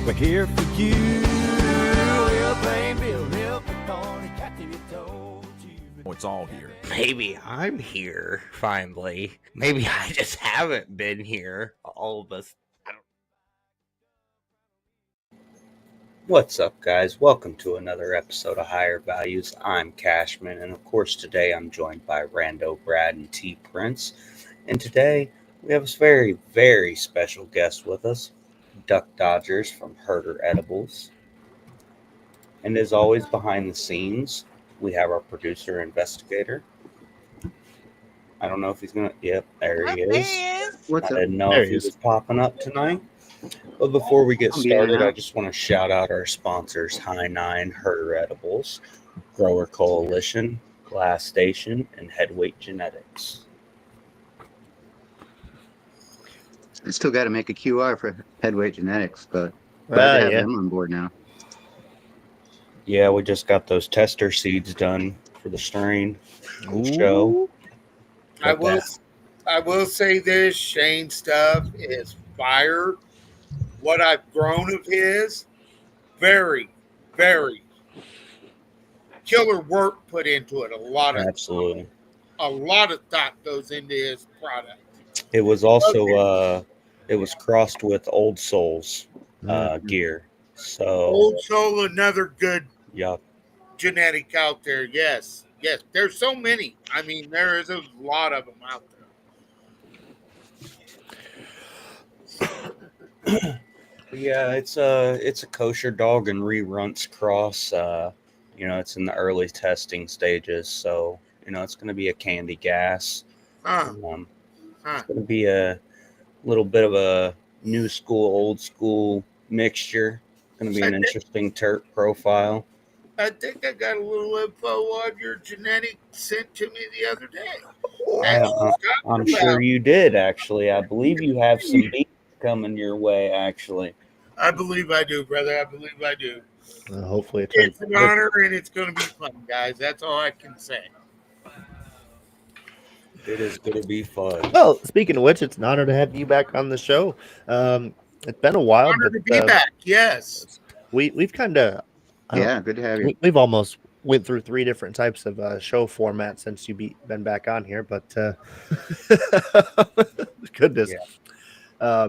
We're here for you. We'll blame Bill Hill for corny cat if you told you. It's all here. Maybe I'm here, finally. Maybe I just haven't been here. All of us. What's up, guys? Welcome to another episode of Higher Values. I'm Cashman, and of course, today I'm joined by Rando, Brad, and T Prince. And today we have a very, very special guest with us, Duck Dodgers from Herder Edibles. And as always, behind the scenes, we have our producer investigator. I don't know if he's gonna. Yep, there he is. What's I up? didn't know There if he he is. was popping up tonight. But before we get I'm being started, I out. just want to shout out our sponsors: High Nine, Herder Edibles, Grower Coalition, Glass Station, and Headweight Genetics. I still got to make a QR for Headweight Genetics, but glad to have them on board now. Yeah, we just got those tester seeds done for the strain for the show. I will say this: Shane stuff is fire. What I've grown of his, very, very killer work put into it. Absolutely. A lot of thought goes into his product. It was also it was crossed with Old Souls gear. So Old Soul, another good yeah. genetic out there. Yes. There's so many. I mean, there is a lot of them out there. Yeah, it's a kosher dog and rerunts cross. It's in the early testing stages, so it's going to be a candy gas. It's going to be a little bit of a new school, old school mixture. Going to be an interesting terp profile. I think I got a little info on your genetic sent to me the other day. I'm sure you did, actually. I believe you have some beats coming your way, actually. I believe I do, brother. I believe I do. Hopefully It's an honor and it's going to be fun, guys. That's all I can say. It is going to be fun. Well, speaking of which, it's an honor to have you back on the show. It's been a while, Honor to be back. Yes. We've kind of Good to have you. we've almost went through 3 different types of show formats since you've been back on here, but goodness. Yeah.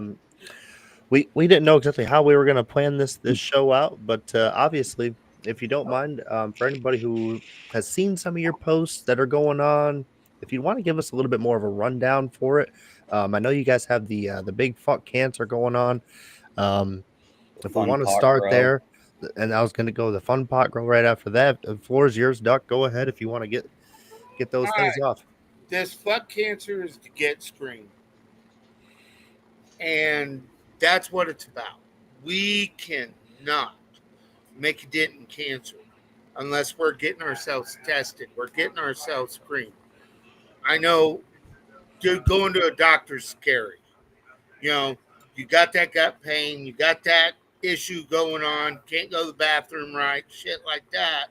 We didn't know exactly how we were going to plan this show out, but obviously, if you don't mind, for anybody who has seen some of your posts that are going on, if you want to give us a little bit more of a rundown for it, I know you guys have the big fuck cancer going on. If we want to start there, and I was going to go the fun pot grow right after that. The floor is yours, Duck. Go ahead if you want to get those things off. This fuck cancer is to get screened, and that's what it's about. We cannot make a dent in cancer unless we're getting ourselves tested. We're getting ourselves screened. I know, dude, going to a doctor's scary. You got that gut pain. You got that issue going on. Can't go to the bathroom right. Shit like that.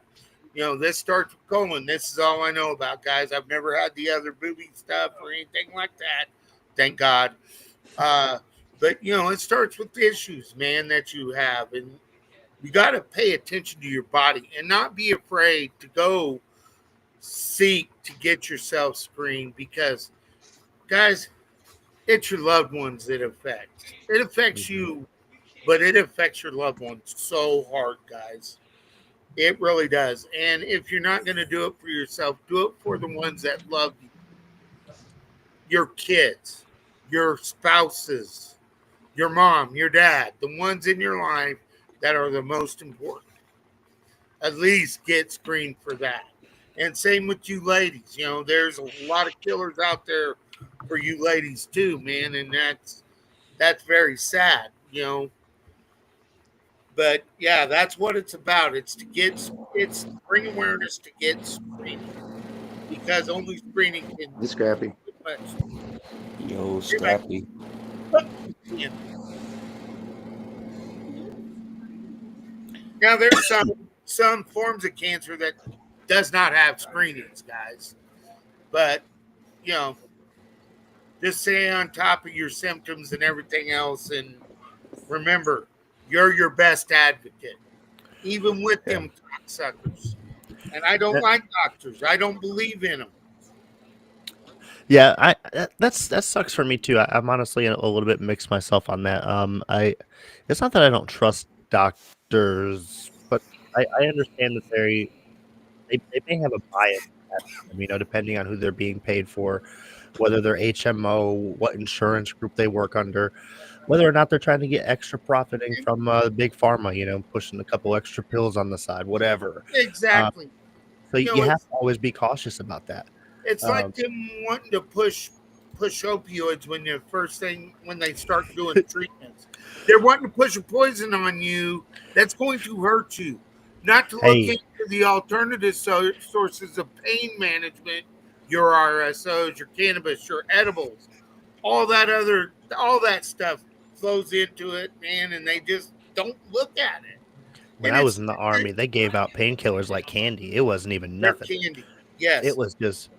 This starts with colon. This is all I know about, guys. I've never had the other booby stuff or anything like that. Thank God. But, it starts with the issues, man, that you have. And you got to pay attention to your body and not be afraid to go seek to get yourself screened because, guys, it's your loved ones that affects. It affects you, but it affects your loved ones so hard, guys. It really does. And if you're not going to do it for yourself, do it for the ones that love you. Your kids, your spouses, your mom, your dad, the ones in your life that are the most important. At least get screened for that. And same with you ladies. There's a lot of killers out there for you ladies too, man. And that's very sad, But yeah, that's what it's about. It's bring awareness to get screening. Because only screening can It's Scrappy. Yo, Scrappy. Now, there's some forms of cancer that does not have screenings, guys. But, just stay on top of your symptoms and everything else. And remember, you're your best advocate, even with them cocksuckers. And I don't like doctors. I don't believe in them. Yeah, that sucks for me too. I'm honestly a little bit mixed myself on that. It's not that I don't trust doctors, but I understand that they may have a bias at them, depending on who they're being paid for, whether they're HMO, what insurance group they work under, whether or not they're trying to get extra profiting from big pharma, pushing a couple extra pills on the side, whatever. Exactly. So You you know, have to always be cautious about that. it's like them wanting to push opioids when when they start doing treatments. They're wanting to push a poison on you that's going to hurt you. Not to look Hey, into the alternative sources of pain management, your RSOs, your cannabis, your edibles, all that stuff flows into it, man, and they just don't look at it. when And I was in the Army, they gave out painkillers like candy. It wasn't even they're nothing. candy. Yes. It was just,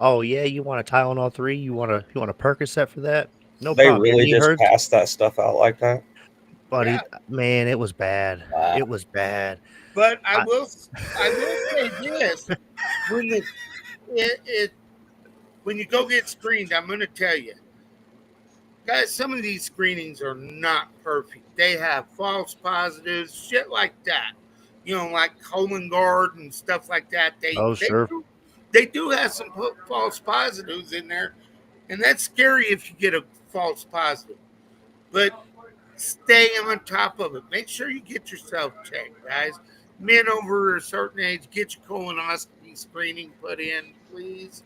oh yeah, you want a Tylenol 3? You want a Percocet for that? No They problem. Your really knee just hurts, pass that stuff out like that. buddy. Yeah. Man, it was bad. Wow. It was bad. But I will say this: when when you go get screened, I'm going to tell you, guys, some of these screenings are not perfect. They have false positives, shit like that. Like colon guard and stuff like that. Oh sure. They do have some false positives in there, and that's scary if you get a false positive. But stay on top of it. Make sure you get yourself checked, guys. Men over a certain age, get your colonoscopy screening put in, please.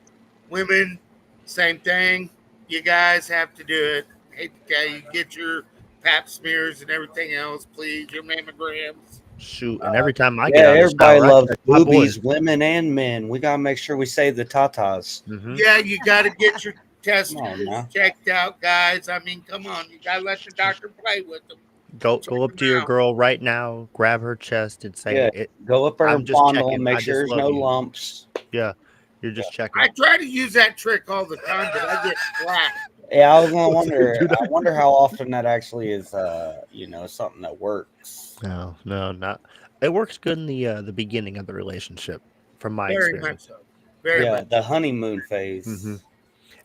Women, same thing. You guys have to do it. Hate to tell you, get your pap smears and everything else, please. Your mammograms. Shoot, and every time I Yeah, get out of the everybody shower, I loves check my boobies, boys. women and men. We gotta make sure we save the tatas. Mhm. Yeah, you got to get your testicles now. checked out, guys. I mean, come on. You got to let the doctor play with them. Go Check up them to your out. girl right now, grab her chest, and say, Yeah, go up there I'm and just fondle checking. and make I sure just there's love no you." lumps. Yeah, you're just checking. I try to use that trick all the time, but I get flat. Yeah, I was gonna wonder. Dude, I wonder how often that actually is. Something that works. No, not. It works good in the beginning of the relationship, from my Very much experience. so. Very Yeah, much. the honeymoon phase. Mhm.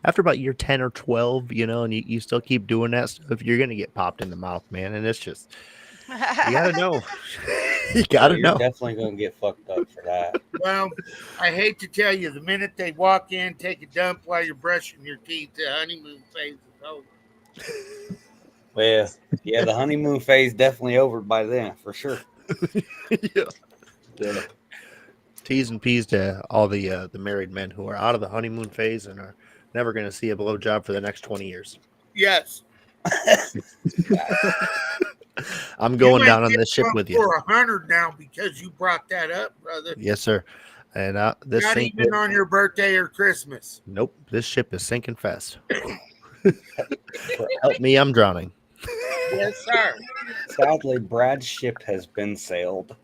After about year 10 or 12, and you still keep doing that stuff, you're gonna get popped in the mouth, man. And it's just, you gotta know. You gotta You're know. definitely gonna get fucked up for that. Well, I hate to tell you, the minute they walk in, take a dump while you're brushing your teeth, the honeymoon phase is over. Well, yeah, the honeymoon phase definitely over by then for sure. Yeah. Yeah. T's and P's to all the married men who are out of the honeymoon phase and are never gonna see a blowjob for the next 20 years. Yes. I'm going You down ain't on this ship getting with one you. for 100 now because you brought that up, brother. Yes, sir. And this Not sink. even on your birthday or Christmas. Nope, this ship is sinking fast. Help me, I'm drowning. Yes, sir. Sadly, Brad's ship has been sailed.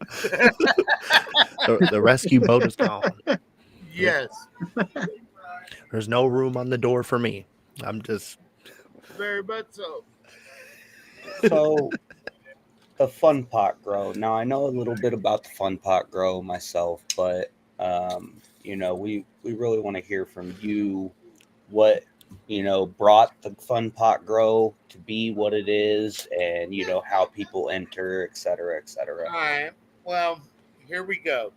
The rescue boat is gone. Yes. There's no room on the door for me. I'm just. Very much so. So, the fun pot grow. Now, I know a little bit about the fun pot grow myself, but we really want to hear from you what brought the fun pot grow to be what it is, and how people enter, et cetera, et cetera. All right. Well, here we go.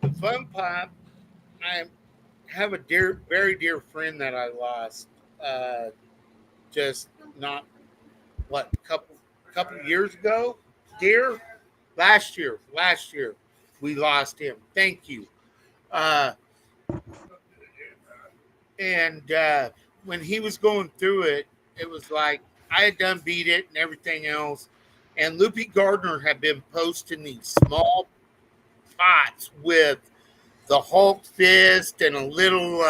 The fun pot. I have a very dear friend that I lost. Just not couple years ago. Last year we lost him. Thank you. And when he was going through it, it was like I had done beat it and everything else. And Loopy Gardner had been posting these small pots with the Hulk fist and a little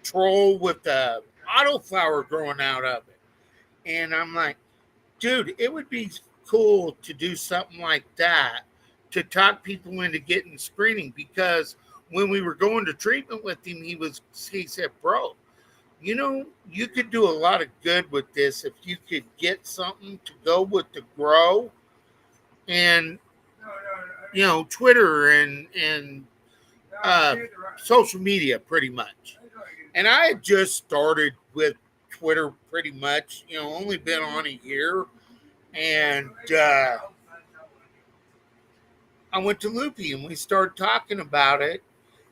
troll with the autoflower growing out of it. And I'm like, dude, it would be cool to do something like that to talk people into getting screening, because when we were going to treatment with him, he said, bro, you could do a lot of good with this if you could get something to go with the grow and Twitter and social media pretty much. And I had just started with Twitter pretty much, only been on a year. And I went to Loopy and we started talking about it.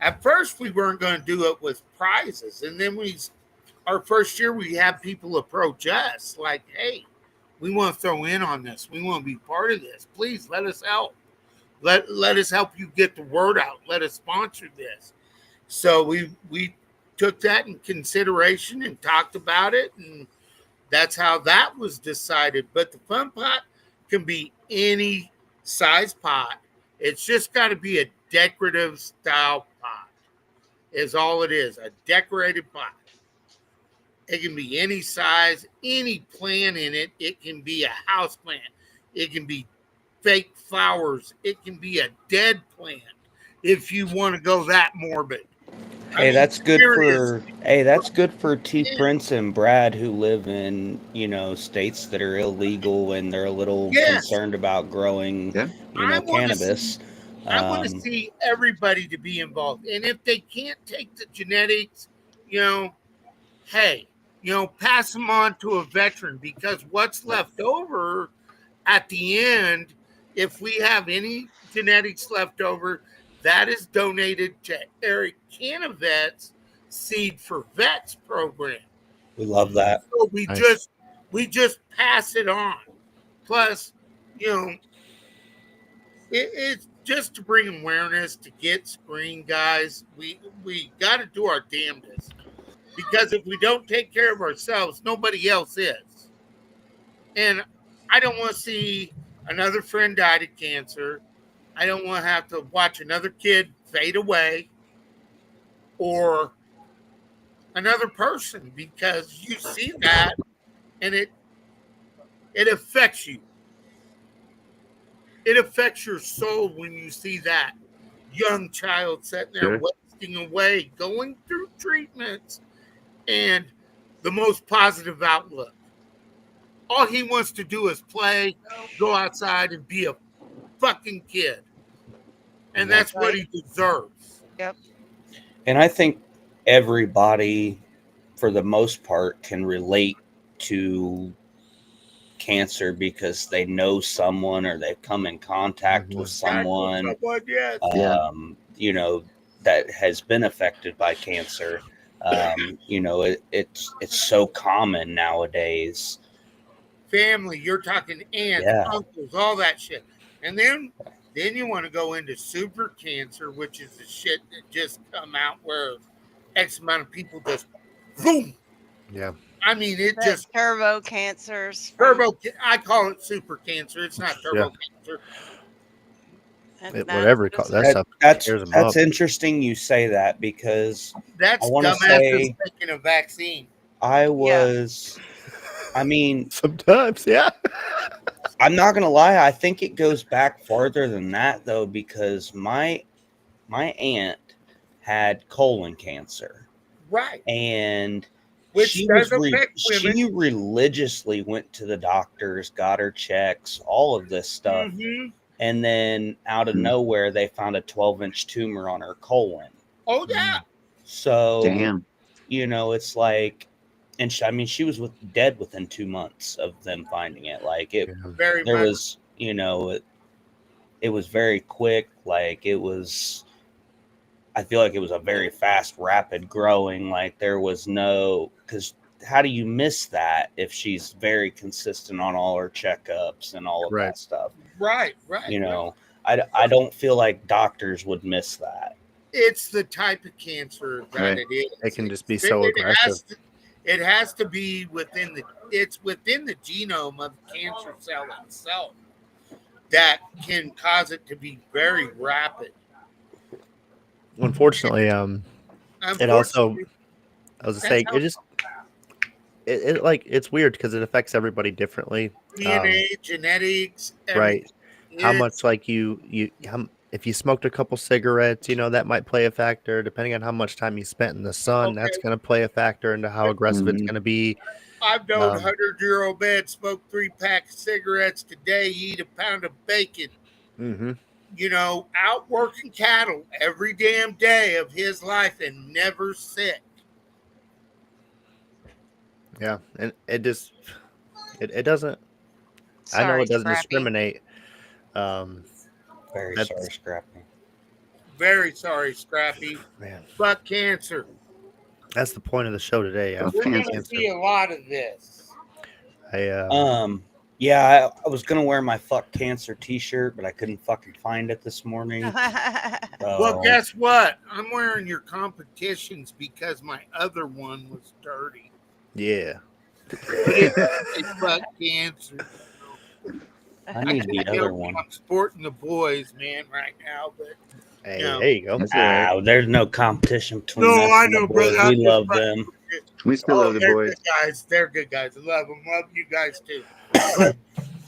At first, we weren't going to do it with prizes. And then our first year, we had people approach us like, hey, we want to throw in on this. We want to be part of this. Please let us help. Let us help you get the word out. Let us sponsor this. So we took that in consideration and talked about it, and that's how that was decided. But the fun pot can be any size pot. It's just got to be a decorative style pot is all it is, a decorated pot. It can be any size, any plant in it. It can be a house plant. It can be fake flowers. It can be a dead plant if you want to go that morbid. Hey, that's good for T Prince and Brad who live in, states that are illegal and they're a little concerned about growing, cannabis. I want to see everybody to be involved. And if they can't take the genetics, hey, pass them on to a veteran, because what's left over at the end, if we have any genetics left over, that is donated to Eric Canavet's Seed for Vets program. We love that. So we just pass it on. Plus, it's just to bring awareness to get screened, guys. We got to do our damnedest, because if we don't take care of ourselves, nobody else is. And I don't want to see another friend die to cancer. I don't want to have to watch another kid fade away or another person, because you see that and it affects you. It affects your soul when you see that young child sitting there wasting away, going through treatments, and the most positive outlook. All he wants to do is play, go outside, and be a fucking kid. And that's what he deserves. Yep. And I think everybody, for the most part, can relate to cancer because they know someone or they've come in contact with someone, that has been affected by cancer. It's so common nowadays. Family, you're talking aunts, uncles, all that shit. And then you want to go into super cancer, which is the shit that just come out where X amount of people just boom. Yeah. I mean, it just turbo cancers. I call it super cancer. It's not turbo cancer. Whatever it calls that stuff. That's interesting you say that, because that's dumbasses taking a vaccine. I mean, sometimes, yeah. I'm not gonna lie. I think it goes back farther than that, though, because my aunt had colon cancer, right? And she religiously went to the doctors, got her checks, all of this stuff, and then out of nowhere, they found a 12-inch tumor on her colon. Oh yeah. So, it's like. And she was dead within 2 months of them finding it. Like it was very quick. Like it was, I feel like it was a very fast, rapid growing. Like there was because how do you miss that if she's very consistent on all her checkups and all of that stuff? Right. I don't feel like doctors would miss that. It's the type of cancer that it is. It can just be so aggressive. It has to be within the genome of the cancer cell itself that can cause it to be very rapid. Unfortunately, it also, I was saying, it's weird because it affects everybody differently. DNA, genetics, right? How much if you smoked a couple cigarettes, that might play a factor. Depending on how much time you spent in the sun, that's going to play a factor into how aggressive it's going to be. I've known 'em. 100-year-old man smoke 3 packs of cigarettes today, eat a pound of bacon. Mm-hmm. You know, out working cattle every damn day of his life and never sick. Yeah, and it just it doesn't. I know Sorry, it doesn't Scrappy. discriminate. Very That's- sorry, Scrappy. Very sorry, Scrappy. Man, Fuck cancer. that's the point of the show today. Fuck We're going cancer. to see a lot of this. Yeah, I was gonna wear my "fuck cancer" T-shirt, but I couldn't fucking find it this morning. Well, guess what? I'm wearing your competitions because my other one was dirty. Yeah. But it's fuck cancer. I need the You know, other one. I'm sporting the boys, man, right now. But Hey, Yeah. there you go. That's all right. There's no competition between No, us I and the know, boys. brother. I'm We just love fucking- them. We still love the they're boys. good guys. They're good guys. I love them. Love you guys too. But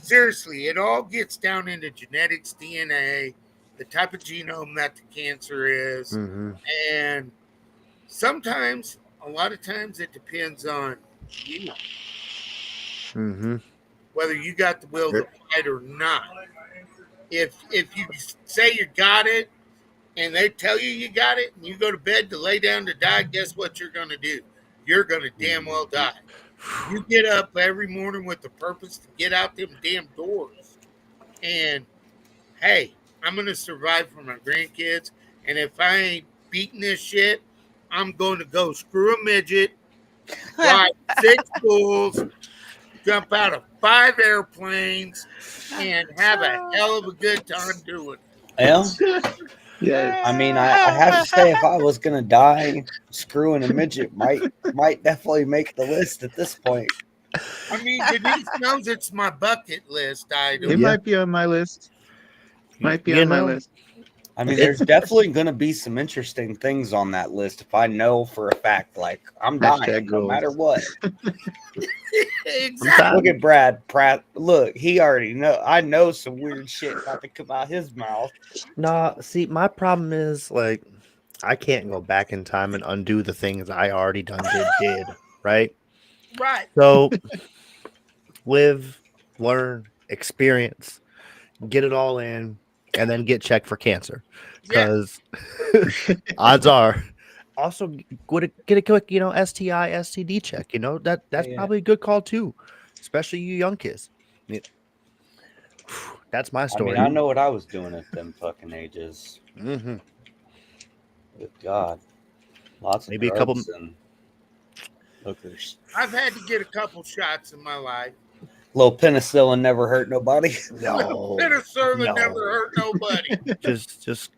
seriously, it all gets down into genetics, DNA, the type of genome that the cancer is, Mm-hmm. and sometimes, a lot of times, it depends on you, Mm-hmm. whether you got the will to fight or not. If you say you got it, and they tell you got it, and you go to bed to lay down to die, guess what you're going to do? You're going to damn well die. You get up every morning with the purpose to get out them damn doors. And, hey, I'm going to survive for my grandkids. And if I ain't beating this shit, I'm going to go screw a midget, ride 6 bulls, jump out of 5 airplanes, and have a hell of a good time doing it. Well, Yeah. I mean, I have to say, if I was gonna die, screwing a midget might definitely make the list at this point. I mean, Denise knows it's my bucket list item. It Yeah. might be on my list. Might be You on my know, list. I mean, there's definitely gonna be some interesting things on that list if I know for a fact, like I'm dying Hashtag no goals. matter what. Exactly. Look at Brad Pratt. Look, he already know. I know some weird shit about to come out his mouth. Nah, see, my problem is like I can't go back in time and undo the things I already did, right? Right. So live, learn, experience, get it all in, and then get checked for cancer. Yeah. Because odds are also get a quick, STI, STD check. That's Yeah. probably a good call too, especially you young kids. That's my I story. mean, I know what I was doing at them fucking ages. Mm-hmm. Good God, lots of Maybe a drugs couple- and hookers. I've had to get a couple shots in my life. Little penicillin never hurt nobody. No, Penicillin no. never hurt nobody. just Just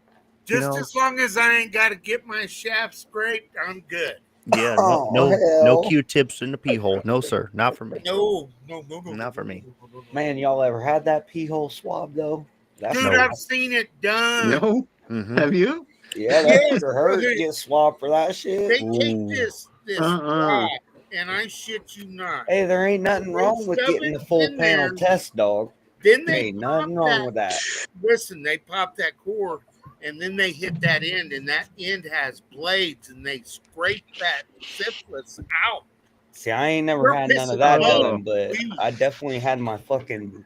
know- as long as I ain't got to get my shaft scraped, I'm good. yeah, Oh, no hell. Q-tips in the pee hole. No, sir, not for me. No. Not for me. Man, y'all ever had that pee hole swab though? That's Dude, No. I've seen it done. No? Mm-hmm. Have you? yeah, that Yes, sure hurt to brother. get swabbed for that shit. They take Ooh. this Uh-uh. swab, and I shit you not. Hey, there ain't nothing wrong with Shove getting it the full in panel there. test, dog. Then they Ain't nothing pop wrong that- with that. Listen, they pop that core, and then they hit that end, and that end has blades, and they scrape that syphilis out. See, I ain't never We're had none of pissing that off. done, but Dude. I definitely had my fucking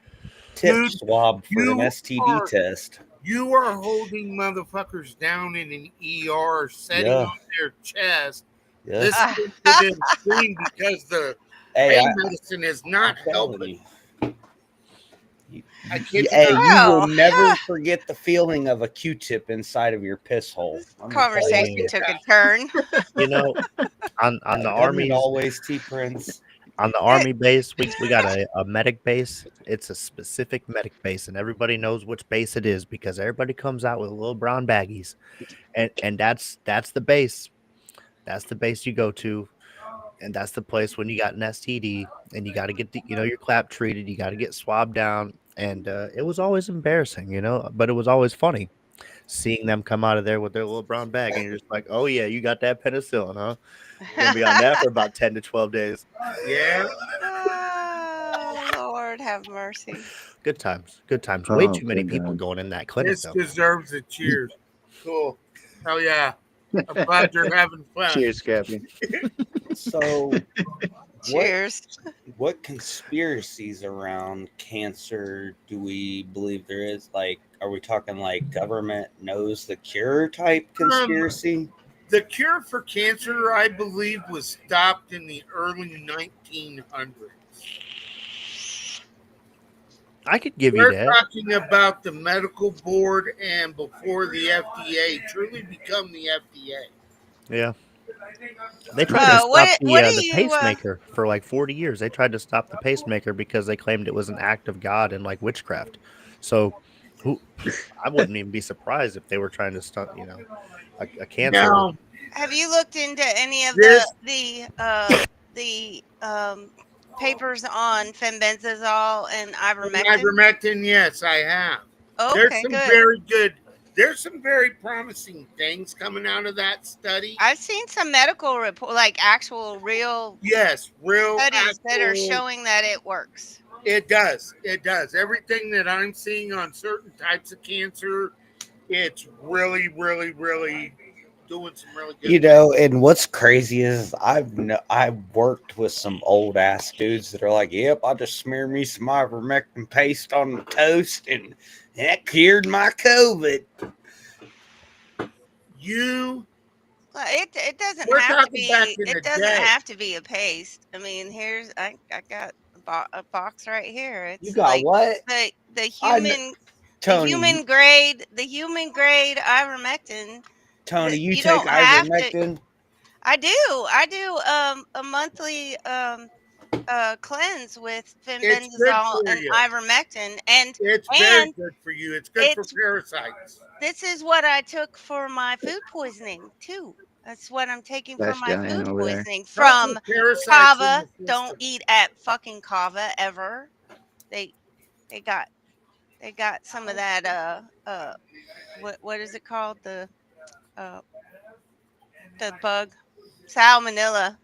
tip Dude, swab for an you STD are- test. You are holding motherfuckers down in an ER, setting Yeah. on their chest, Yeah. listening to them scream because the Hey, pain medicine is not I'm telling helping. you. I kid you Hey, not. you will Oh. never forget the feeling of a Q-tip inside of your piss hole. I'm gonna tell you. Conversation took a turn. On the Doesn't army it always T-Prince. on the army base, we got a medic base. It's a specific medic base, and everybody knows which base it is because everybody comes out with little brown baggies, and that's the base. That's the base you go to, and that's the place when you got an STD and you got to get your clap treated. You got to get swabbed down, and it was always embarrassing, but it was always funny seeing them come out of there with their little brown bag, and you're just like, oh yeah, you got that penicillin, huh? You're gonna be on that for about 10 to 12 days. Yeah. Oh, Lord have mercy. Good times. Way Oh, too many good people God. going in that clinic This though. deserves a cheers. Cool. Hell yeah. I'm glad you're having fun. Cheers, Scrappy. So, Cheers. What conspiracies around cancer do we believe there is? Like, are we talking like government knows the cure type conspiracy? The cure for cancer, I believe, was stopped in the early 1900s. I could give you We're that. talking about the medical board and before the FDA truly become the FDA. Yeah. They tried to stop what do the you pacemaker for like 40 years. They tried to stop the pacemaker because they claimed it was an act of God and like witchcraft. So, who I wouldn't even be surprised if they were trying to stop, a cancer. Now, have you looked into any of this the papers on fenbendazole and ivermectin? ivermectin, yes, I have. There's Okay, some good. very good. There's some very promising things coming out of that study. I've seen some medical report, like actual real Yes, real studies that are actual. showing that it works. It does. It does. Everything that I'm seeing on certain types of cancer, it's really, really, really doing some really good. You know, and what's crazy is I've worked with some old ass dudes that are like, "Yep, I just smear me some ivermectin paste on the toast, and that cured my COVID." You, Well, it doesn't we're have to talking back be. in the It doesn't day. have to be a paste. I mean, I got a box right here. You It's got like what, the Tony? human grade ivermectin. Tony, you You take don't have to. ivermectin? I do a monthly cleanse with It's good fenbendazole for and you. ivermectin, It's very and good for you. It's good for it's parasites. this is what I took for my food poisoning too. That's what I'm taking for Flash my giant food over there. poisoning Helps from with parasites in kava. the Don't system. eat at fucking kava ever. They they got they got some of that what is it called, uh the bug, salmonella,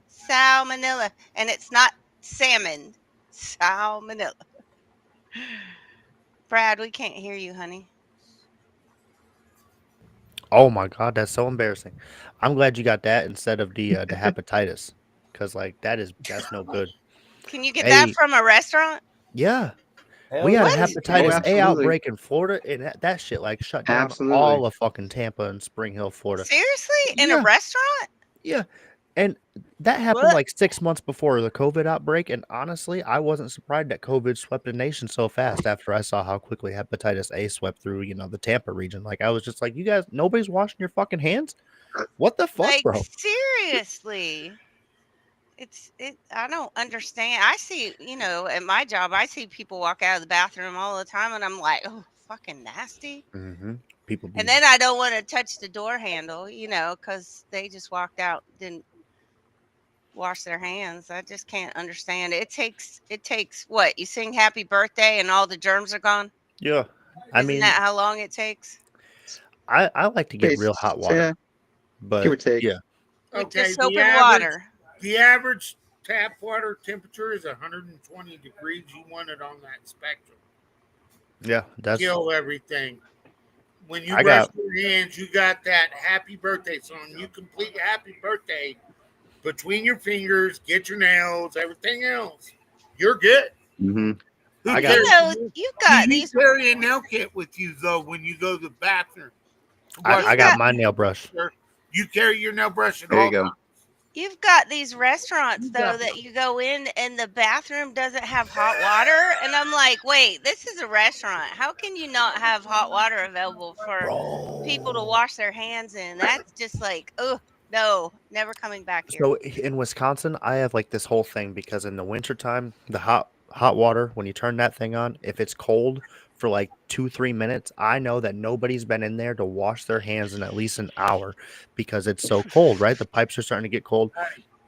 and it's not salmon, salmonella. Brad, we can't hear you, honey. Oh my God, that's so embarrassing. I'm glad you got that instead of the hepatitis, because like that's no good. Can you get that Hey, from a restaurant? yeah, we Hell had a What? yeah. Oh, hepatitis A absolutely. outbreak in Florida, and that shit like shut down Absolutely. all of fucking Tampa and Spring Hill, Florida. Seriously? In a Yeah, restaurant? yeah, and that happened What? like 6 months before the COVID outbreak. And honestly, I wasn't surprised that COVID swept the nation so fast after I saw how quickly hepatitis A swept through, the Tampa region. Like I was just like, you guys, nobody's washing your fucking hands. What the fuck, Like bro? seriously? I don't understand. I see, at my job, I see people walk out of the bathroom all the time and I'm like, "Oh, fucking nasty." Mm-hmm. People And be then I don't want to touch the door handle, cuz they just walked out, didn't wash their hands. I just can't understand. It takes what? You sing happy birthday and all the germs are gone? yeah. I Isn't mean, that how long it takes? I like to get real hot water, Yeah, give but or take. yeah, With Okay, just soap and water. the average tap water temperature is 120 degrees. You want it on that spectrum. yeah, that's Kill everything. When you I brush got your hands, you got that happy birthday song. You complete happy birthday between your fingers, get your nails, everything else. You're good. Hmm. Who I But got cares? you've Do got you these carry a nail kit with you though when you go to the bathroom to I, wash I you've your got got my nail brush. hair? You carry your nail brush at There you all go. times. You've got these restaurants You though got that you go in and the bathroom doesn't have hot water, and I'm like, "Wait, this is a restaurant. How can you not have hot water available for people to Bro. wash their hands in?" That's just like, "Oh, no, never coming back here." So in Wisconsin, I have like this whole thing because in the wintertime, the hot water, when you turn that thing on, if it's cold for like 2-3 minutes, I know that nobody's been in there to wash their hands in at least an hour because it's so cold, right? The pipes are starting to get cold.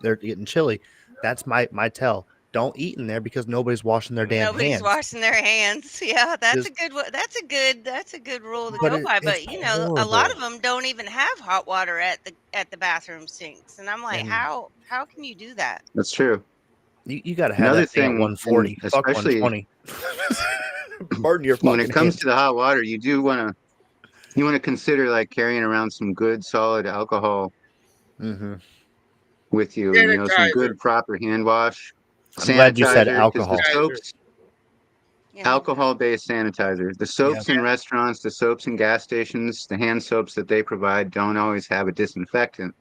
They're getting chilly. That's my tell. Don't eat in there because nobody's washing their damn Nobody's hands. washing their hands. Yeah, that's a Just, good one. That's a good rule to but go by. it's But a lot of horrible. them don't even have hot water at the bathroom sinks, and I'm like, And how can you do that? That's true. you got to have Another that thing at thing, and 140. Fuck especially 120. Burn your when it fucking comes hands. to the hot water, you want to consider like carrying around some good solid alcohol Mm-hmm. with you, and some sanitizer. good proper hand wash. I'm glad you said sanitizer, 'cause alcohol. the soaps, You know, alcohol-based sanitizer. The soaps in restaurants, the soaps in gas stations, the hand soaps that they provide don't always have a disinfectant.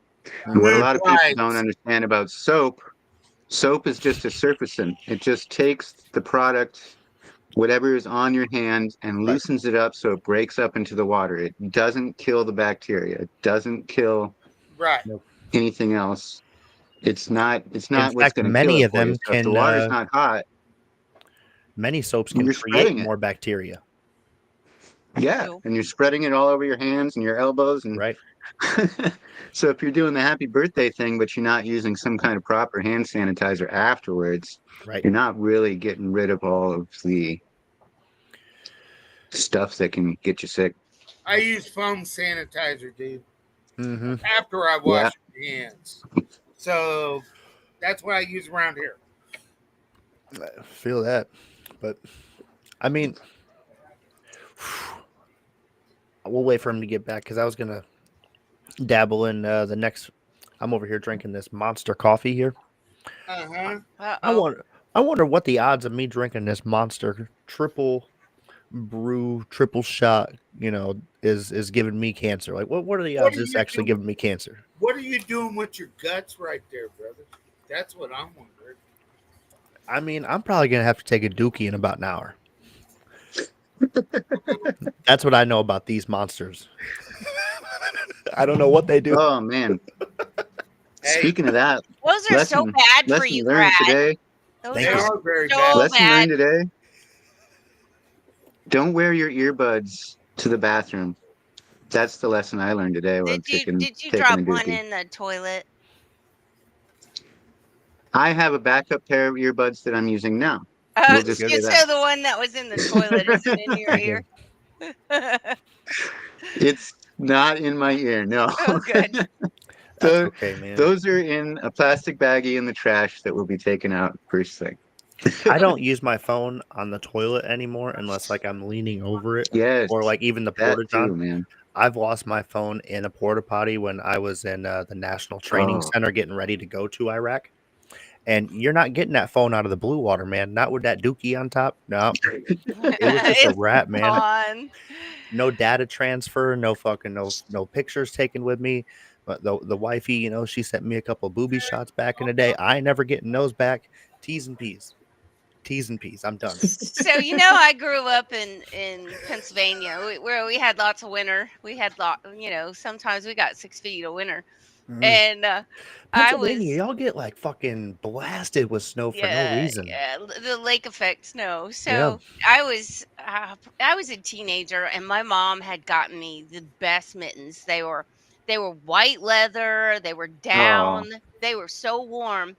What a lot of people don't understand about soap is just a surfactant. It just takes the product, whatever is on your hand, and Right. loosens it up so it breaks up into the water. It doesn't kill the bacteria. It doesn't kill Right. anything else. It's not In what's fact, going to kill many it of for you. them So if the can. water's not hot, Many soaps can you're create spreading it. more bacteria. Yeah, True. and you're spreading it all over your hands and your elbows, and Right. so if you're doing the happy birthday thing, but you're not using some kind of proper hand sanitizer afterwards, Right. you're not really getting rid of all of the stuff that can get you sick. I use foam sanitizer, dude, Mm-hmm. after I Yeah. wash my hands. So that's what I use around here. I feel that, but I mean, we'll wait for him to get back because I was gonna dabble in the next. I'm over here drinking this Monster coffee here. Uh-huh. I wonder what the odds of me drinking this Monster triple brew, triple shot, is giving me cancer. Like, what are the odds this actually giving me cancer? What are you doing with your guts right there, brother? That's what I'm wondering. I mean, I'm probably gonna have to take a dookie in about an hour. That's what I know about these monsters. I don't know what they do. Oh man. Hey, Speaking of that, those are so bad for you, learned Brad. today. Those Thank they you. are very so bad. Lesson bad. learned today. Don't wear your earbuds to the bathroom. That's the lesson I learned today while Did you taking drop a one dookie. in the toilet? I have a backup pair of earbuds that I'm using now. We'll just say So that. the one that was in the toilet isn't in your ear. It's not in my ear, no. Oh, good. That's So okay, man. those are in a plastic baggie in the trash that will be taken out first thing. I don't use my phone on the toilet anymore unless like I'm leaning over it Yes, or like even the that porta too, john. man. I've lost my phone in a porta potty when I was in the National Training Oh. Center getting ready to go to Iraq. And you're not getting that phone out of the blue water, man. Not with that dookie on top. No, it was just a It's wrap, man. gone. No data transfer, no fucking no pictures taken with me. But the wifey, she sent me a couple booby shots back in the day. I ain't never getting those back. T's and P's. T's and P's. I'm done. So I grew up in Pennsylvania, where we had lots of winter. We had sometimes we got 6 feet of winter, and I Pennsylvania, was y'all get like fucking blasted with snow for no reason. the lake effect snow. Yeah. So I was a teenager, and my mom had gotten me the best mittens. They were white leather. They were down. They were so warm.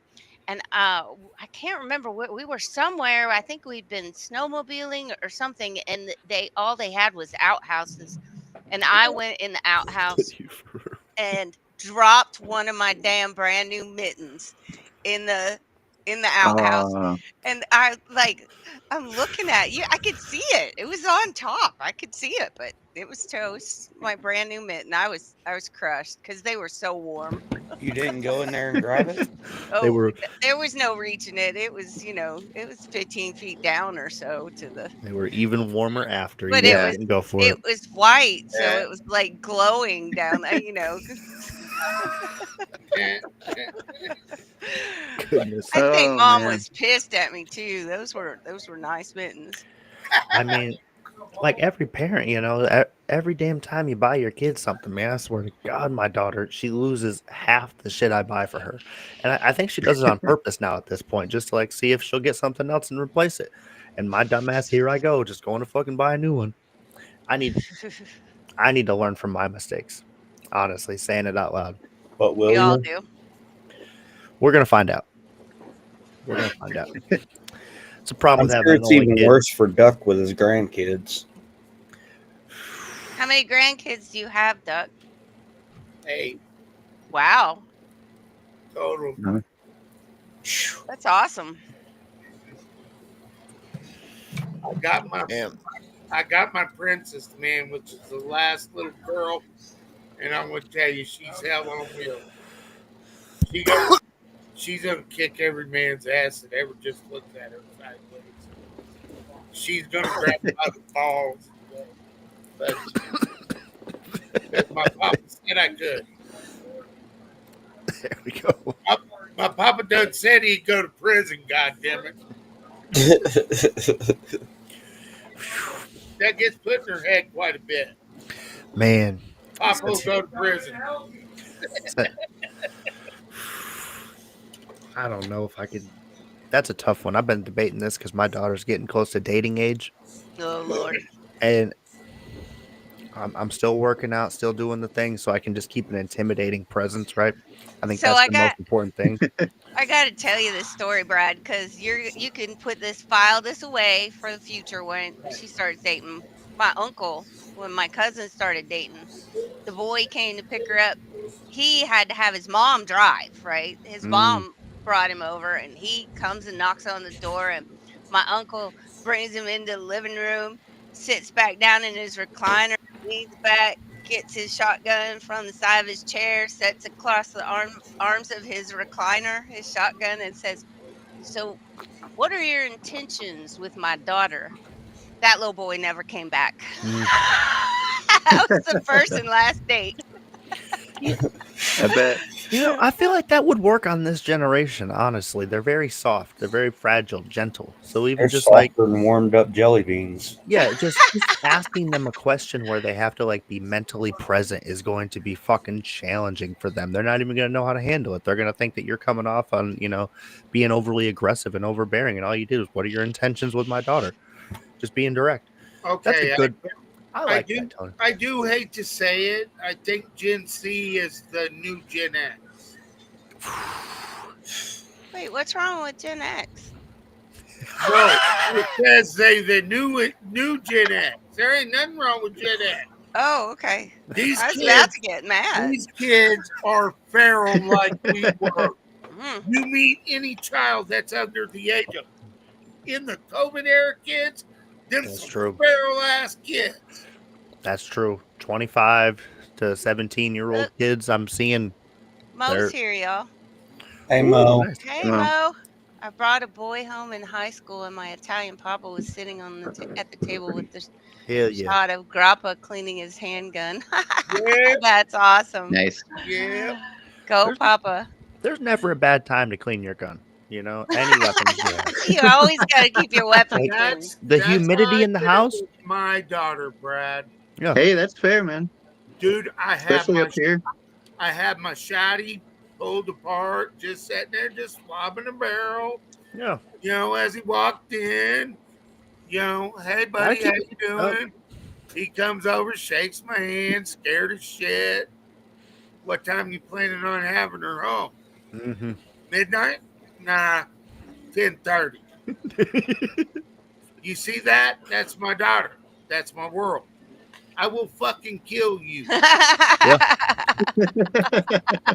And I can't remember what we were somewhere. I think we'd been snowmobiling or something, and all they had was outhouses. And I went in the outhouse and dropped one of my damn brand new mittens in the outhouse. And I'm looking at you. I could see it. It was on top. I could see it, but it was toast. My brand new mitten. I was crushed because they were so warm. You didn't go in there and grab it? Oh, there was no reaching it. It was, it was 15 feet down or so to the. They were even warmer after. But You it guys was didn't go for it it. was white, so it was like glowing down there. Goodness. I think Mom man. was pissed at me too. Those were nice mittens. I mean, like every parent, every damn time you buy your kid something, man, I swear to God, my daughter, she loses half the shit I buy for her. And I think she does it on purpose now at this point, just to like see if she'll get something else and replace it. And my dumbass, here I go, just going to fucking buy a new one. I need to learn from my mistakes. Honestly, saying it out loud. But will We all you? do. We're gonna find out. It's a problem I'm with sure having it's an only even kid. worse for Duck with his grandkids. How many grandkids do you have, Duck? 8 Wow, total. that's awesome. I got my princess, man, which is the last little girl, and I'm gonna tell you, she's hell on wheels. She's gonna kick every man's ass that ever just looks at her sideways. She's gonna grab him by the balls. But my papa said I could. There we go. My papa done said he'd go to prison. God damn it! That gets put in her head quite a bit. Man, Papa will go to prison. I don't know if I could. That's a tough one. I've been debating this because my daughter's getting close to dating age, Oh Lord. and I'm still working out, still doing the thing, so I can just keep an intimidating presence, right? I think So that's I the got most important thing. I got to tell you this story, Brad, because you can put this away for the future when she starts dating. My uncle, when my cousin started dating, the boy came to pick her up. He had to have his mom drive, right? His mom brought him over, and he comes and knocks on the door, and my uncle brings him into the living room, sits back down in his recliner, leans back, gets his shotgun from the side of his chair, sets across the arms of his recliner, his shotgun, and says, "So, what are your intentions with my daughter?" That little boy never came back. That was the first and last date. I bet. I feel like that would work on this generation. Honestly, they're very soft, they're very fragile, gentle. So even They're just softer like, than warmed up jelly beans. yeah, just asking them a question where they have to like be mentally present is going to be fucking challenging for them. They're not even going to know how to handle it. They're going to think that you're coming off on, being overly aggressive and overbearing, and all you did was, what are your intentions with my daughter? Just being direct. That's a Okay, good. I like that, Tony. I do hate to say it. I think Gen Z is the new Gen X. Wait, what's wrong with Gen X? No, it says they the new Gen X. There ain't nothing wrong with Gen X. Oh, okay. These I was about kids, to get mad. these kids are feral like we were. Mm. You meet any child that's under the age of in the COVID era kids, them That's some true. feral ass kids. That's true. 25 to 17-year-old Look. kids I'm seeing. Mo's here, y'all. Hey, Ooh, Mo. nice. Hey, Mo. I brought a boy home in high school, and my Italian papa was sitting on at the table with the Hell yeah. shot of Grappa cleaning his handgun. Yeah, That's awesome. Nice. yeah. Go, There's- Papa. There's never a bad time to clean your gun. Any weapon you have. You always got to keep your weapon clean. That's The that's humidity how I in the did it house? with my daughter, Brad. Yeah. Hey, that's fair, man. Dude, I Especially up here. had my shotty pulled apart, just sitting there, just swabbing a barrel. Yeah. As he walked in, hey buddy, how you doing? He comes over, shakes my hand, scared as shit. What time you planning on having her home? Mm-hmm. Midnight? Nah, 10:30. You see that? That's my daughter. That's my world. I will fucking kill you.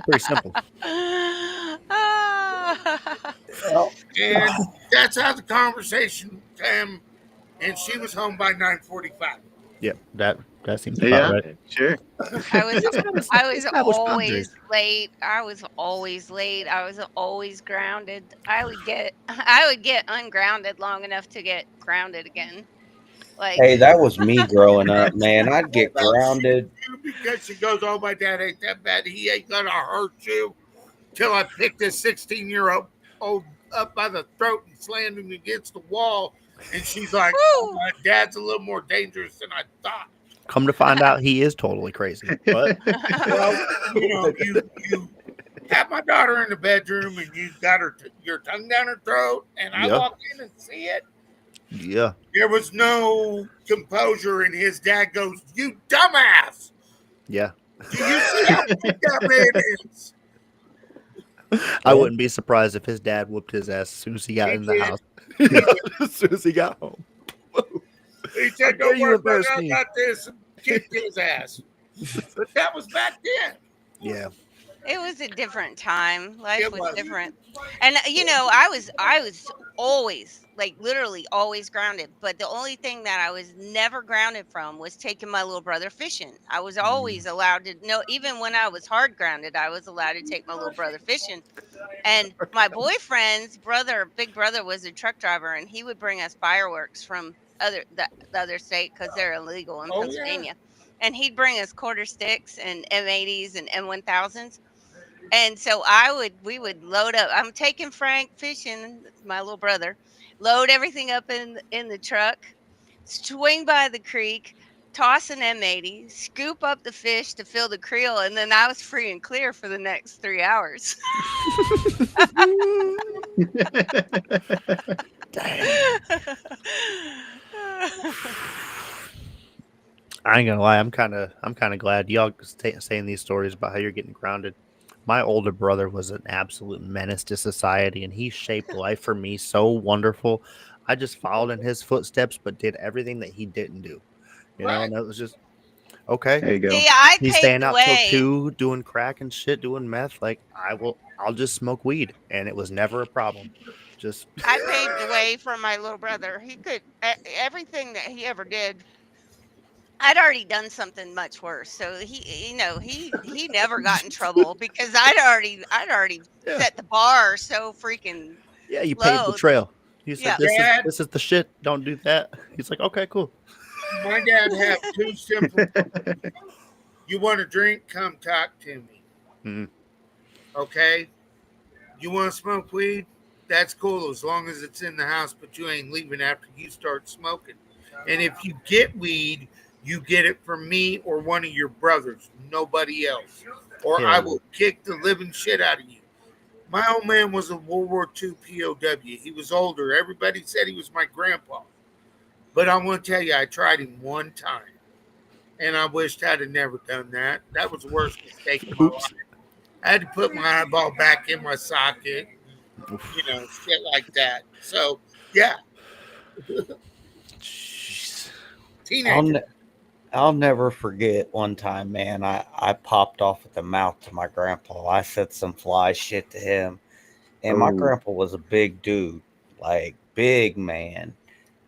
Pretty simple. And that's how the conversation came. And she was home by 9:45. Yeah, that seems about Yeah, right. sure. I was Establish always boundaries. late. I was always late. I was always grounded. I would get ungrounded long enough to get grounded again. Like, Hey, that was me growing up, man. I'd get grounded. Because she goes, oh, my dad ain't that bad. He ain't going to hurt you. Till I picked this 16-year-old up by the throat and slammed him against the wall. And she's like, oh, my dad's a little more dangerous than I thought. Come to find out, he is totally crazy. But Well, you have my daughter in the bedroom and you got your tongue down her throat, and I walk in and see it. yeah, There was no composure, and his dad goes, "You dumbass! yeah. Do you see how big that man is?" I wouldn't be surprised if his dad whooped his ass as soon as he got He in the did. house. As soon as he got home. He said, How dare "Don't you worry about embarrass it. I me." got this." And kicked his ass. But that was back then. Yeah. It was a different time. Life It was was. different. And I was always, like, literally always grounded, but the only thing that I was never grounded from was taking my little brother fishing. I was always allowed to know, even when I was hard grounded, I was allowed to take my little brother fishing. And my boyfriend's brother, big brother, was a truck driver, and he would bring us fireworks from the other state because they're illegal in Oh yeah. Pennsylvania. And he'd bring us quarter sticks and M80s and M1000s. And so we would load up. I'm taking Frank fishing, that's my little brother, load everything up in the truck, swing by the creek, toss an M80, scoop up the fish to fill the creel, and then I was free and clear for the next 3 hours. Dang. I ain't gonna lie. I'm kind of glad y'all saying these stories about how you're getting grounded. My older brother was an absolute menace to society, and he shaped life for me so wonderful. I just followed in his footsteps, but did everything that he didn't do. You know, Right. and it was just okay. There you go. See, I He's paved staying the out till way. 2, doing crack and shit, doing meth. Like I'll just smoke weed, and it was never a problem. Just I paved the way for my little brother. He could everything that he ever did. I'd already done something much worse, so he never got in trouble because I'd already yeah, set the bar so freaking yeah. You paved the low. trail. You said Yeah. Dad, this is the shit. Don't do that. He's like, okay, cool. my dad had two simple. You want a drink? Come talk to me. Mhm. Okay. You want to smoke weed? That's cool as long as it's in the house, but you ain't leaving after you start smoking. And if you get weed, you get it from me or one of your brothers, nobody else. Or I Hell will kick the living shit out of you. My old man was a World War II POW. He was older. Everybody said he was my grandpa. But I want to tell you, I tried him one time. And I wished I'd have never done that. That was the worst mistake of yeah. my Oops. life. I had to put my eyeball back in my socket, Oof. shit like that. So, yeah, Jeez. I'll teenager. ne- I'll never forget one time, man. I popped off at the mouth to my grandpa. I said some fly shit to him, and my Oh, grandpa was a big dude, like big man,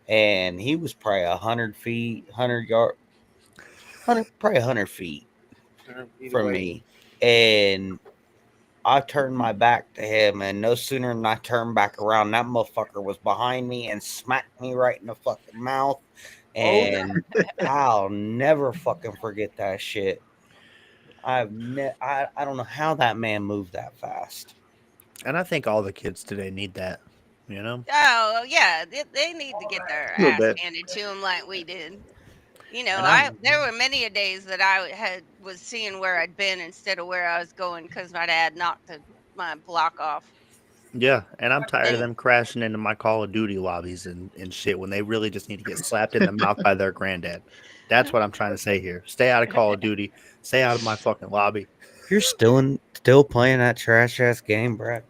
and he was probably 100 feet, 100 yard, 100 feet from Away. me, and I turned my back to him, and no sooner than I turned back around, that motherfucker was behind me and smacked me right in the fucking mouth. Oh, And I'll never fucking forget that shit. I don't know how that man moved that fast. And I think all the kids today need that. You know. Oh yeah, they need to get their a little ass bit. handed to them like we did. And I I'm there were many a days that I was seeing where I'd been instead of where I was going because my dad knocked my block off. yeah, and I'm tired of And them crashing into my Call of Duty lobbies and shit when they really just need to get slapped in the mouth by their granddad. That's what I'm trying to say here. Stay out of Call of Duty. Stay out of my fucking lobby. You're still playing that trash ass game, Brad?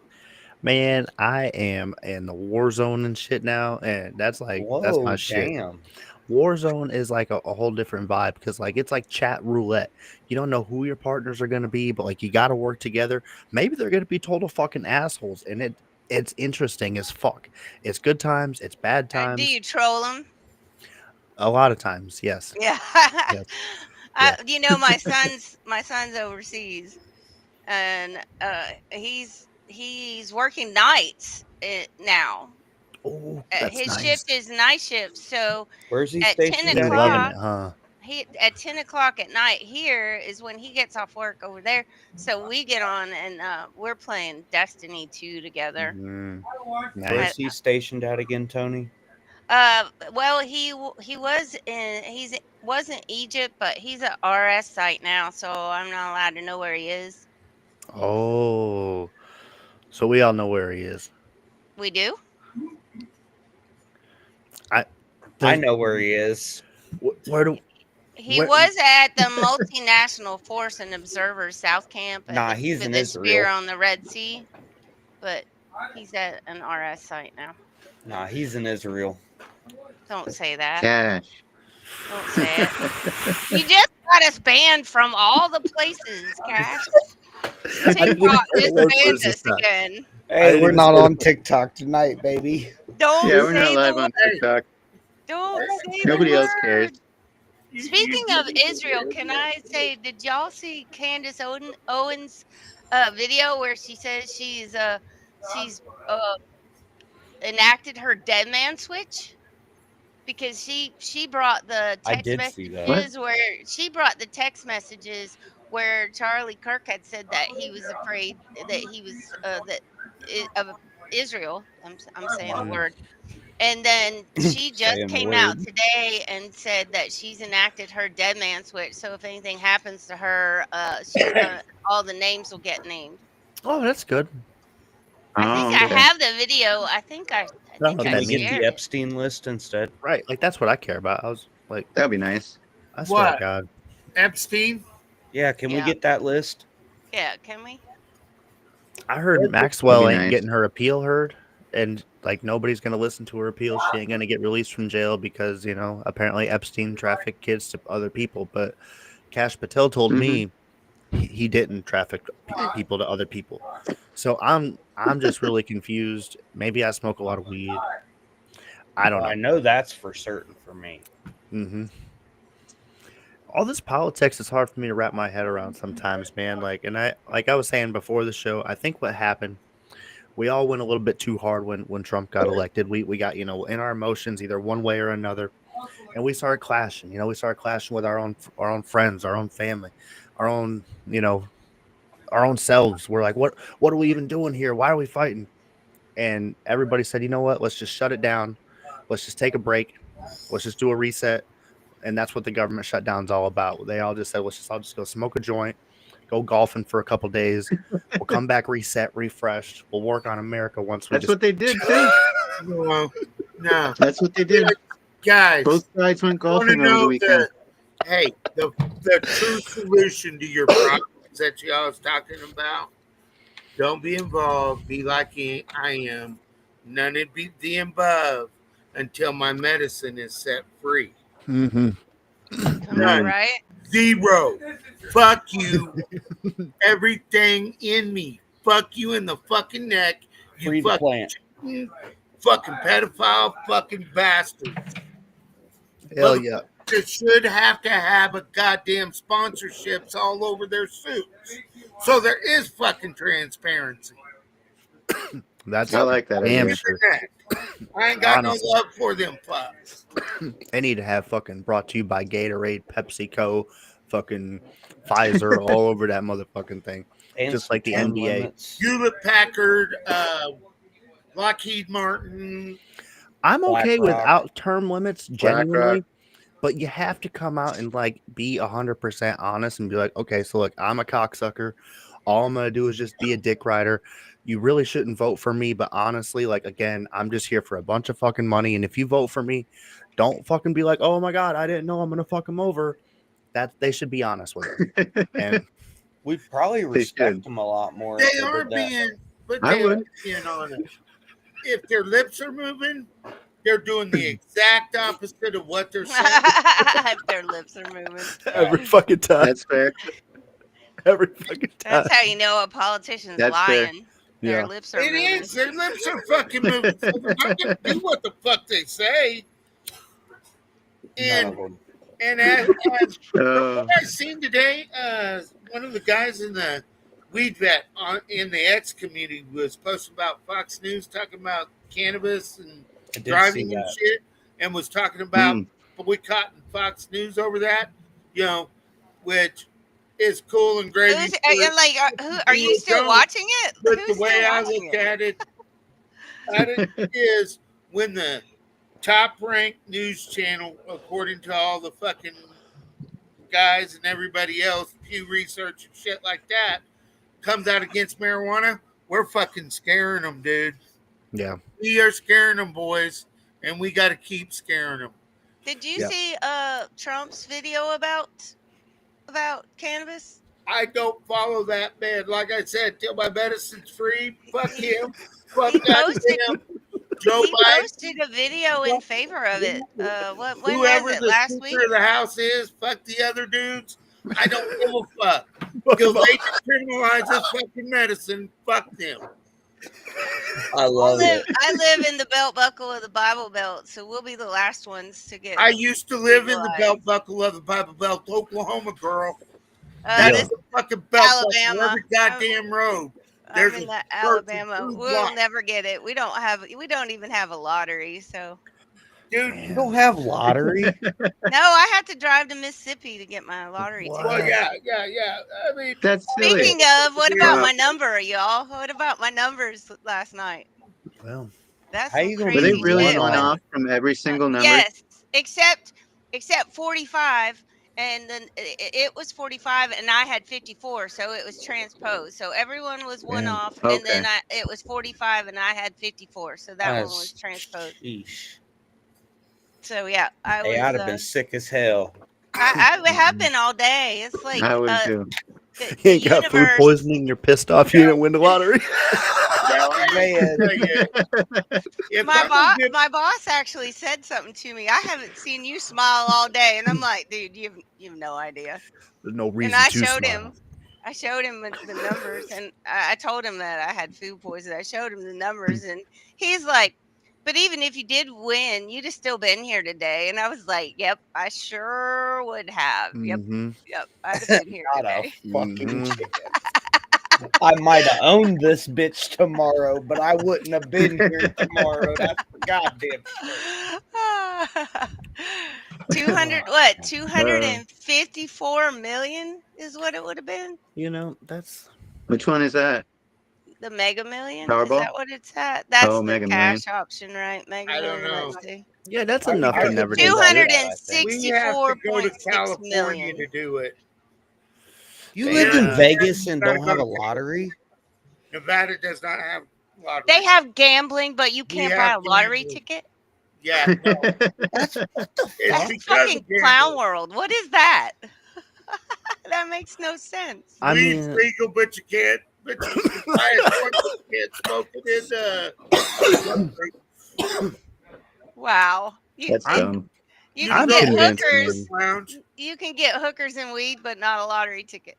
Man, I am in the war zone and shit now, and that's my Whoa, shit. damn. Warzone is like a whole different vibe because like it's like chat roulette. You don't know who your partners are gonna be, but like you gotta work together. Maybe they're gonna be total fucking assholes, and it's interesting as fuck. It's good times, it's bad do times. you troll them? A lot of times, yes. Yeah. Yes. Yeah. My son's overseas, and he's working nights now. Oh, that's His nice. shift is night shift, so Where's he at ten stationed He at loving again? o'clock it, huh? he at 10 o'clock at night here is when he gets off work over there. So we get on and we're playing Destiny 2 together. Mhm. I, Where's Nice. he stationed at again, Tony? well, he was in Egypt, but he's at RS site now, so I'm not allowed to know where he is. Oh, so we all know where he is. We do. I I does know where he is. where do He where was at the Multinational Force and Observer South Camp Nah, he's with in the spear Israel. on the Red Sea, but he's at an RS site now. Nah, he's in Israel. Don't say that. Cash. Don't say it. You just got us banned from all the places, Cash. TikTok just Lord, banned where's this us at? again. Hey, didn't we're even not see on the- TikTok tonight, baby. Don't Yeah, we're not say the live word. on TikTok. Don't say Nobody the else cares. word. Speaking of Israel, can I say, did y'all see Candace Owens' video where she says she's enacted her dead man switch? Because she brought the I text did see that. What? messages where she brought the text messages where Charlie Kirk had said that he was afraid that he was of Israel. I'm saying the Mm. word. And then she just Saying the came out word. today and said that she's enacted her dead man switch. So if anything happens to her, she's gonna all the names will get named. Oh, that's good. I think Oh, I okay. have the video. I think I don't know what Can that we get means. the shared it. Epstein list instead? Right, like that's what I care about. I was like, That'd be nice. I swear to What? God. Epstein? Yeah, can we Yeah. get that list? Yeah, can we? I heard That'd Maxwell be ain't nice. getting her appeal heard, and like nobody's gonna listen to her appeal. She ain't gonna get released from jail because apparently Epstein trafficked kids to other people. But Cash Patel told Mhm. me he didn't traffic people to other people. So I'm just really confused. Maybe I smoke a lot of weed. I don't Well, I know. know that's for certain for me. hmm All this politics is hard for me to wrap my head around sometimes, man. Like I was saying before the show, I think what happened, we all went a little bit too hard when Trump got elected. We got in our emotions either one way or another, and we started clashing. We started clashing with our own friends, our own family, our own our own selves. We're like, what are we even doing here? Why are we fighting? And everybody said, you know what? Let's just shut it down. Let's just take a break. Let's just do a reset. And that's what the government shutdown's all about. They all just said, let's just all just go smoke a joint, go golfing for a couple days. We'll come back reset, refreshed. We'll work on America once we That's just what they did too. No, no, That's what they did. guys. Both sides went Want to golfing over the know weekend. the true solution to your problems that y'all was talking about? Don't be involved. Be like I am. None of the above until my medicine is set free. Mm-hmm. None. Right? Zero. Fuck you. Everything in me. Fuck you in the fucking neck. You Free to plant. fucking pedophile fucking bastard. Hell yeah. They should have to have a goddamn sponsorships all over their suits. So there is fucking transparency. That's I like that damn idea. sure. I ain't got Honestly. no love for them fucks. They need to have fucking brought to you by Gatorade, PepsiCo, fucking Pfizer, all over that motherfucking thing. And Just some like the term NBA. limits. Hewlett Packard, Lockheed Martin. I'm okay BlackRock. without term limits, BlackRock. genuinely. But you have to come out and like be 100% honest and be like, okay, so look, I'm a cocksucker. All I'm gonna do is just be a dick rider. You really shouldn't vote for me, but honestly, like again, I'm just here for a bunch of fucking money. And if you vote for me, don't fucking be like, oh my god, I didn't know I'm gonna fuck them over. That they should be honest with it. And We'd probably respect should. them a lot more. if They are did that. being, but I they are would. being honest. If their lips are moving, they're doing the exact opposite of what they're saying. If their lips are moving. every fucking time, That's fair. every fucking time. That's how you know a politician's That's fair. lying. Their Yeah. lips are It moving. is. Their lips are fucking moving. So they're not going to do what the fuck they say. None And of them. and as from Uh, what I've seen today, one of the guys in the weed vet in the X community was posting about Fox News, talking about cannabis and I did driving see and that. shit, and was talking about mm, boycotting Fox News over that, which is cool and gravy. Who's for- like? Who are you still Don't. watching it? But Who's the way still I watching look it? at it is when the top ranked news channel, according to all the fucking guys and everybody else, Pew Research and shit like that, comes out against marijuana, we're fucking scaring them, dude. Yeah. We are scaring them, boys, and we got to keep scaring them. Did you Yeah. see Trump's video about cannabis? I don't follow that man. Like I said, till my medicine's free, fuck him. Fuck He that posted him. Joe he Biden. posted a video in favor of it. When Whoever was it? the Last Speaker week? of the House is, fuck the other dudes. I don't give a fuck. Till they decriminalize this fucking medicine, fuck them. I love it. I live in the belt buckle of the Bible Belt, so we'll be the last ones to get. I used to live in the legalized. belt buckle of the Bible Belt, Oklahoma, girl. This That's is the fucking belt buckle Alabama. every goddamn road. I'm There's in a that church in Alabama. blue We'll block. never get it. We don't even have a lottery. So Dude, You don't have lottery. no, I had to drive to Mississippi to get my lottery What? well, ticket. yeah. I mean, That's silly. Speaking of, what about Wow. my number, y'all? What about my numbers last night? Well, That's How some you gonna Were they crazy really shit. on one off from every single number? Yes, except 45, and then it was 45, and I had 54, so it was transposed. So everyone was one damn. off, Okay. and then it was 45, and I had 54, so that one was That's transposed. sheesh. So yeah, I Hey, was. I'd have been sick as hell. I have been all day. It's like I would too. the You ain't got food universe. poisoning. You're pissed off. You didn't win the lottery. now I Man. tell you, if My I'm gonna get- boss actually said something to me. I haven't seen you smile all day, and I'm like, dude, you have no idea. There's no And reason I to showed smile. him the numbers, and I told him that I had food poisoning. I showed him the numbers, and he's like, but even if you did win, you'd have still been here today. And I was like, yep, I sure would have. Mm-hmm. Yep, I'd have been here Not a today. fucking Mhm. chance. I might have owned this bitch tomorrow, but I wouldn't have been here tomorrow. That's for goddamn sure. 200 what 254 million is what it would have been. You know, that's Which one is that? The Mega Million, is Powerball? that what it's at? That's Oh, the Mega Million. cash option, right? Mega I don't Million. know. Let's see. yeah, that's I enough to could never do do that, that. I think. we have to go to 264.6 California million. to do it. You lived in Yeah. Vegas and don't have a lottery? Nevada does not have lottery. They have gambling, but you We can't buy a have lottery gambling. ticket. Yeah, no, That's what the it's That's because fucking of gambling. clown world. What is that? That makes no sense. I Weed's mean, legal, but you can't. But you can buy it once you can't smoke it in Wow. That's dumb. You I'm can get convinced, hookers. man. lounge. You can get hookers and weed, but not a lottery ticket.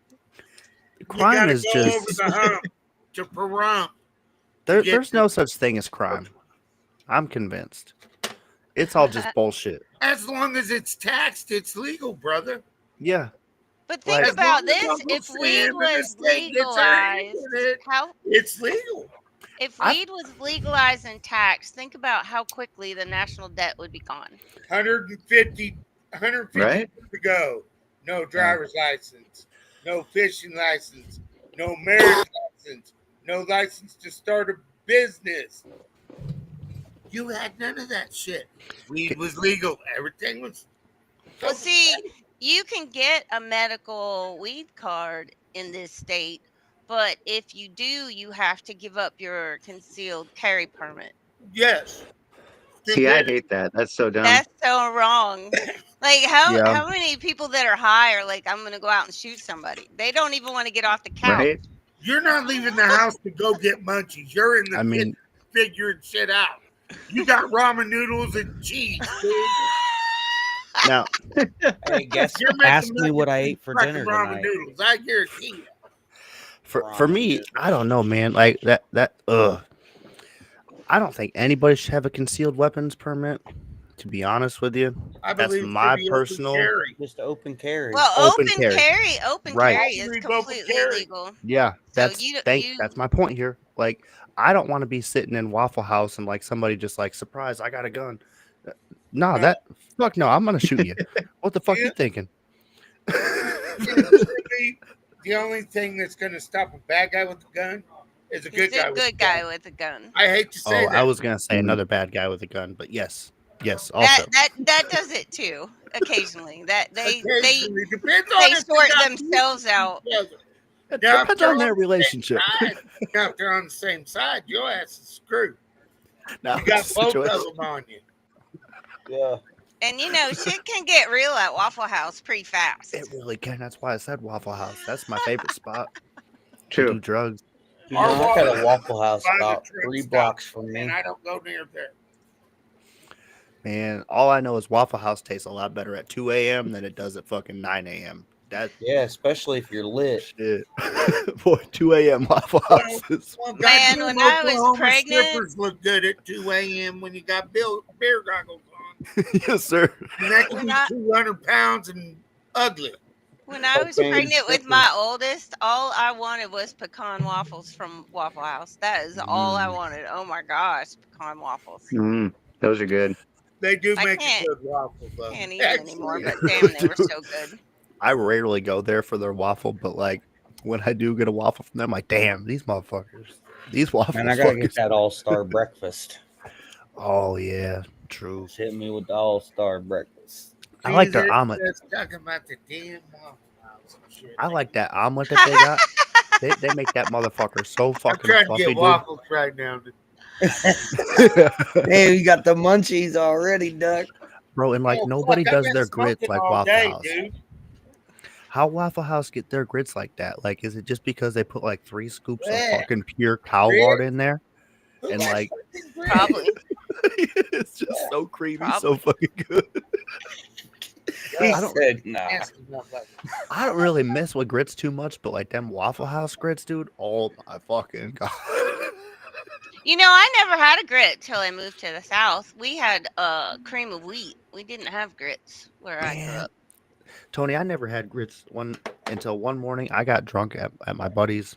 You crime gotta is go over just the hump to Pahrump. there's no such thing as crime. I'm convinced. It's all just bullshit. As long as it's taxed, it's legal, brother. Yeah. But think Like- about As long as this: Uncle if Sam weed and the was state gets their hands legalized, in it, how it's legal. if I- weed was legalized and taxed? Think about how quickly the national debt would be gone. 150 Right? to go. No driver's license, no fishing license, no marriage license, no license to start a business. You had none of that shit. Weed was legal. Everything was. Well, see, you can get a medical weed card in this state, but if you do, you have to give up your concealed carry permit. Yes. See, I hate that. That's so dumb. That's so wrong. Like Yeah. how many people that are high are like, I'm gonna go out and shoot somebody. They don't even want to get off the couch. Right? You're not leaving the house to go get munchies. You're in the I mean, figuring shit out. You got ramen noodles and cheese, dude. now Hey, guess You're making ask me what I fucking ate for dinner ramen tonight. noodles. I guarantee you. for me, I don't know, man. Like that I don't think anybody should have a concealed weapons permit, to be honest with you. I That's believe it my should be open personal- carry. Just open carry. Well, Open open carry. Right. carry is I believe open completely carry. illegal. Yeah, that's you- that's my point here. Like, I don't want to be sitting in Waffle House and like somebody just like, surprise, I got a gun. No, No. that fuck no, I'm gonna shoot you. What the fuck you Yeah. thinking? Really, the only thing that's going to stop a bad guy with a gun is a good He's guy. a with good a guy gun. with a gun. I hate to say Oh, that. I was gonna say Mhm. another bad guy with a gun, but yes, also. That does it too. Occasionally, that they Occasionally, depends on if sort got themselves out. together. It Now, if depends they're on their on the same relationship. side- Now, if they're on the same side, your ass is screwed. Now, You got it's a both situation. of them on you. Yeah. And shit can get real at Waffle House pretty fast. It really can. That's why I said Waffle House. That's my favorite spot to True. do drugs. You know, I got a Waffle House By the about truck 3 stop, blocks from me. And I don't go near there. Man, all I know is Waffle House tastes a lot better at 2 a.m. than it does at fucking 9 a.m. That Yeah, especially if you're lit. shit. Boy, 2 a.m. Waffle Houses. Well, Man, goddamn, when I was Oklahoma pregnant, strippers look good at 2 a.m. when you got beer goggles on. Yes, sir. And that could when be I 200 pounds and ugly. when I was Cocaine pregnant with strippers. my oldest, all I wanted was pecan waffles from Waffle House. That is all I wanted. Oh my gosh, pecan waffles. Those are good. They do I make can't a good waffle, though. can't eat them anymore, Actually, but damn, they were Dude. so good. I rarely go there for their waffle, but like when I do get a waffle from them, I'm like, damn, these motherfuckers. These waffles. Man, I gotta fucking- get that all-star breakfast. Oh yeah, true. Just hit me with the all-star breakfast. I like they're their omelet. just talking about the damn Waffle House and shit. I like that omelet that they got. They make that motherfucker so I'm fucking trying to fluffy, get dude. waffles right now. Damn, you got the munchies already, Duck. Bro, and like Oh, nobody fuck, I've does been their grits smoking like all Waffle day, House. dude. How Waffle House get their grits like that? Like, is it just because they put like 3 scoops of Yeah. fucking pure cow Grits? lard in there? Who And likes like, fucking grits? Probably. it's just so creamy, so fucking good. He I don't- said, nah. Nasty motherfucker. I don't really mess with grits too much, but like them Waffle House grits, dude. Oh my fucking god! You know, I never had a grit till I moved to the South. We had cream of wheat. We didn't have grits where I grew Man. up. Tony, I never had grits until one morning. I got drunk at my buddy's,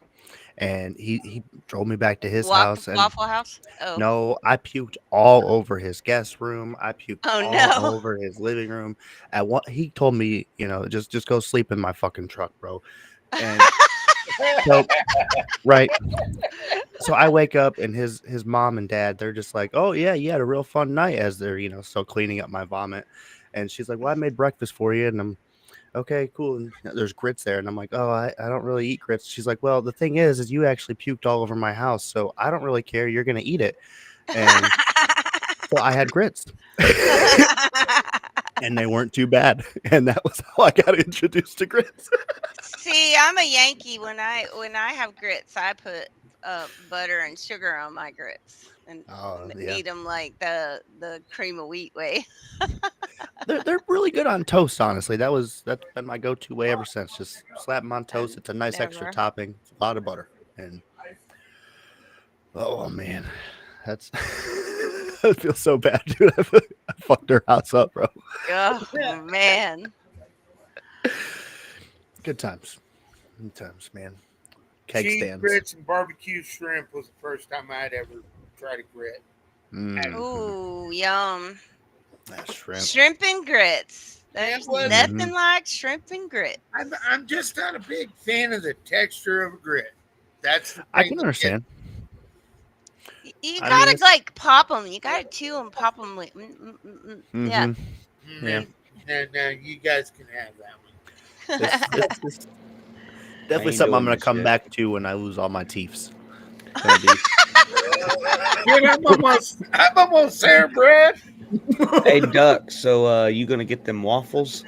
and he drove me back to his house. And Waffle House? Oh. no, I puked all over his guest room. I puked Oh, all no. over his living room. At what he told me, just go sleep in my fucking truck, bro. And so, right. So I wake up and his mom and dad, they're just like, "Oh yeah, you had a real fun night," as they're still cleaning up my vomit. And she's like, "Well, I made breakfast for you," and I'm okay, cool. And there's grits there, and I'm like, "Oh, I don't really eat grits." She's like, "Well, the thing is you actually puked all over my house, so I don't really care. You're gonna eat it." And so I had grits, and they weren't too bad, and that was how I got introduced to grits. See, I'm a Yankee. When I have grits, I put butter and sugar on my grits and eat them like the cream of wheat way. They're really good on toast, honestly. That's been my go-to way ever since. Just slap them on toast. It's a nice extra Never. topping. It's a lot of butter. And oh man, that's I feel so bad, dude. I fucked her house up, bro. Oh man. Good times. Good times, man. Keg Cheese stands. grits and barbecue shrimp was the first time I'd ever tried a grit. Mm, Ooh, yum. that shrimp. Shrimp and grits. There's was- nothing like shrimp and grit. I'm just not a big fan of the texture of a grit. That's the I thing can that understand. You I mean, gotta it's- like pop them. You gotta chew them, pop them. Yeah. Mhm. gets- No, you guys can have that one. It's definitely ain't something I'm doing gonna this come shit. back to when I lose all my teeth. Dude, I'm almost there, Brad. Hey, Duck, so you gonna get them waffles?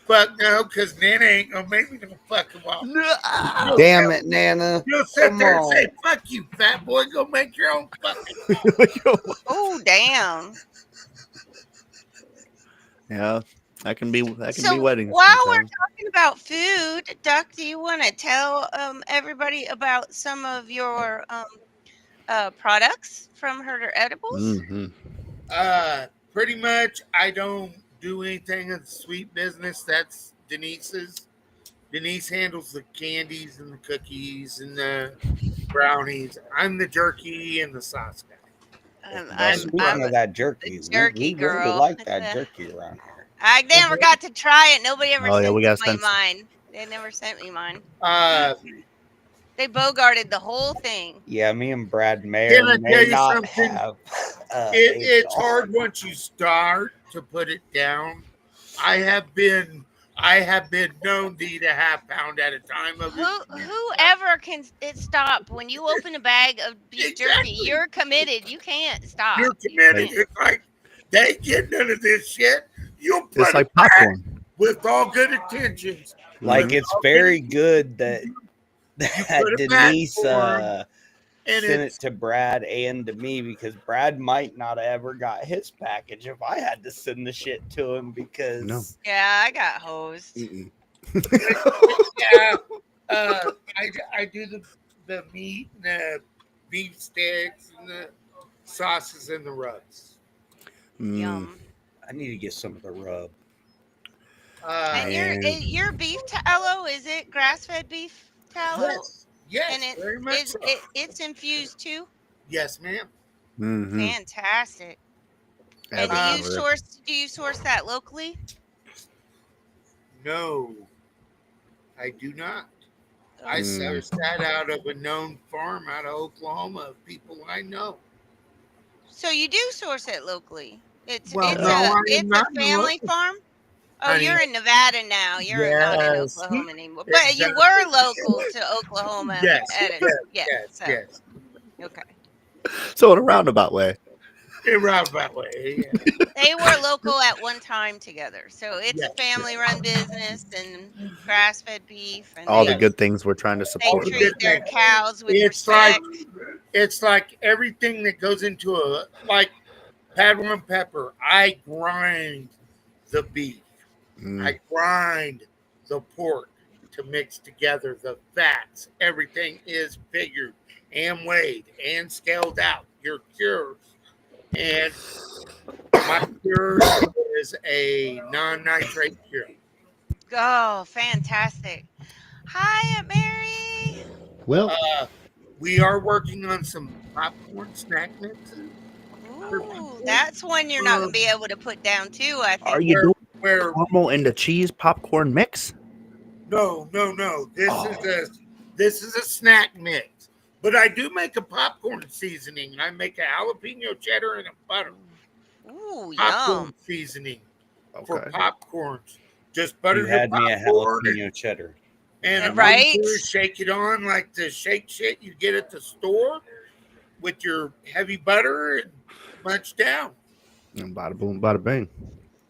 Fuck no, because Nana ain't gonna make me no fucking waffle. Damn it, Nana. You'll sit Come there and on. say, "Fuck you, fat boy. Go make your own fucking." Oh damn. Yeah, that can be So wedding. while we're sometimes. talking about food, Duck, do you want to tell everybody about some of your products from Herder Edibles? Mhm. Pretty much, I don't do anything in the sweet business. That's Denise's. Denise handles the candies and the cookies and the brownies. I'm the jerky and the sauce guy. Speaking I'm of that jerky, jerky we really girl. like that jerky around here. I never got to try it. Nobody ever Oh, yeah, we sent gotta me send some. mine. They never sent me mine. They bogarted the whole thing. Yeah, me and Brad may Can or I may tell you not something? have. It's a hard dog. once you start to put it down. I have been known to eat a half pound at a time of it. Whoever can it stop when you open a bag of beef jerky, Exactly. you're committed. You can't stop. You're committed. Right. It's like they get none of this shit. You'll put It's like it back popcorn. with all good intentions. Like Mhm. it's very good that put it back Denise for 'em, and sent it it's to Brad and to me because Brad might not have ever got his package if I had to send the shit to him because No. Yeah, I got hosed. Mm-mm. Yeah, I do the meat and the beef sticks and the sauces and the rubs. Mm, Yum. I need to get some of the rub. And man. your beef tallow, is it grass fed beef tallow? Yes, And yes, very much so. it's infused too. Yes, ma'am. Mm-hmm. Fantastic. And Absolutely. do you source that locally? No, I do not. I Oh, source that out of a known farm out of Oklahoma of people I know. so you do source it locally. Well, no, I am It's a not in the family local, farm. Oh, honey. you're in Nevada now. You're not in Yes, Oklahoma anymore. But you exactly. were local to Oklahoma Yes, at it. yes, Yeah. yes, So yes. okay. So in a roundabout way, In a roundabout way. Yeah. They were local at one time together. So it's a Yes, family run business and grass fed beef, and all the yes. good things we're trying to they All support the them. good treat their things. cows with It's like respect. everything that goes into a like Padawan pepper. I grind the beef. Mm, I grind the pork to mix together the fats. Everything is figured and weighed and scaled out. Your cures. And my cure is a non-nitrate cure. Oh, fantastic. Hi, Aunt Mary. well, Uh, we are working on some popcorn snack mixes for Ooh, people. that's one you're not gonna be able to put down too, I are think. you doing Where caramel and the cheese popcorn mix? no. Oh, This is a snack mix. But I do make a popcorn seasoning. I make a jalapeno cheddar and a butter Ooh, popcorn yum. seasoning for okay. popcorns. Just You butter your had me at popcorn jalapeno cheddar. and all you Right? do is shake it on like the shake shit you get at the store with your heavy butter and munch down. And bada boom, bada bang.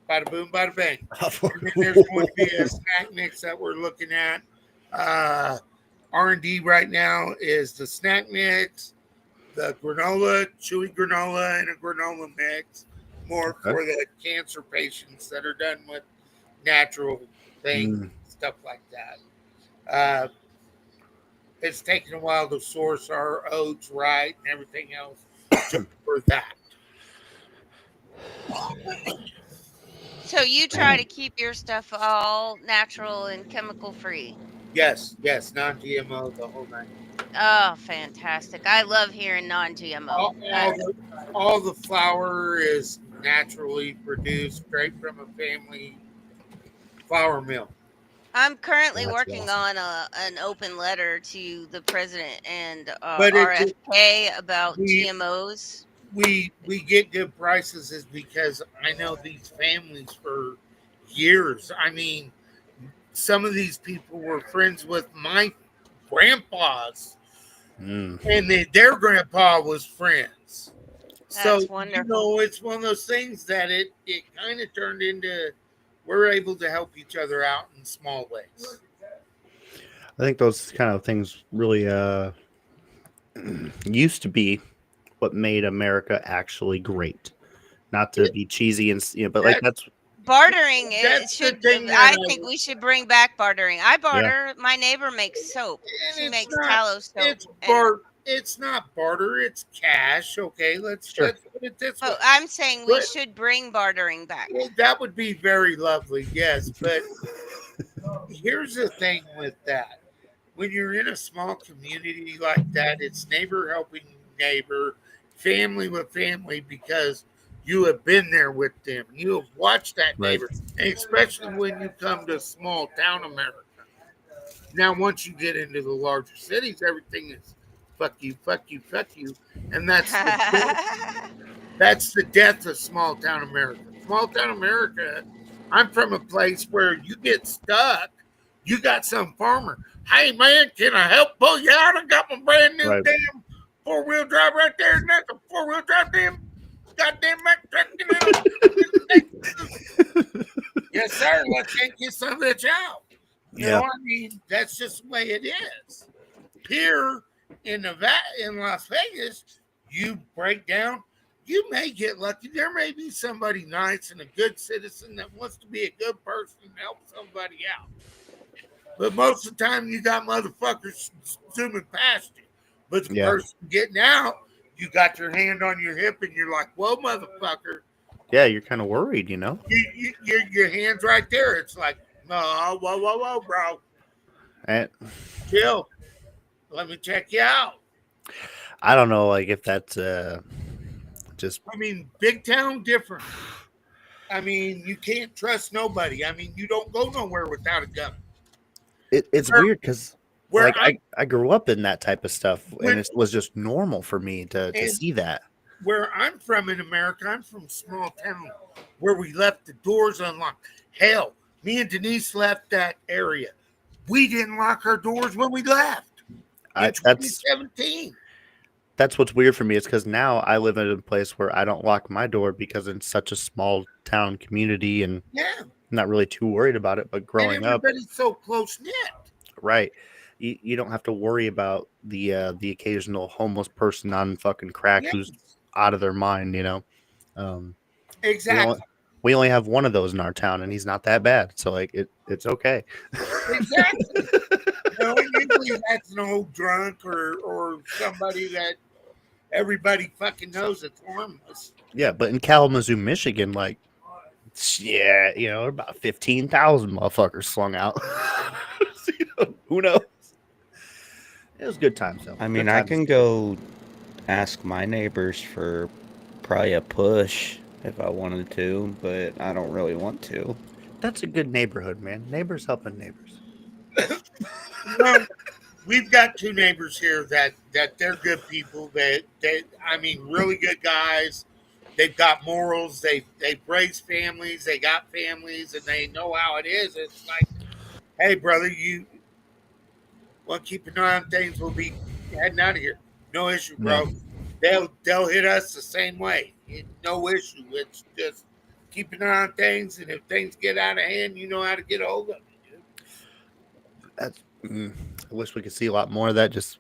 Bada boom, bada bang. And then there's going to be a snack mix that we're looking at. R&D right now is the snack mix, the granola, chewy granola, and a granola mix, more Okay. for the cancer patients that are done with natural things, Mm, stuff like that. Uh, it's taken a while to source our oats right and everything else just for that. So you try to keep your stuff all natural and chemical free. Yes, non-GMO, the whole nine. Oh, fantastic. I love hearing non-GMO. all, all the all the flour is naturally produced straight from a family flour mill. I'm currently that's working awesome. on an open letter to the president and But RFK about we GMOs. we get good prices is because I know these families for years. I mean, some of these people were friends with my grandpas, Mm. and their grandpa was friends. So That's wonderful. it's one of those things that it kind of turned into we're able to help each other out in small ways. I think those kind of things really used to be what made America actually great. Not to be cheesy and but like That that's Bartering, it that's the should. thing that I think we should bring back bartering. I barter. My neighbor makes soap. and She makes tallow soap, it's and it's not barter, it's cash. Okay, sure. let's put it this way. but I'm saying we But should bring bartering back. well, that would be very lovely, yes. But here's the thing with that: when you're in a small community like that, it's neighbor helping neighbor, family with family, because you have been there with them. You have watched that Right. neighbor, and especially when you come to small town America. Now, once you get into the larger cities, everything is fuck you, fuck you, fuck you, and that's the death of small town America. Small town America. I'm from a place where you get stuck. You got some farmer. Hey man, can I help pull you out? I got my brand new Right. damn 4-wheel drive right there, and that's a 4-wheel drive damn goddamn Mack truck. Yes, sir. Let's take you some of that out. You Yeah. know, I mean, that's just the way it is. Here in Nevada, in Las Vegas, you break down, you may get lucky. There may be somebody nice and a good citizen that wants to be a good person and help somebody out. But most of the time, you got motherfuckers zooming past you. But the Yeah. person getting out, you got your hand on your hip, and you're like, "Whoa, motherfucker!" Yeah, you're kind of worried, you know. Your hand's right there. It's like, no, whoa, bro, And chill. Let me check you out. I don't know, like if that's just I mean, big town different. I mean, you can't trust nobody. I mean, you don't go nowhere without a gun. it's Where, weird because where like I grew up in that type of stuff, and when it was just normal for me to and see that. where I'm from in America, I'm from a small town where we left the doors unlocked. Hell, me and Denise left that area. We didn't lock our doors when we left in That's 2017. what's weird for me is because now I live in a place where I don't lock my door because it's such a small town community, and Yeah, I'm not really too worried about it. But and growing up, everybody's so close knit. right, you don't have to worry about the occasional homeless person on fucking crack Yeah, who's out of their mind, you know. Um, exactly. we only have one of those in our town, and he's not that bad, so like it's okay. Exactly. No, and usually that's an old drunk or somebody that everybody fucking knows it's harmless. Yeah, but in Kalamazoo, Michigan, like, yeah, you know, about 15,000 motherfuckers slung out. So, you know, who knows? It was good times, though. I Good mean, I times. can go ask my neighbors for probably a push if I wanted to, but I don't really want to. That's a good neighborhood, man. Neighbors helping neighbors. Well, we've got two neighbors here that they're good people. They I mean, really good guys. They've got morals. They've raised families. They got families, and they know how it is. It's like, hey, brother, you want to keep an eye on things? We'll be heading out of here. No issue, bro. They'll hit us the same way. No issue. It's just keep an eye on things, and if things get out of hand, you know how to get a hold of it. That's, I wish we could see a lot more of that, just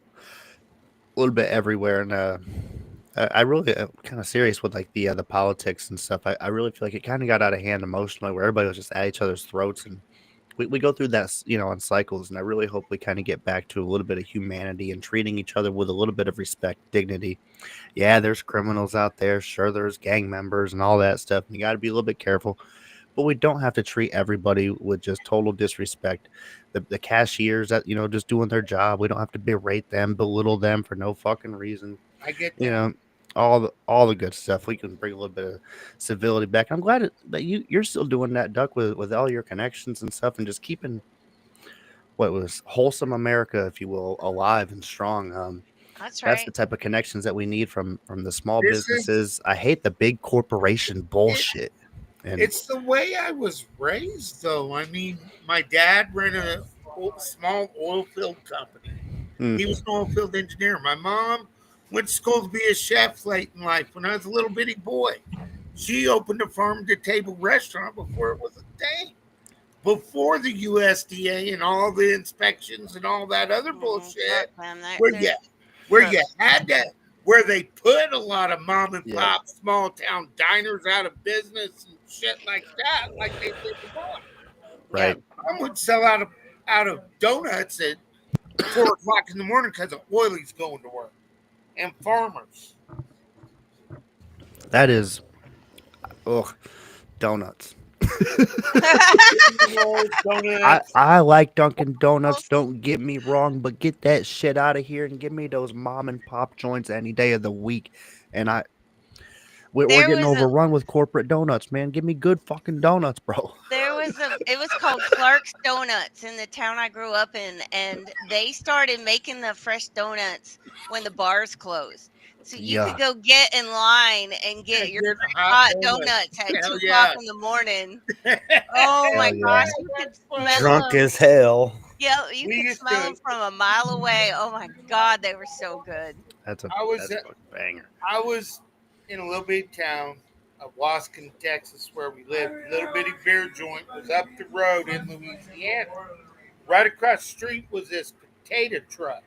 a little bit everywhere. And I really kind of serious with like the politics and stuff. I really feel like it kind of got out of hand emotionally, where everybody was just at each other's throats, and we go through that, you know, on cycles. And I really hope we kind of get back to a little bit of humanity and treating each other with a little bit of respect, dignity. Yeah, there's criminals out there. Sure, there's gang members and all that stuff. And you got to be a little bit careful. But we don't have to treat everybody with just total disrespect. The cashiers that, you know, just doing their job, we don't have to berate them, belittle them for no fucking reason. I get You that. know, all the good stuff. We can bring a little bit of civility back. I'm glad that you're still doing that, Duck, with all your connections and stuff, and just keeping what was wholesome America, if you will, alive and strong. That's That's right. the type of connections that we need from the small This is businesses. I hate the big corporation it, bullshit. And it's the way I was raised, though. I mean, my dad ran a small oil field company. He was an oil field engineer. My mom went to school to be a chef late in life when I was a little bitty boy. She opened a farm to table restaurant before it was a thing. Before the USDA and all the inspections and all that other bullshit, Look, man, where you had that, where they put a lot of mom and Yeah. pop small town diners out of business and shit like that, like they did before. right. Mom would sell out of donuts at 4 o'clock in the morning because the oilies going to work and farmers. That is, ugh, donuts. Donuts. I like Dunkin' Donuts. Don't get me wrong, but get that shit out of here and give me those mom and pop joints any day of the week. And we're There getting was a overrun with corporate donuts, man. Give me good fucking donuts, bro. it was called Clark's Donuts in the town I grew up in, and they started making the fresh donuts when the bars closed. So you Yeah. could go get in line and get your Get hot donuts at Hell 2 yeah. o'clock in the morning. Oh my Hell yeah. gosh, you could smell Drunk them. as hell. Yeah, you We could used smell to- them from a mile away. Oh my God, they were so good. That's a I was that's a fucking banger. I was in a little bitty town of Waskin, Texas, where we lived. Little bitty beer joint was up the road in Louisiana. Right across the street was this potato truck.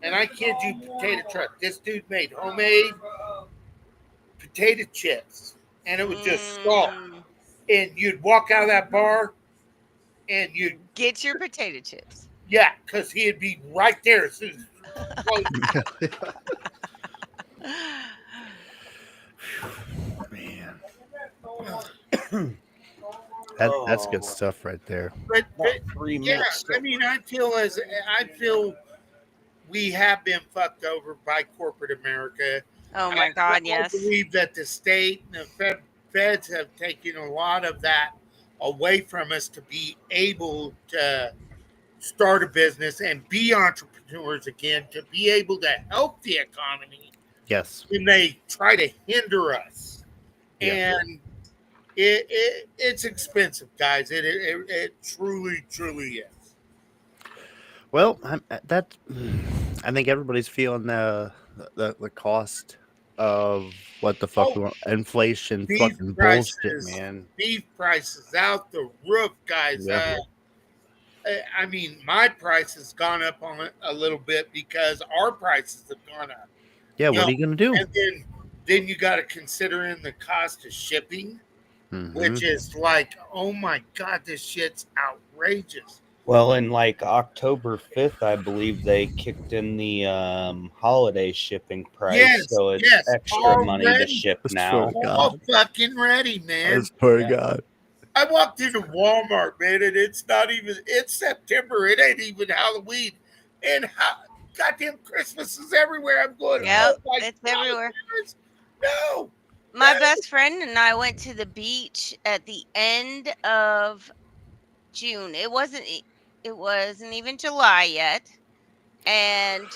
And I kid you, potato truck. This dude made homemade potato chips. And it was just salt. Mm. And you'd walk out of that bar, and you Get your potato chips. yeah, because he'd be right there as soon as Man, that's good stuff right there. but About 3 yeah, minutes. I mean, I feel we have been fucked over by corporate America. Oh my God, I yes. believe that the state and the feds have taken a lot of that away from us to be able to start a business and be entrepreneurs again, to be able to help the economy Yes. when they try to hinder us. Yeah. And it's expensive, guys. It truly, truly is. Well, I think everybody's feeling the cost of what the fuck inflation, Beef fucking bullshit, prices, man. beef prices out the roof, guys. Yeah. I mean, my price has gone up on a little bit because our prices have gone up. Yeah, what are you gonna do? And then you got to consider in the cost of shipping, which is like, oh my God, this shit's outrageous. Well, in like October 5th, I believe they kicked in the holiday shipping price. Yes, so it's yes, extra money to already. ship I swear now. to Oh, God. fucking ready, man. I swear to Yeah. God. I walked into Walmart, man, and it's September. It ain't even Halloween. And goddamn Christmas is everywhere. I'm going, Yep, oh my it's God, everywhere. guys, no. My best friend and I went to the beach at the end of June. It wasn't even July yet. And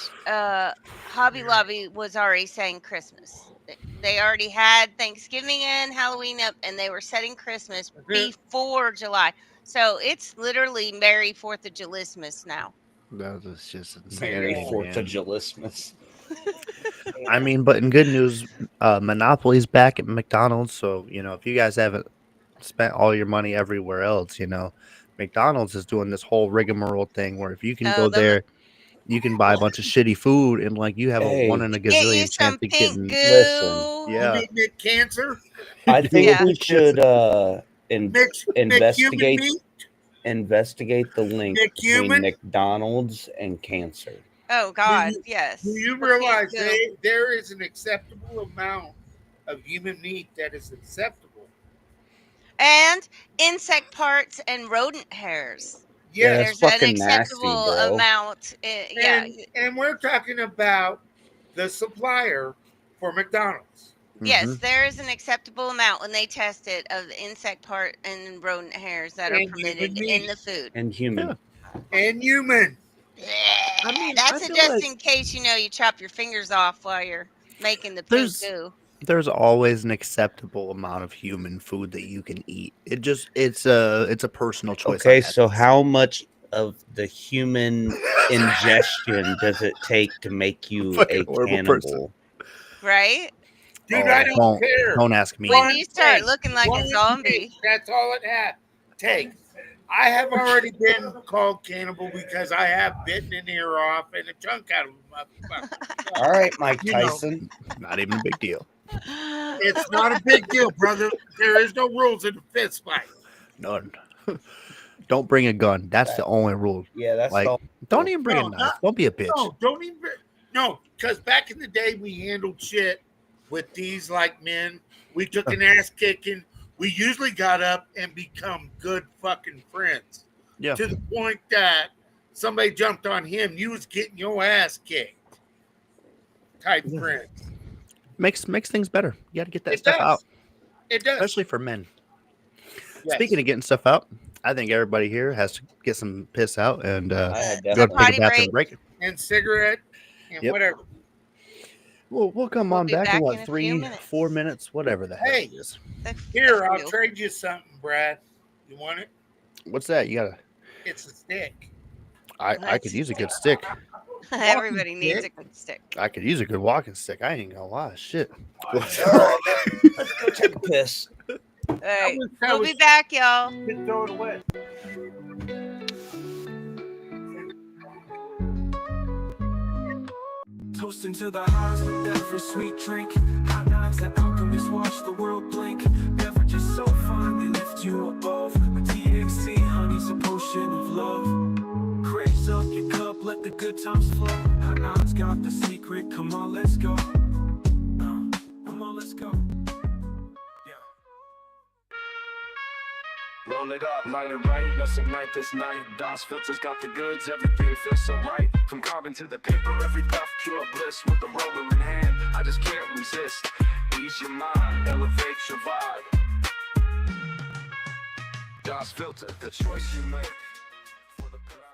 Hobby Lobby was already saying Christmas. They already had Thanksgiving and Halloween up, and they were setting Christmas before July. So it's literally Merry 4th of Julymas now. That was just Merry insanity, 4th of man. Julymas. I mean, but in good news, Monopoly's back at McDonald's. So, if you guys haven't spent all your money everywhere else, McDonald's is doing this whole rigmarole thing where if you can go there, you can buy a bunch of shitty food and like you have a 1 in a Get you gazillion some chance of pink getting. goo. Listen. Yeah. You get cancer? I think Yeah. we should Mix investigate human meat? investigate the link Nick between Human? McDonald's and cancer. Oh God, yes. Do you The realize pink goo. there is an acceptable amount of human meat that is acceptable? And insect parts and rodent hairs. Yeah, Yes. that's There's an fucking nasty, acceptable bro. amount. Yeah. And we're talking about the supplier for McDonald's. Yes, there is an acceptable amount when they test it of the insect part and rodent hairs that are And permitted human in meat. the food. And human. And human. I mean, That's I feel just like in case you chop your fingers off while you're making the pink There's- goo. there's always an acceptable amount of human food that you can eat. It's a personal choice. Okay, on that. so how much of the human ingestion does it take to make you Fucking a horrible person. cannibal? Right? Dude, I don't care. Don't ask me. When you start Hey, looking like a one zombie. day, that's all it had. Take. I have already been called cannibal because I have bitten an ear off and a chunk out of a motherfucker. All right, Mike You know. Tyson. Not even a big deal. It's not a big deal, brother. There is no rules in a fist fight. None. Don't bring a gun. That's the only rule. Yeah, that's Like, all. don't even bring No, a knife. Don't be a bitch. No, don't even. No, because back in the day, we handled shit with these like men. We took an ass kicking. We usually got up and become good fucking friends. Yeah. To the point that somebody jumped on him, you was getting your ass kicked. Type friends. Makes things better. You got to get that It stuff does. out, It does. especially for men. Yes. Speaking of getting stuff out, I think everybody here has to get some piss out and I go definitely. take Potty a bathroom break. And cigarette and Yep. whatever. We'll come We'll on be back in back in a few 3, minutes. 4 minutes, whatever the hell Hey. it is. Here, I'll trade you something, Brad. You want it? What's that? You gotta. It's a stick. I could use a good stick. Everybody needs a stick? good stick. I could use a good walking stick. I ain't gonna lie. Shit. Let's go take a piss. All right. I We'll be back, y'all. Just throw it away. Toasting to the highs with every sweet drink. Hot knives that alchemists watch the world blink. Beverages so fine they lift you above. With THC, honey's a potion ocean of love. Raise up your cup, let the good times flow. Hanan's got the secret, come on, let's go. Come on, let's go. Yeah. Roll it up, light it right, let's ignite this night. Das Filter's got the goods, everything feels so right. From carbon to the paper, every puff, pure bliss. With the roller in hand, I just can't resist. Ease your mind, elevate your vibe. Das Filter, the choice you make for the pride.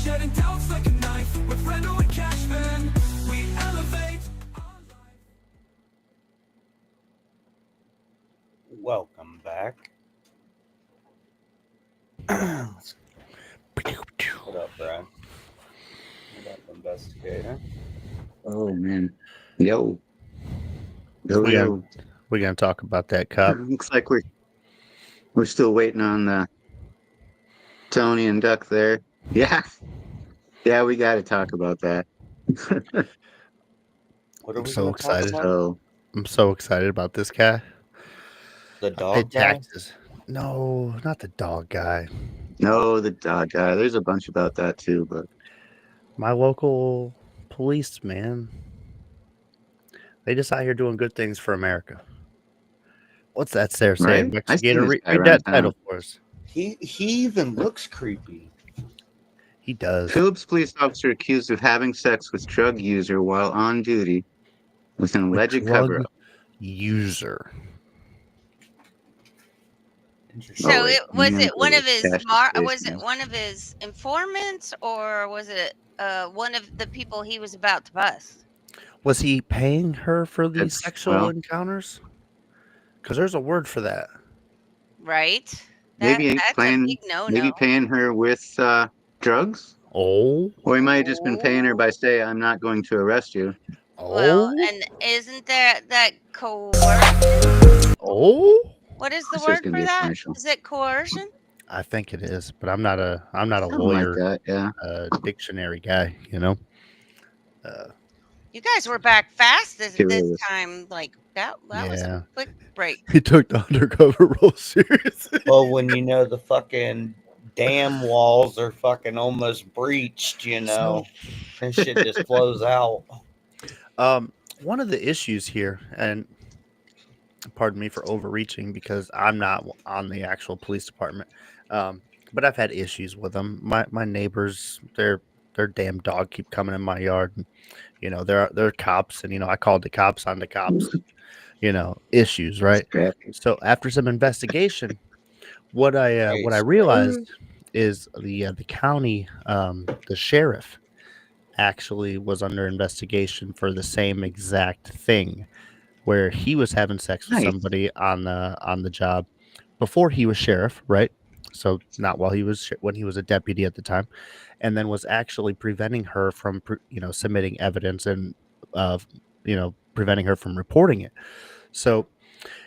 Shedding doubts like a knife with Reno and Cashman. We elevate our life. Welcome back. What up, Brad? What up, investigator? Oh man. Yo. Yo, We yo. We're gonna talk about that cop. Looks like we're still waiting on Tony and Duck there. Yeah. Yeah, we gotta talk about that. What are I'm we so gonna talk excited. about? So I'm so excited about this guy. The I paid dog guy? taxes. No, not the dog guy. no, the dog guy. There's a bunch about that too, but My local police, man. They just out here doing good things for America. What's that there saying? right? I seen Investigator, this guy read around that town. title for us. He even looks creepy. He does. Phillips police officer accused of having sex with drug user while on duty with an alleged Drug cover-up. user. Interesting. So wait, it was let me it one go of to his Cash's was it statement. one of his informants, or was it one of the people he was about to bust? Was he paying her for these That's- sexual well- encounters? Because there's a word for that. Right. Maybe That's a paying, big no-no. maybe paying her with drugs, Oh, or he might have just been paying her by saying, "I'm not going to arrest you." Well, oh, and isn't that coercion? oh. What is the It's just word gonna for be a that? commercial. Is it coercion? I think it is, but I'm not a Something lawyer, like that, yeah. dictionary guy. You know. You guys were back fast this Get rid of this. time. Like that was Yeah. a quick break. He took the undercover role seriously. Well, when you know the fucking dam walls are fucking almost breached, you know, and shit just flows out. One of the issues here, and pardon me for overreaching because I'm not on the actual police department, but I've had issues with them. My neighbors, their damn dog keep coming in my yard, and you know they're cops, and you know I called the cops on the cops, you know, issues, right? Scrappy. So after some investigation, what I Right. realized is the county, the sheriff actually was under investigation for the same exact thing, where he was having sex with Nice. somebody on the job before he was sheriff, right? So not while when he was a deputy at the time, and then was actually preventing her from submitting evidence and preventing her from reporting it. So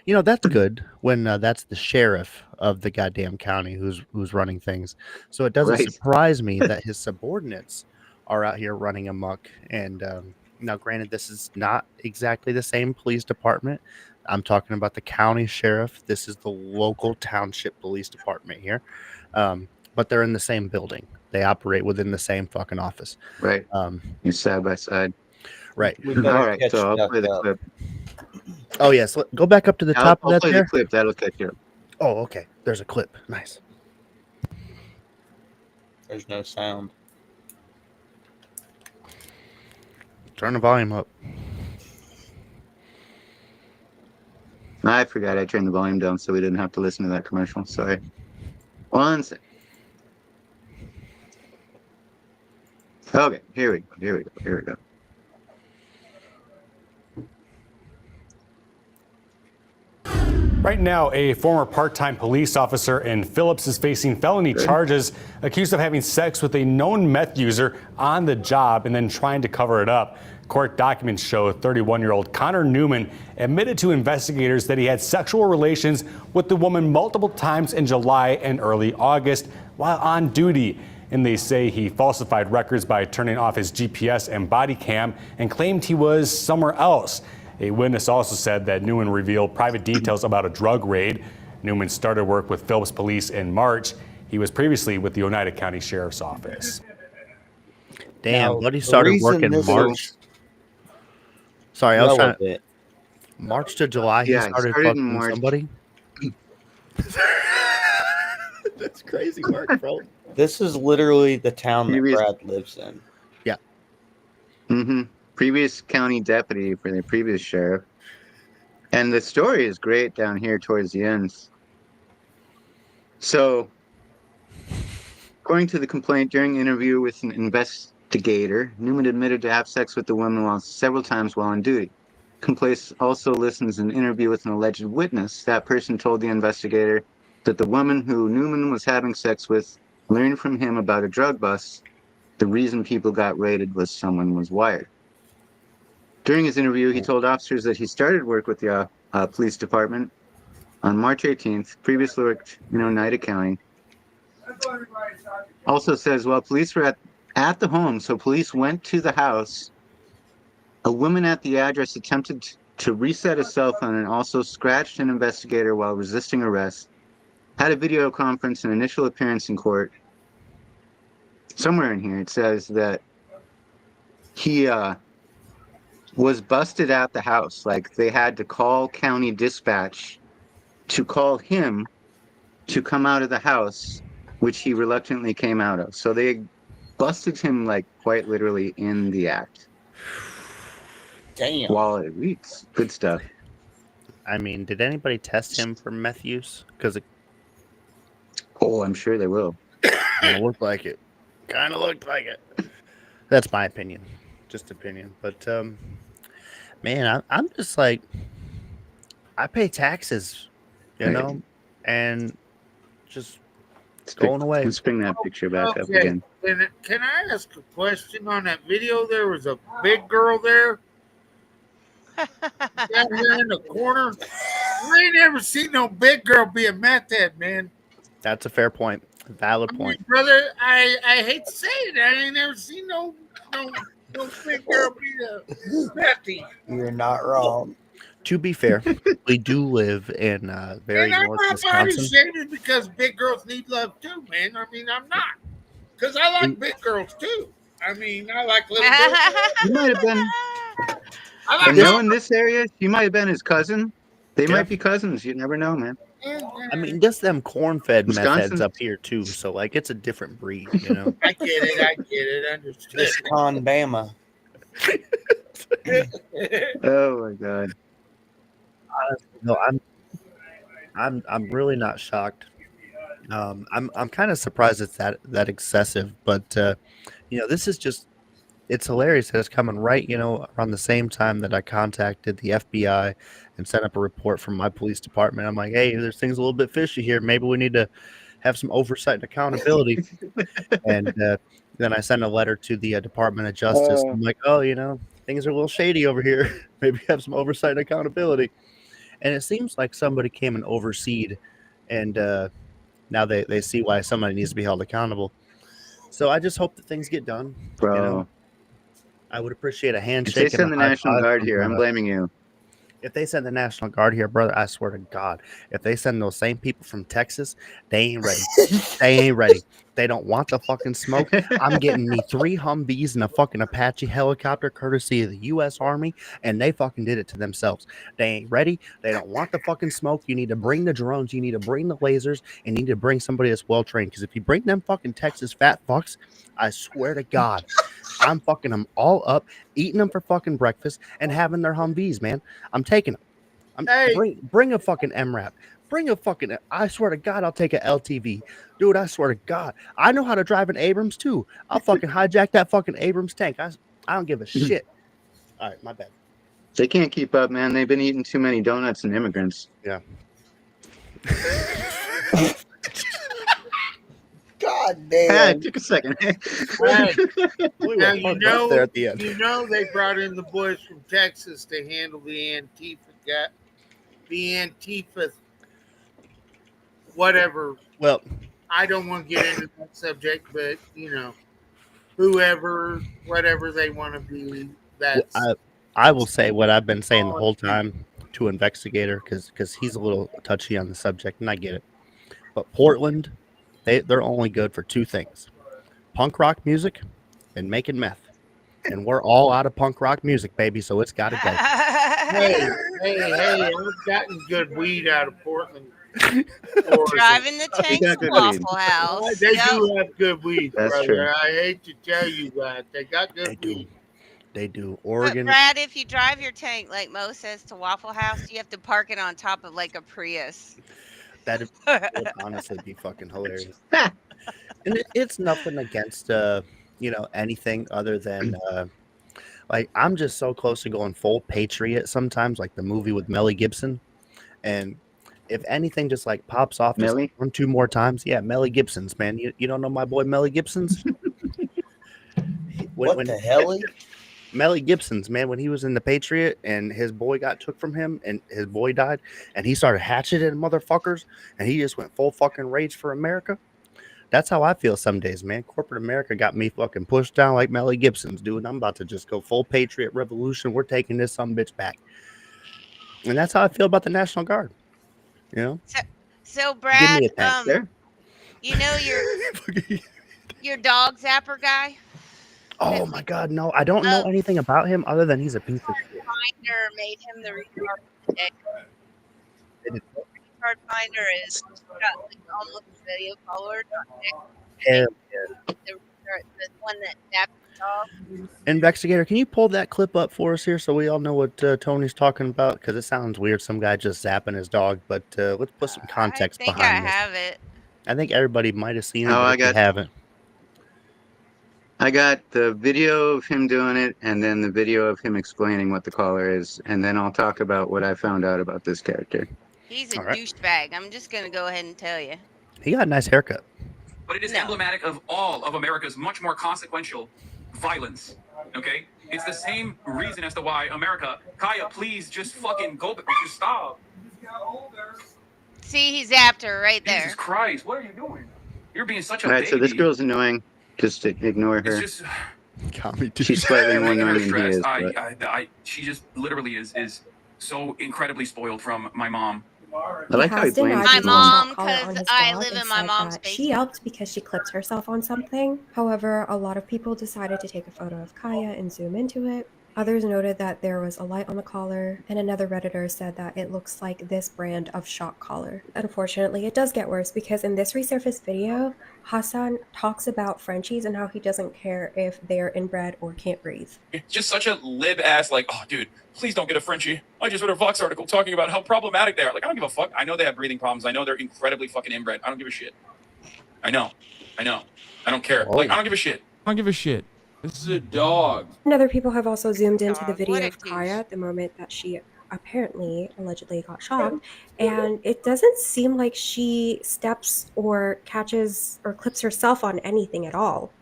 that's good when that's the sheriff of the goddamn county who's running things. So it doesn't Right. surprise me that his subordinates are out here running amok. And now, granted, this is not exactly the same police department. I'm talking about the county sheriff. This is the local township police department here. But they're in the same building. They operate within the same fucking office. Right. Um, You're side by side. right. We All better right. catch So I'll Duck play the up. clip. Oh, yes. Go back up to the top of I'll that play there. the clip. That'll catch you up. Oh, okay. There's a clip. Nice. There's no sound. Turn the volume up. I forgot I turned the volume down so we didn't have to listen to that commercial. Sorry. One sec. Okay, here we go. Right now, a former part-time police officer in Phillips is facing felony charges, accused of having sex with a known meth user on the job and then trying to cover it up. Court documents show 31-year-old Connor Newman admitted to investigators that he had sexual relations with the woman multiple times in July and early August while on duty. And they say he falsified records by turning off his GPS and body cam and claimed he was somewhere else. A witness also said that Newman revealed private details about a drug raid. Newman started work with Phillips Police in March. He was previously with the Oneida County Sheriff's Office. Damn, Now, buddy the started reason working this March. is Sorry, I was trying to, relevant. March to July. Yeah, he he started started in fucking March. somebody. That's crazy work, bro. This is literally the town that Previous- Brad lives in. Mm-hmm. Previous county deputy for the previous sheriff. And the story is great down here towards the end. So, according to the complaint, during an interview with an investigator, Newman admitted to have sex with the woman several times while on duty. Complaint also listens an interview with an alleged witness. That person told the investigator that the woman who Newman was having sex with learned from him about a drug bust. The reason people got raided was someone was wired. During his interview, he told officers that he started work with the police department on March 18th, previously worked in Oneida County. Also says, while police were at the home, so police went to the house, a woman at the address attempted to reset a cell phone and also scratched an investigator while resisting arrest, had a video conference and initial appearance in court. Somewhere in here it says that he was busted at the house. Like they had to call county dispatch to call him to come out of the house, which he reluctantly came out of. So they busted him like quite literally in the act. Damn. While it reeks. Good stuff. I mean, did anybody test him for meth use? Because it Oh, I'm sure they will. kind of looked like it. Kind of looked like it. That's my opinion. Just opinion. But, man, I'm just like, I pay taxes, you Right. know, and just going away. Let's bring that picture back up Okay. again. Can I ask a question on that video? There was a big girl there down here in the corner. I ain't never seen no big girl be a meth head, man. That's a fair point. Valid I mean, point. brother, I hate to say it. I ain't never seen no big girl be a methy. You're not wrong. To be fair, we do live in very And I'm north not body Wisconsin. shaming because big girls need love too, man. I mean, I'm not. Because I like big girls too. I mean, I like little girls. You might have been, I you like know, in this area, you might have been his cousin. They Yeah. might be cousins. You never know, man. I mean, just them corn-fed meth heads Wisconsin. up here too. So like, it's a different breed, you know. I get it. Understood. This con Bama. Oh my god. No, I'm really not shocked. I'm kind of surprised it's that excessive, but this is just, it's hilarious that it's coming right, around the same time that I contacted the FBI and sent up a report from my police department. I'm like, hey, there's things a little bit fishy here. Maybe we need to have some oversight and accountability. And then I sent a letter to the Department of Justice. I'm like, oh, things are a little shady over here. Maybe have some oversight and accountability. And it seems like somebody came and overseed, and now they see why somebody needs to be held accountable. So I just hope that things get done. Bro. I would appreciate a If handshake. they send and the a high National five Guard from, here, I'm blaming you. If they send the National Guard here, brother, I swear to God, if they send those same people from Texas, they ain't ready. They ain't ready. They don't want the fucking smoke. I'm getting me 3 Humvees and a fucking Apache helicopter courtesy of the U.S. Army, and they fucking did it to themselves. They ain't ready. They don't want the fucking smoke. You need to bring the drones. You need to bring the lasers, and you need to bring somebody that's well-trained. Because if you bring them fucking Texas fat fucks, I swear to God, I'm fucking them all up, eating them for fucking breakfast, and having their Humvees, man. I'm taking them. Hey. Bring a fucking MRAP. Bring a fucking. I swear to God, I'll take a LTV, dude. I swear to God, I know how to drive an Abrams too. I'll fucking hijack that fucking Abrams tank. I don't give a shit. All right, my bad. They can't keep up, man. They've been eating too many donuts and immigrants. Yeah. God Hey, damn. it took a second. Hey, We now were you fucked up there at the end. they brought in the boys from Texas to handle the Antifa, whatever. Well, I don't want to get into that subject, but whoever, whatever they want to be, that's. I will say what I've been saying the whole time to Investigator, because he's a little touchy on the subject, and I get it. But Portland, they're only good for 2 things: punk rock music and making meth. And we're all out of punk rock music, baby, so it's got to go. Hey, I've gotten good weed out of Portland. Driving the You tank got to good Waffle House. They Yep. do have good weed, That's brother. true. I hate to tell you that. They got good weed. They do. But Oregon. Brad, if you drive your tank like Mo says to Waffle House, you have to park it on top of like a Prius. That would honestly be fucking hilarious. And it's nothing against anything other than like I'm just so close to going full Patriot sometimes, like the movie with Mel Gibson. And if anything just like pops off just Melly? 1-2 more times, yeah, Mel Gibson's, man. You don't know my boy Mel Gibson's? What the hell? Mel Gibson's, man, when he was in the Patriot and his boy got took from him and his boy died and he started hatcheting motherfuckers and he just went full fucking rage for America. That's how I feel some days, man. Corporate America got me fucking pushed down like Mel Gibson's, dude. I'm about to just go full Patriot Revolution. We're taking this sumbitch back. And that's how I feel about the National Guard. So Brad, Give me a tank. There? you know your dog zapper guy? Oh my God, no. I don't know anything about him other than he's a piece of shit. Finder made him the retard. Retard Finder is got like almost video followers on Hell the one that zapped the dog. Investigator, can you pull that clip up for us here so we all know what Tony's talking about? Because it sounds weird, some guy just zapping his dog, but let's put some context I think behind I this. have it. I think everybody might have seen it, Oh, but I if you got- haven't. I got the video of him doing it and then the video of him explaining what the caller is. And then I'll talk about what I found out about this character. He's a All right. douchebag. I'm just gonna go ahead and tell you. He got a nice haircut. But it is No. emblematic of all of America's much more consequential violence. Okay? It's the same reason as to why America, Kaya, please just fucking go, just stop. See, he zapped her right there. Jesus Christ, what are you doing? You're being such a All right, baby. so this girl's annoying. Just ignore It's her. just Got me too. She's slightly more making her annoying than he stressed. is. But She just literally is so incredibly spoiled from my mom. I like how he has blames denied My his using mom, shock collar on 'cause his I dog live and in my said mom's that she basement. helped because she clipped herself on something. However, a lot of people decided to take a photo of Kaya and zoom into it. Others noted that there was a light on the collar, and another Redditor said that it looks like this brand of shock collar. Unfortunately, it does get worse because in this resurfaced video, Hassan talks about Frenchies and how he doesn't care if they're inbred or can't breathe. It's just such a lib ass, like, oh, dude, please don't get a Frenchie. I just read a Vox article talking about how problematic they are. Like, I don't give a fuck. I know they have breathing problems. I know they're incredibly fucking inbred. I don't give a shit. I know. I don't care. Whoa. Like, I don't give a shit. I don't give a shit. This is a dog. And other people have also zoomed into the Dog, video what a of Kaya at the moment that she apparently allegedly got shocked, and it doesn't seem like she steps or catches or clips herself on anything at all.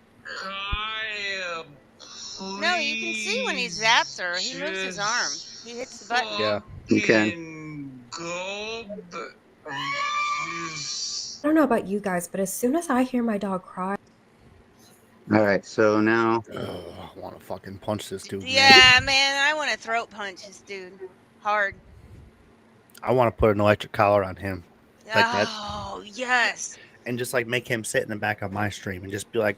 No, you can see when he zaps her. He moves his arm. He hits the button. Yeah. You can. I don't know about you guys, but as soon as I hear my dog cry, All right, so now I want to fucking punch this dude. Man. Yeah, man, I want to throat punch this dude hard. I want to put an electric collar on him. Like that. Oh, yes. And just like make him sit in the back of my stream and just be like,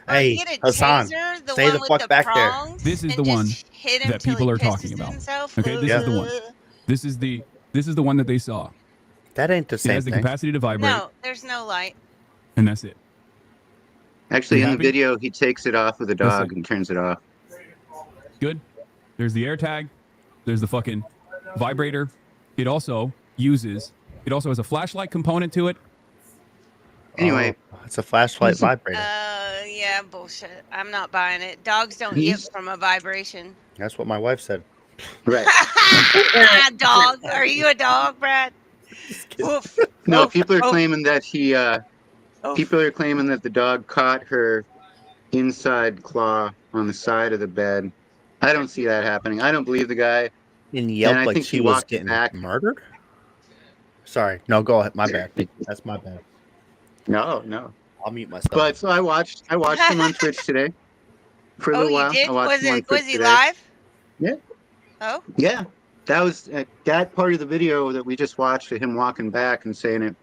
Or "Hey, get a Hassan, taser, the stay one the with fuck the back there." prongs, This is and the one just hit him that till people he are pisses talking about. himself. Okay, this is the one. This is the one that they saw. That ain't the It same has the thing. capacity to vibrate, No, there's no light. and that's it. actually You in the happy? video he takes it off with a dog Listen. and turns it off. Good. There's the AirTag. There's the fucking vibrator. It also has a flashlight component to it. Anyway, it's a flashlight vibrator. Yeah, bullshit. I'm not buying it. Dogs don't He's- yip from a vibration. That's what my wife said. right. Dog. Are you a dog, Brad? Woof. No, Woof. people are Woof. claiming that Woof. people are claiming that the dog caught her inside claw on the side of the bed. I don't see that happening. I don't believe the guy. And yelped I like think she he was walked getting back. murdered. Sorry, no, go ahead. My bad. That's my bad. No. I'll mute myself. But so I watched him on Twitch today for a Oh, little you while. did? I watched him on Twitch Was he today. live? Yeah. Oh, Yeah, that was that part of the video that we just watched of him walking back and saying it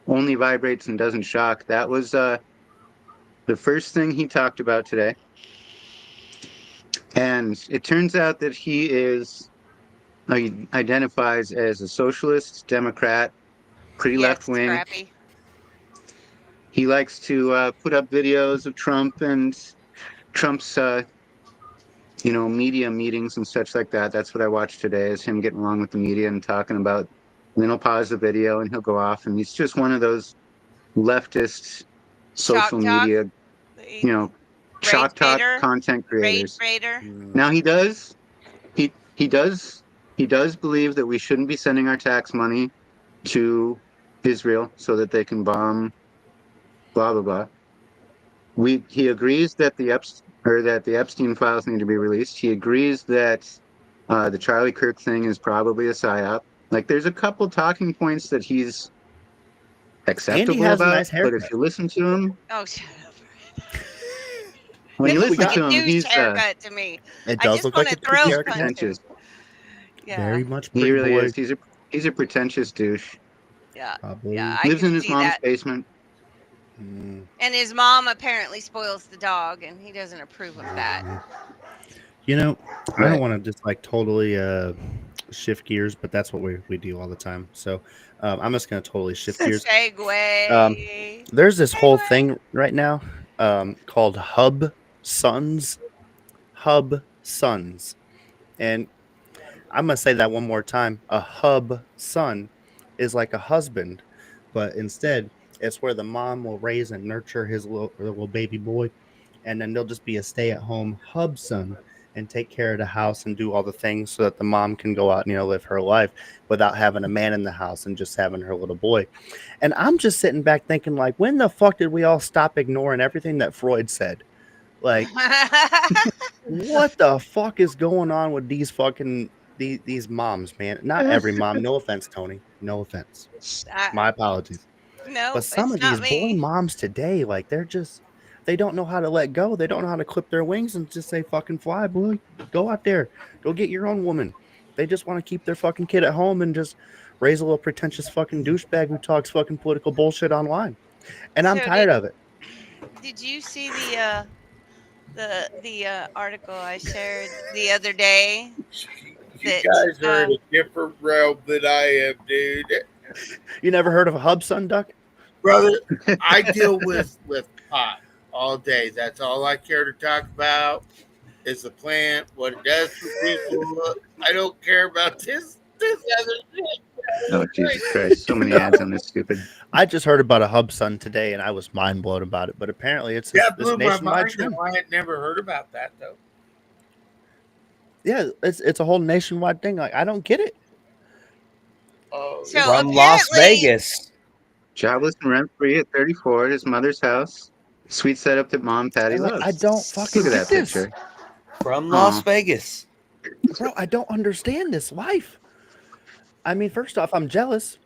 only vibrates and doesn't shock. That was the first thing he talked about today. And it turns out that he identifies as a socialist, Democrat, pretty yeah, left it's wing. crappy. He likes to put up videos of Trump and Trump's media meetings and such like that. That's what I watched today, is him getting along with the media and talking about, and then he'll pause the video and he'll go off, and he's just one of those leftist social Shock talk? media, shock talk baiter? content Raid creators. raider. Now he does believe that we shouldn't be sending our tax money to Israel so that they can bomb blah blah blah. He agrees that the Epstein files need to be released. He agrees that the Charlie Kirk thing is probably a psyop. Like, there's a couple talking points that he's acceptable has a about, nice but haircut. if you listen to him, Oh, shut up. when you It looks listen like to a him, douche he's haircut to me. It I does just look like wanna a throat douche he's punch haircut. him. pretentious. Yeah. Very much. He pretty really boy. is. He's a pretentious douche. Yeah. Probably. Yeah, I Lives can in his see mom's that. basement. Mm, And his mom apparently spoils the dog, and he doesn't approve of that. You know, I Right. don't want to just like totally shift gears, but that's what we do all the time. So I'm just going to totally shift gears. Segway. There's this whole Segway. thing right now called Hub Sons. Hub Sons. And I'm going to say that one more time. A hub son is like a husband, but instead it's where the mom will raise and nurture his little baby boy, and then they'll just be a stay-at-home hub son and take care of the house and do all the things so that the mom can go out and live her life without having a man in the house and just having her little boy. And I'm just sitting back thinking, like, when the fuck did we all stop ignoring everything that Freud said? Like, what the fuck is going on with these fucking these moms, man? Not every mom. No offense, Tony. No offense. My apologies. No, But some of it's not these boy me. moms today, like, they don't know how to let go. They don't know how to clip their wings and just say, fucking fly, boy. Go out there. Go get your own woman. They just want to keep their fucking kid at home and just raise a little pretentious fucking douchebag who talks fucking political bullshit online. And I'm So tired of it. Did you see the article I shared the other day? You That, guys are in a different realm than I am, dude. You never heard of a hub son, Duck? Brother, I deal with pot all day. That's all I care to talk about is the plant, what it does for people. I don't care about this other shit. Oh, Jesus Christ. So many ads on this stupid. I just heard about a hub son today, and I was mind blown about it. But apparently, it's That this blew my nationwide mind. trend. I had never heard about that, though. Yeah, it's a whole nationwide thing. Like, I don't get it. Oh, So From Las apparently, Vegas. Jobless and rent free at 34 at his mother's house. Sweet setup that mom Patty I'm like, loves. I don't fucking Look at get that this, picture. From Aw. Las Vegas. bro. I don't understand this life. I mean, first off, I'm jealous.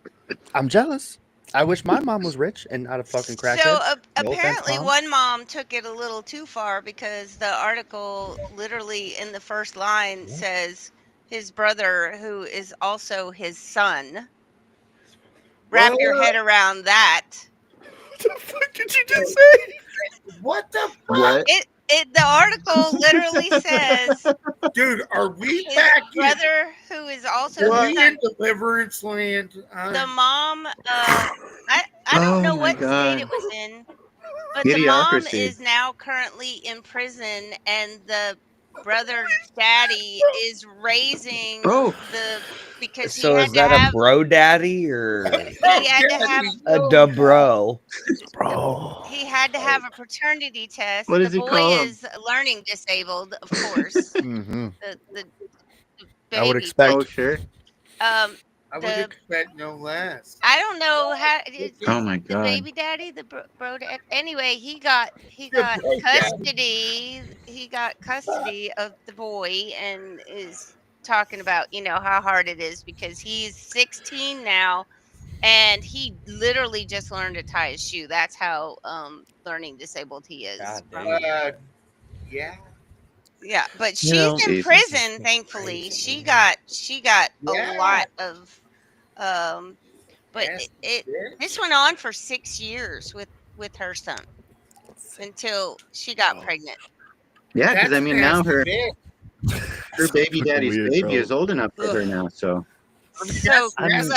I'm jealous. I wish my mom was rich and not a fucking so crackhead. No offense, apparently mom. one mom took it a little too far because the article literally in the first line What? says his brother, who is also his son. Wrap your what? head around that. What the fuck did you just say? What the fuck? What? The article literally says Dude, are we his back in? brother, who is also Are his we son. in deliverance land? The mom, I don't Oh know my what state God. it was in, but the mom Idiocracy. is now currently in prison, and the brother's daddy is raising Oh, because he So had is to that a have bro daddy or he had to have a dub bro? Bro. he had to have a paternity test. what The does he boy call him? is learning disabled, of course. Mm-hmm. The I would baby, expect. Oh, sure. um I would the expect no less. I don't know how Oh my the God. baby daddy, the bro dad. Anyway, he got The bro daddy. custody. He got custody of the boy and is talking about, how hard it is because he's 16 now and he literally just learned to tie his shoe. That's how learning disabled he is. God From damn. Yeah, Yeah, but You she's know, in Jesus. prison, thankfully. She got a yeah. lot of um but Yes, it bitch. this went on for 6 years with her son until she got pregnant. Yeah, because That's I mean, now nasty, her bitch. her baby fucking daddy's weird, baby bro. is old enough for her Ugh. now. So So I mean,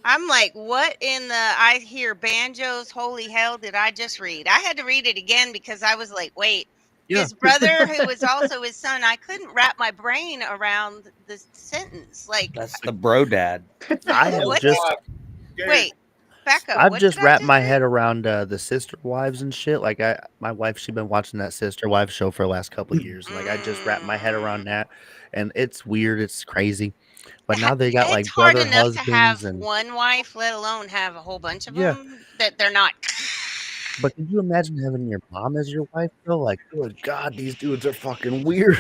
I'm like, what in the I hear banjos, holy hell did I just read? I had to read it again because I was like, wait, Yeah. his brother, who was also his son, I couldn't wrap my brain around the sentence. Like, That's the bro dad. I have what? just Dude, Wait, back up. I've What just did I wrapped just my read? head around the sister wives and shit. Like my wife, she's been watching that sister wives show for the last couple of years. Like I just wrapped my head around that, and it's weird. It's crazy. But now they got It's like hard brother enough to have husbands and one wife, let alone have a whole bunch of yeah. them that they're not. But could you imagine having your mom as your wife though? Like, good God, these dudes are fucking weird.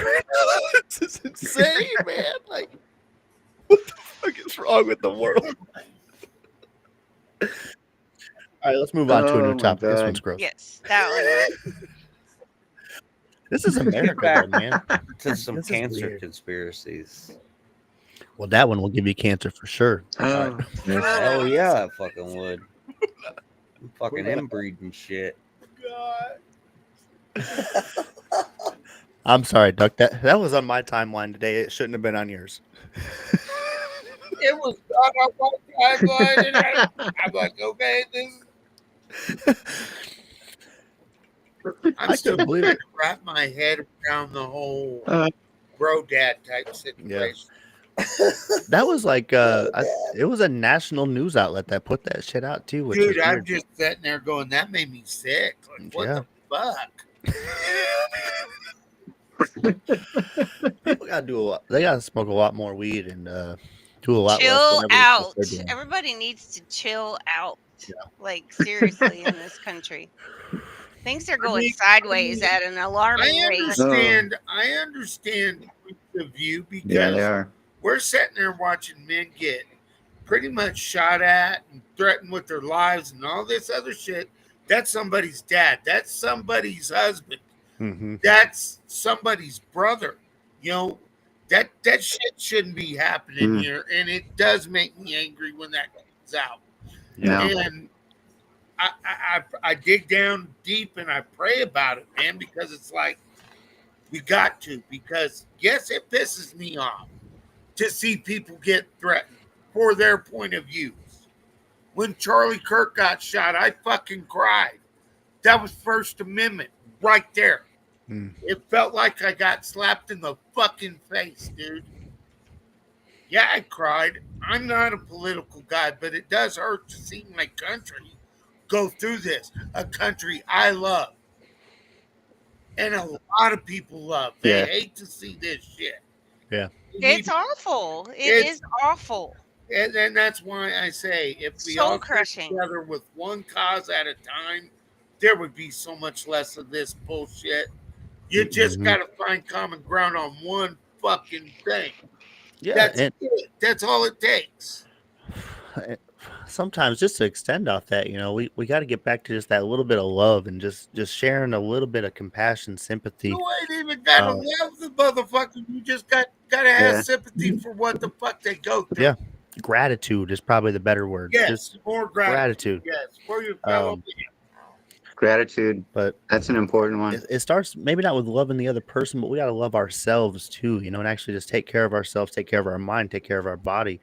This is insane, man. Like, what the fuck is wrong with the world? All right, let's move on to a oh new my topic. This God. one's gross. Yes, that one was. This is America, Back though, man. to some This is cancer weird. conspiracies. Well, that one will give you cancer for sure. Oh, yes. Hell yeah, that fucking would. Fucking inbreeding shit. I'm sorry, Duck. That was on my timeline today. It shouldn't have been on yours. it was not on my timeline, and I'm like, okay, I'm I still couldn't believe trying it. to wrap my head around the whole Uh, bro dad type situation. That was like it was a national news outlet that put that shit out too, which Dude, is I'm weird. just sitting there going, that made me sick. Like, what Yeah. the fuck? People gotta do a lot. They gotta smoke a lot more weed and do a lot less. Chill Whatever the out. fuck they're doing. Everybody needs to chill out. Yeah. Like, seriously, in this country. Things are going sideways at an alarming I rate. understand. I understand the view yeah, because they are. we're sitting there watching men get pretty much shot at and threatened with their lives and all this other shit. That's somebody's dad. That's somebody's husband. Mm-hmm. That's somebody's brother. You know, that shit shouldn't be happening here, and it does make me angry when that comes out. Yeah. No. And I dig down deep and I pray about it, man, because it's like we got to. Because yes, it pisses me off to see people get threatened for their point of views. When Charlie Kirk got shot, I fucking cried. That was First Amendment right there. It felt like I got slapped in the fucking face, dude. Yeah, I cried. I'm not a political guy, but it does hurt to see my country go through this. A country I love. And a lot of people love. They Yeah. hate to see this shit. Yeah. It's awful. It is awful. And that's why I say if we Soul all get crushing. together with one cause at a time, there would be so much less of this bullshit. You just Mhm. got to find common ground on one fucking thing. Yeah, That's and it. That's all it takes. sometimes just to extend off that, we got to get back to just that little bit of love and just sharing a little bit of compassion, sympathy. You ain't even gotta Uh, love the motherfucker. You just gotta have Yeah. sympathy for what the fuck they go through. yeah, gratitude is probably the better word. Yes, Just more gratitude. gratitude. Yes, for your fellow Um, man. Gratitude. but That's an important one. it starts maybe not with loving the other person, but we got to love ourselves too, and actually just take care of ourselves, take care of our mind, take care of our body,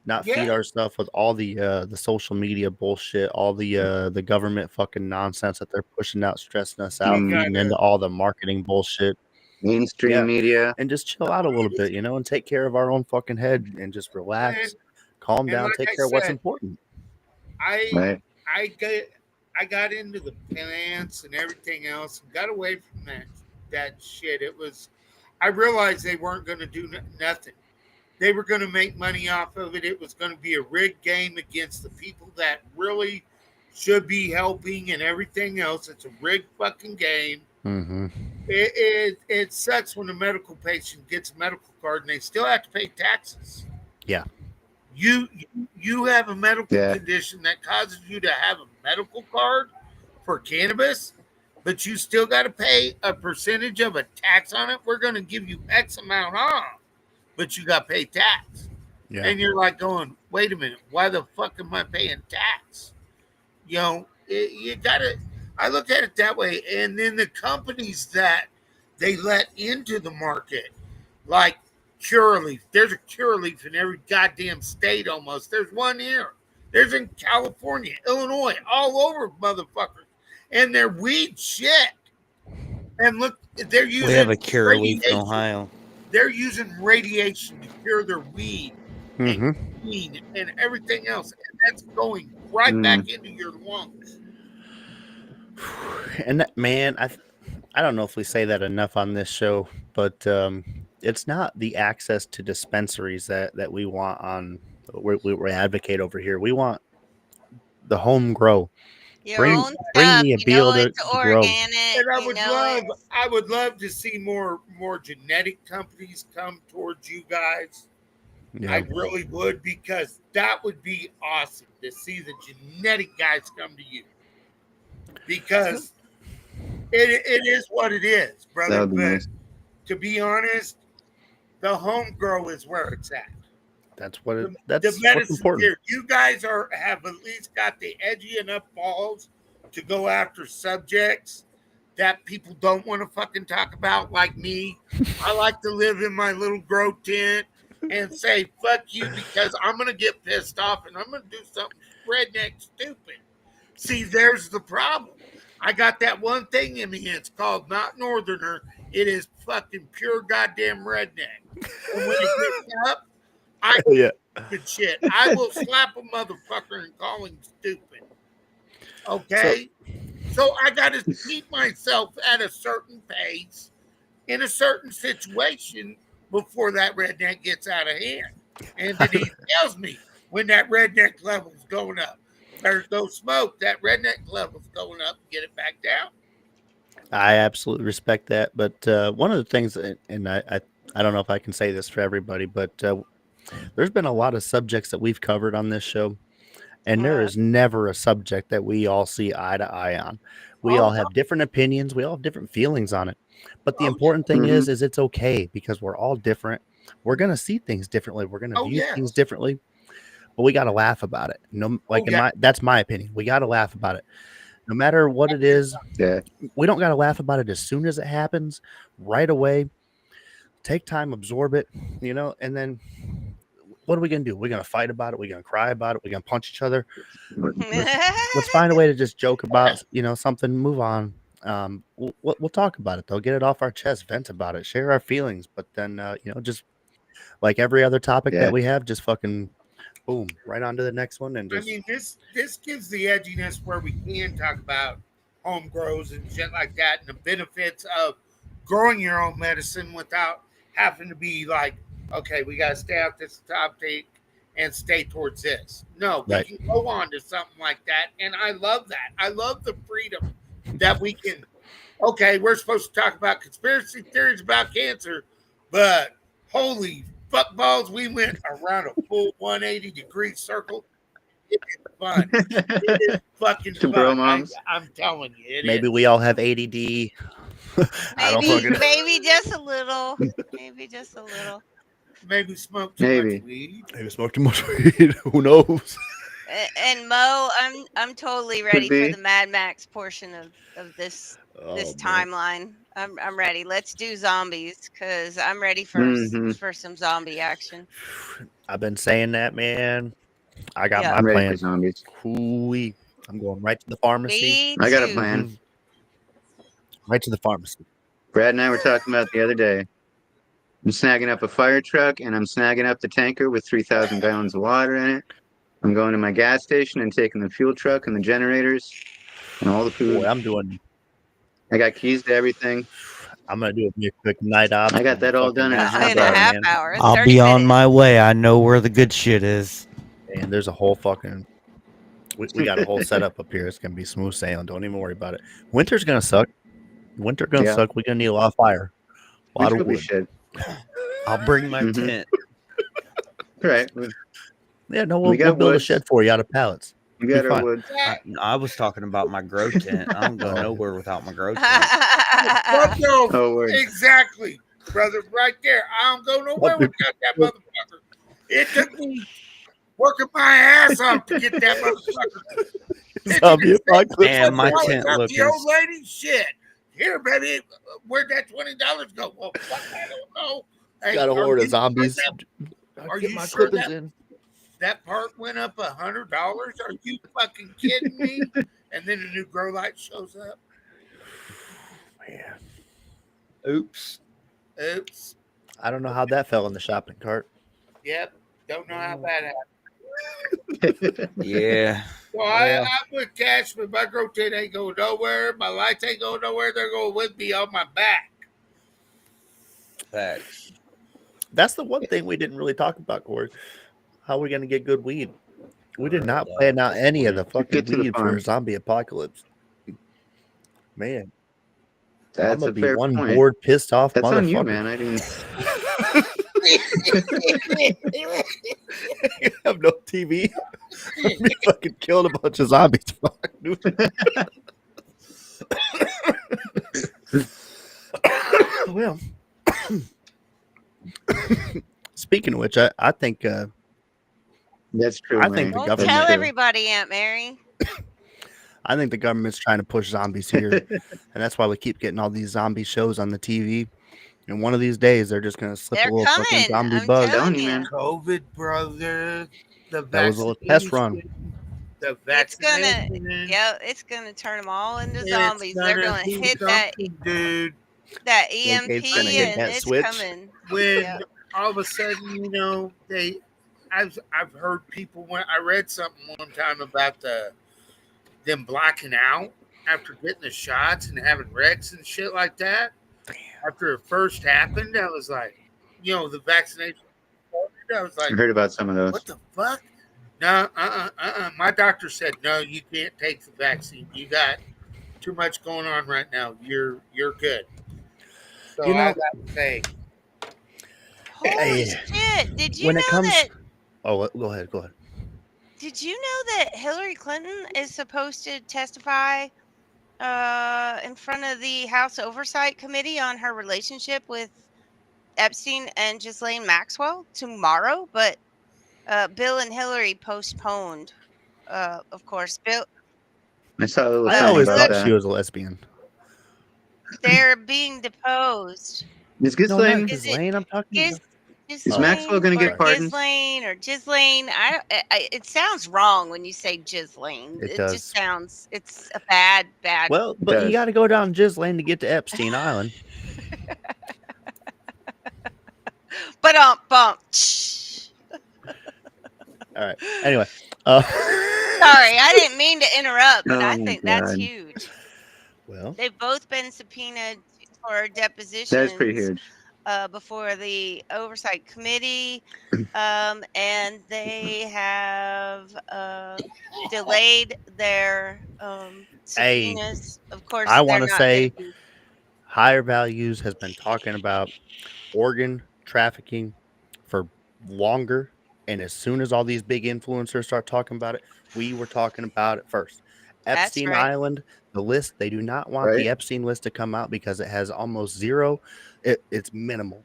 not feed Yeah. ourselves with all the social media bullshit, all the government fucking nonsense that they're pushing out, stressing us out, You feeding gotta, into all the marketing bullshit. Mainstream Yeah, media. and just chill out a little bit, and take care of our own fucking head and just and, relax, calm and down, like take I care of what's said, important. I Right. I got into the plants and everything else and got away from that shit. It was I realized they weren't going to do nothing. They were going to make money off of it. It was going to be a rigged game against the people that really should be helping and everything else. It's a rigged fucking game. Mm-hmm. It sucks when a medical patient gets a medical card and they still have to pay taxes. Yeah. You have a medical Yeah. condition that causes you to have a medical card for cannabis, but you still got to pay a percentage of a tax on it. We're going to give you X amount off, but you got to pay tax. Yeah. And you're like going, wait a minute, why the fuck am I paying tax? You got to, I look at it that way. And then the companies that they let into the market, like Curaleaf, there's a Curaleaf in every goddamn state almost. There's one here. There's in California, Illinois, all over motherfuckers. And they're weed shit. And look, they're using We have a Curaleaf in radiation. Ohio. They're using radiation to cure their weed and Mm-hmm. green and everything else. And that's going right back into your lungs. And that, man, I don't know if we say that enough on this show, but it's not the access to dispensaries that we want on we advocate over here. We want the home grow. Your Bring own bring stuff. the You know ability it's to grow. organic. And You know it's I would love to see more genetic companies come towards you guys. I Yeah. really would, because that would be awesome to see the genetic guys come to you. Because it is what it is, That brother. would be But nice. to be honest, the home grow is where it's at. That's what The that's what's medicine's important. here. You guys have at least got the edgy enough balls to go after subjects that people don't want to fucking talk about, like me. I like to live in my little grow tent and say fuck you, because I'm gonna get pissed off and I'm gonna do something redneck stupid. See, there's the problem. I got that one thing in me. It's called not northerner. It is fucking pure goddamn redneck. And when it gets up, I Yeah. stupid shit. I will slap a motherfucker and call him stupid. Okay? So I got to keep myself at a certain pace in a certain situation before that redneck gets out of hand. And then he tells me when that redneck level's going up. Better go smoke. That redneck level's going up. Get it back down. I absolutely respect that. But one of the things, and I don't know if I can say this for everybody, but there's been a lot of subjects that we've covered on this show, and there is never a subject that we all see eye to eye on. We all have different opinions. We all have different feelings on it. But the important thing Mhm. is it's okay, because we're all different. We're going to see things differently. We're going to view things differently, but we got to laugh about it. No, like that's my opinion. We got to laugh about it. No matter what it is, Yeah. we don't got to laugh about it as soon as it happens, right away. Take time, absorb it, and then what are we going to do? We're going to fight about it. We're going to cry about it. We're going to punch each other. Let's find a way to just joke about, something, move on. We'll talk about it though. Get it off our chest, vent about it, share our feelings. But then, just like every other topic Yeah. that we have, just fucking boom, right on to the next one. And I just, mean, this gives the edginess where we can talk about home grows and shit like that, and the benefits of growing your own medicine without having to be like, okay, we got to stay off this topic and stay towards this. No, we Right. can go on to something like that. And I love that. I love the freedom that we can. Okay, we're supposed to talk about conspiracy theories about cancer, but holy fuck balls, we went around a full 180-degree circle. It is fun. It is fucking To bro fun. moms. I'm telling you, it Maybe is. we all have ADD. I don't Maybe, fucking. maybe just a little. Maybe just a little. Maybe smoke too Maybe. much weed. Maybe smoke too much weed. Who knows? And Mo, I'm totally ready for be. the Mad Max portion of this Oh, this man. timeline. I'm ready. Let's do zombies because I'm ready for Mhm. for some zombie action. I've been saying that, man. I got Yeah. my I'm ready for plan. zombies. Hoo-wee. I'm going right to the pharmacy. Me I got a too. plan. Mhm. Right to the pharmacy. Brad and I were talking about the other day. I'm snagging up a fire truck and I'm snagging up the tanker with 3,000 gallons of water in it. I'm going to my gas station and taking the fuel truck and the generators and all the food. Boy, I'm doing. I got keys to everything. I'm gonna do a real quick night ops. I got that all done in a half In a hour. half man. hour. I'll 30 be on minutes. my way. I know where the good shit is. And there's a whole fucking. We got a whole setup up here. It's gonna be smooth sailing. Don't even worry about it. Winter's gonna suck. Winter gonna Yeah. suck. We're gonna need a lot of fire, a lot Which of will be wood. shit. I'll bring my Mhm. tent. Right. Yeah, no, We we'll got build a wood. shed for you out of pallets. We got Be our fine. wood. I was talking about my grow tent. I don't go Oh. nowhere without my grow tent. Fuck no. Oh, word. Exactly, brother. Right there. I don't go nowhere Fuck without that motherfucker. It took me working my ass off to get that motherfucker. Zombie apocalypse. And my Why tent was that the old looking. lady? Shit. Here, baby. Where'd that $20 go? Well, fuck, I don't know. Hey, Got a are horde you of zombies. sure are Get you my sure clippings that- in. that part went up $100? Are you fucking kidding me? And then a new grow light shows up. Man, Oops. Oops. I don't know how that fell in the shopping cart. Yep. Don't know how that happened. Yeah. So Yeah. I'm with Cashman. My grow tent ain't going nowhere. My lights ain't going nowhere. They're going with me on my back. Facts. That's the one thing we didn't really talk about, Corey. How we're gonna get good weed. We did not plan out any of the fucking Get to the weed for farm. a zombie apocalypse. Man, I'm That's gonna a be fair one point. bored, pissed off That's on you, motherfucker. man. I didn't. have no TV. We fucking killed a bunch of zombies. Fuck, dude. Well, speaking of which, I think That's true. I think man. the Don't government- tell That's true. everybody, Aunt Mary. I think the government's trying to push zombies here, and that's why we keep getting all these zombie shows on the TV. And one of these days, they're just gonna slip They're a little fucking coming. zombie I'm bug. telling Telling you, you. man. COVID, brother. The That was a little test run. vaccination, The It's gonna, vaccination. yeah, it's gonna turn them all into It's zombies. They're gonna be hit that something, dude. EMP, It's gonna hit and that it's switch. coming. When Yeah. all of a sudden, I've heard people when I read something one time about them blacking out after getting the shots and having wrecks and shit like that. After it first happened, I was like, the vaccination. I was like, I heard about some of those. what the fuck? No, My doctor said, no, you can't take the vaccine. You got too much going on right now. You're good. So You know- I got to say, Holy Hey, shit! Did you when know it comes- that? Oh, go ahead. Go ahead. Did you know that Hillary Clinton is supposed to testify in front of the House Oversight Committee on her relationship with Epstein and Ghislaine Maxwell tomorrow? But Bill and Hillary postponed. Of course, Bill. I saw a little I thing always about thought that. she was a lesbian. They're being deposed. Is No, not Ghislaine? Is it Ghislaine. I'm talking Gis- about. Ghislaine Maxwell gonna get or pardoned? Ghislaine or Ghislaine? It sounds wrong when you say Ghislaine. It It does. just sounds. It's a bad. Well, but you does. got to go down Ghislaine to get to Epstein Island. But bump. All right. Anyway, Sorry, I didn't mean to interrupt, but I Oh, think that's God. huge. well, They've both been subpoenaed for depositions. That is pretty huge. before the oversight committee, and they have delayed their Hey, subpoenas. Of I course, they're want to not going to say be. Higher Values has been talking about organ trafficking for longer. And as soon as all these big influencers start talking about it, we were talking about it first. That's Epstein right. Island, the list, they do not want Right. the Epstein list to come out because it has almost zero. It's minimal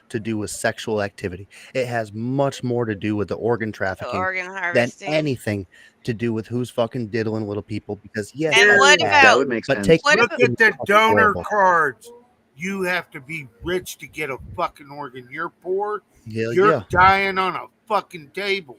to do with sexual activity. It has much more to do with the organ The trafficking organ than harvesting. anything to do with who's fucking diddling little people. Because yes, And that's what bad, That about would make but sense. take what Look about at the fucking donor horrible. cards. You have to be rich to get a fucking organ. You're poor. Hell You're yeah. dying on a fucking table.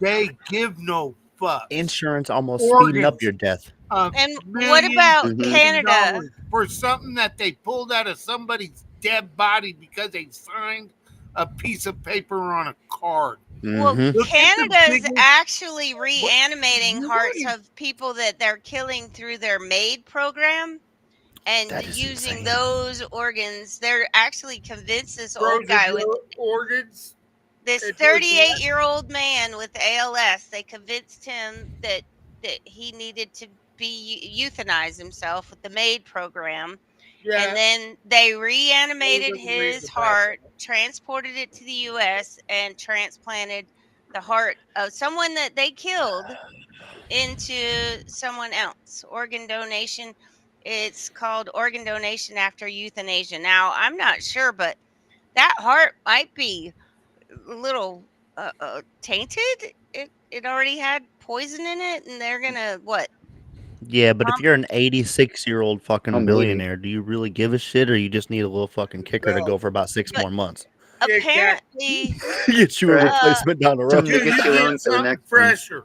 They give no fucks. Insurance almost speeding up Organs. your death. and what Millions about Mhm. Canada? for something that they pulled out of somebody's dead body because they signed a piece of paper on a card. Well, Mm-hmm. Look at the Canada's biggest- actually reanimating You hearts guys- of people that they're killing through their MAID program and That is using insane. those organs. They're actually convinced this old frozen guy with organs. this It was 38-year-old man with ALS. They convinced him that he needed to be euthanize himself with the MAID program. Yeah. And then they reanimated Wasn't reading his about heart, transported it to the US, and transplanted the heart of someone that they killed into someone else. Organ donation. It's called organ donation after euthanasia. Now, I'm not sure, but that heart might be a little tainted. It already had poison in it, and they're gonna what? Yeah, but if Pump. you're an 86-year-old Oh, fucking maybe. billionaire, do you really give a shit, or you just need a little fucking kicker to No. go for about 6 But more months? apparently, Get you a Right. replacement down the road Something to Till you get you on get for the something next one. fresher.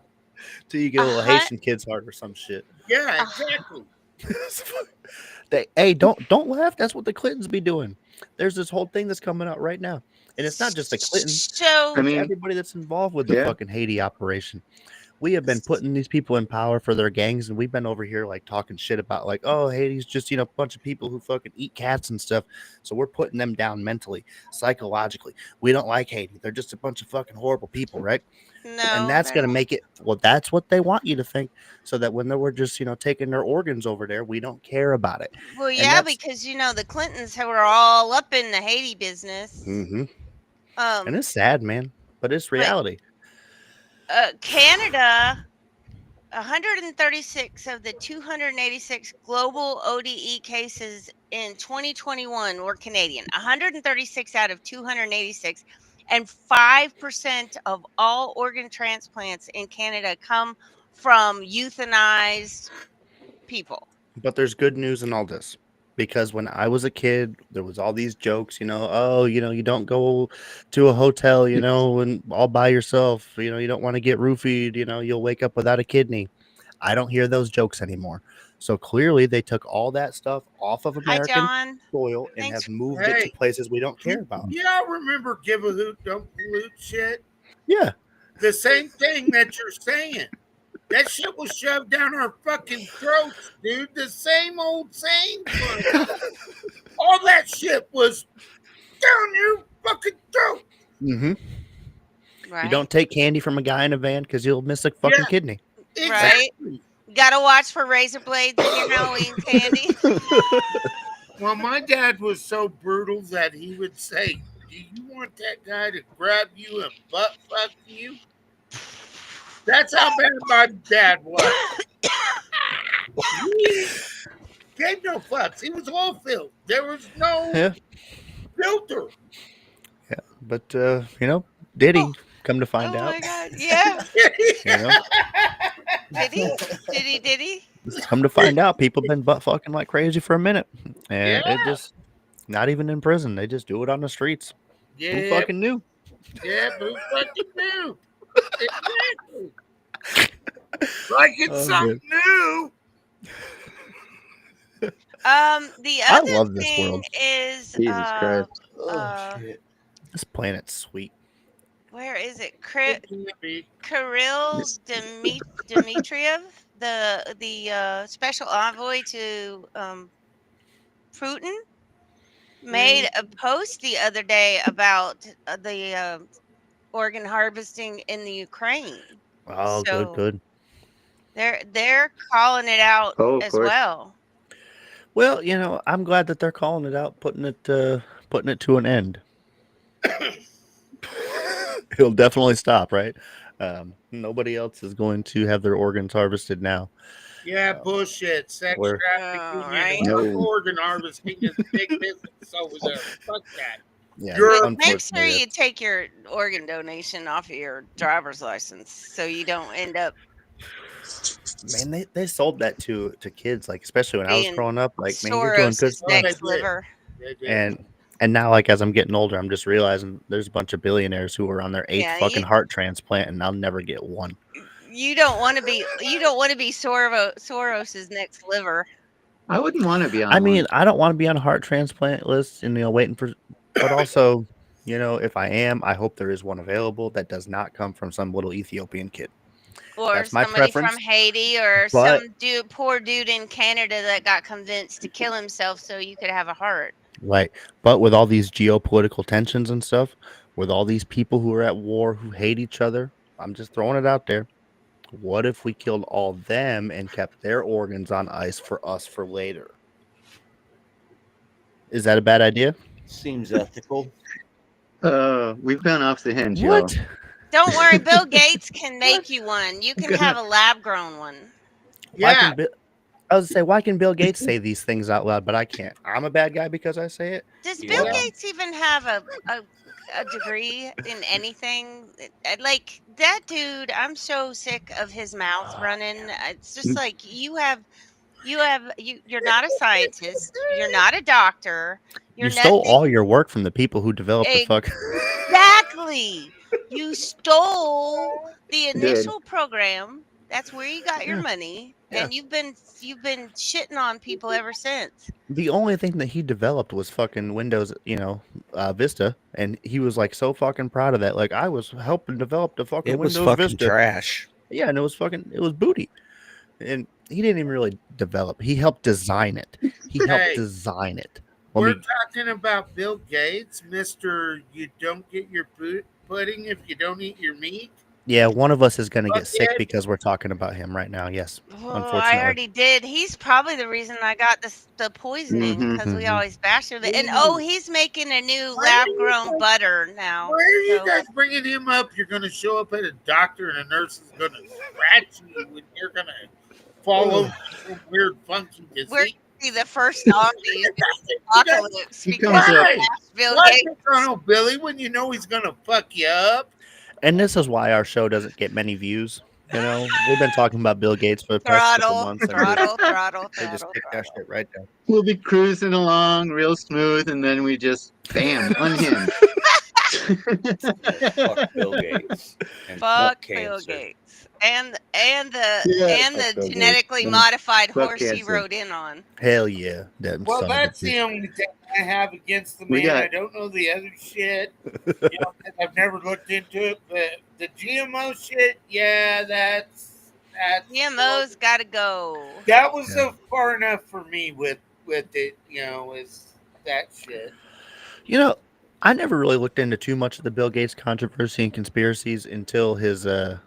till you get a little hun- Haitian kid's heart or some shit. Yeah, Uh, exactly. Hey, don't laugh. That's what the Clintons be doing. There's this whole thing that's coming out right now, and it's not just the Clintons. so I It's mean, everybody that's involved with the yeah. fucking Haiti operation. We have been putting these people in power for their gangs, and we've been over here like talking shit about like, oh, Haiti's just a bunch of people who fucking eat cats and stuff. So we're putting them down mentally, psychologically. We don't like Haiti. They're just a bunch of fucking horrible people, right? And no, that's they're gonna not. make it. Well, that's what they want you to think, so that when they were just taking their organs over there, we don't care about it. Well, And yeah, that's because the Clintons who were all up in the Haiti business. and Um, it's sad, man, but it's but reality. Canada, 136 of the 286 global ODE cases in 2021 were Canadian. 136 out of 286, and 5% of all organ transplants in Canada come from euthanized people. But there's good news in all this. Because when I was a kid, there was all these jokes, oh, you don't go to a hotel, and all by yourself, you don't want to get roofied, you'll wake up without a kidney. I don't hear those jokes anymore. So clearly they took all that stuff off of Hi, American John. soil and Thanks. have moved it to Hey. places we don't care about. Yeah, I remember give a hoot, don't pollute shit. Yeah. The same thing that you're saying. That shit was shoved down our fucking throats, dude. The same old saying. All that shit was down your fucking throat. Mm-hmm. Right. You don't take candy from a guy in a van because you'll miss a fucking Yeah. kidney. Right. Exactly. Gotta watch for razor blades in your Halloween candy. Well, my dad was so brutal that he would say, "Do you want that guy to grab you and butt fuck you?" That's how bad my dad was. He gave no fucks. He was all filled. There was no Yeah. filter. Yeah. But Diddy, Oh. come to find Oh out. my god. Yeah. You know, Did he? come to find out, people been butt fucking like crazy for a minute, and Yeah. it just not even in prison. They just do it on the streets. Who Yeah, fucking knew? yeah, who fucking knew? Exactly. Like it's Oh, something new. The I other love this thing world. is Jesus Christ. Shit. This planet's sweet. where is it? It can't be. Kirill Dmitriev, the special envoy to Putin. made a post the other day about the organ harvesting in the Ukraine. Oh, good, So good. they're calling it out Oh, of as course. well. Well, I'm glad that they're calling it out, putting it to an end. It'll definitely stop, right? Nobody else is going to have their organs harvested now. Yeah, bullshit. Sex Where trafficking and Right. No. organ harvesting is big business over there. Fuck that. yeah, You're- But make sure unfortunately, you take your organ donation off of your driver's license so you don't end up man, they sold that to kids, like especially when I was being growing up. Like, man, you're doing good Soros's Oh, they next did. liver. They did. and now, like, as I'm getting older, I'm just realizing there's a bunch of billionaires who are on their 8th Yeah, fucking heart transplant, and I'll never get one. you don't want to be Soros's next liver. I wouldn't want to be on I mean, one. I don't want to be on a heart transplant list and waiting for, but also, if I am, I hope there is one available that does not come from some little Ethiopian kid. Or That's my somebody preference. from Haiti or But some poor dude in Canada that got convinced to kill himself so you could have a heart. right, but with all these geopolitical tensions and stuff, with all these people who are at war who hate each other, I'm just throwing it out there. What if we killed all them and kept their organs on ice for us for later? Is that a bad idea? Seems ethical. We've gone off the hinge, What? y'all. Don't worry, Bill Gates can make you one. You can have a lab grown one. Why Yeah. can I was say, why can Bill Gates say these things out loud, but I can't? I'm a bad guy because I say it. Does Yeah. Bill Gates even have a degree in anything? Like that dude, I'm so sick of his mouth running. It's just like you're not a scientist, you're not a doctor, You you're stole nothing. all your work from the people who developed the fuck. Exactly. You stole the Did. initial program. That's where you got your Yeah. money, Yeah. and you've been shitting on people ever since. The only thing that he developed was fucking Windows, Vista, and he was like so fucking proud of that. Like, I was helping develop the fucking It was Windows fucking Vista. trash. Yeah, and it was booty. And he didn't even really develop. He helped design it. He helped Hey, design it. we're talking about Bill Gates, Mr. You don't get your pudding if you don't eat your meat. Yeah, one of us is going to get sick Okay. because we're talking about him right now. Yes, Oh, I unfortunately. already did. He's probably the reason I got the poisoning Mhm, because we mhm. always bash him. And Ooh. he's making a new Why lab are you grown guys- butter now. Why are you So- guys bringing him up? You're going to show up at a doctor and a nurse is going to scratch you and you're going to fall over some weird funky disease. We're be the first zombies in the apocalypse He because comes of up- Bill Why Gates. pick on old Billy when you know he's going to fuck you up? And this is why our show doesn't get many views. We've been talking about Bill Gates for the past couple months. and they just kick that shit right down. We'll be cruising along real smooth, and then we just, bam, unhinged. Fuck Bill Gates. And Fuck cancer. Bill Gates. And the Yeah, and fuck Bill the Gates. genetically And modified fuck horse he cancer. rode in on. Hell yeah. That Well, son of a that's bitch. the only thing I have against the We man. got- I don't know the other shit. I've never looked into it, but the GMO shit, yeah, that's GMO's got to go. that was Yeah. far enough for me with it. Is that shit. I never really looked into too much of the Bill Gates controversy and conspiracies until his no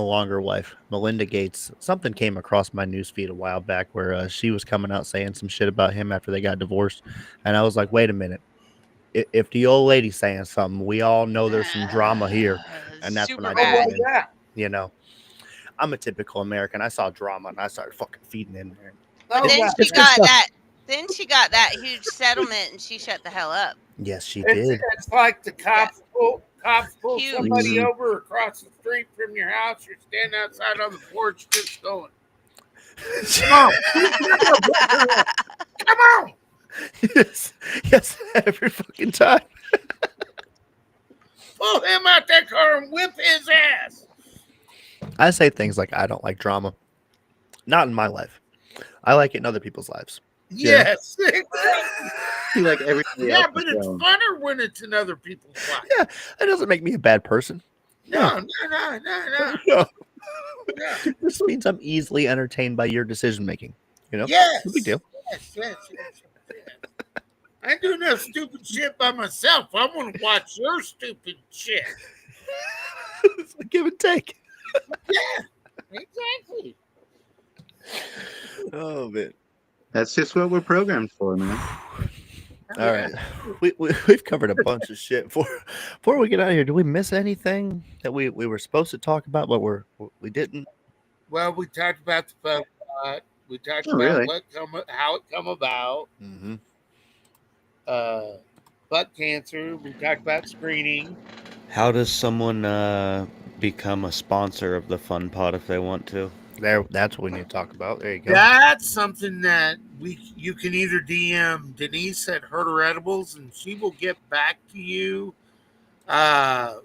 longer wife, Melinda Gates. Something came across my newsfeed a while back where she was coming out saying some shit about him after they got divorced. And I was like, wait a minute. If the old lady's saying something, we all know there's some drama here. And that's when I Super bad. did it. Yeah. I'm a typical American. I saw drama and I started fucking feeding in there. Oh, Then yeah. she got that. Then she got that huge settlement, and she shut the hell up. Yes, she did. It's like the cops pull Huge. somebody Mhm. over across the street from your house. You're standing outside on the porch just going, come on. Come on. yes, every fucking time. Pull him out that car and whip his ass. I say things like I don't like drama. Not in my life. I like it in other people's lives. Yeah. Yes. You like everything Yeah, else but is it's wrong. funner when it's in other people's lives. Yeah, that doesn't make me a bad person. No. No. This means I'm easily entertained by your decision making. Yes. No big deal. Yes. I ain't doing that stupid shit by myself. I want to watch your stupid shit. It's a give and take. Yeah, exactly. Oh man. That's just what we're programmed for, man. All right. We've covered a bunch of shit. Before we get out of here, do we miss anything that we were supposed to talk about, but we didn't? Well, we talked about the phone pot. We talked Oh, about really? how it come about. Mm-hmm. Butt cancer. We talked about screening. How does someone become a sponsor of the Fun Pod if they want to? That's what we need to talk about. There you go. That's something that you can either DM Denise at Herder Edibles and she will get back to you, or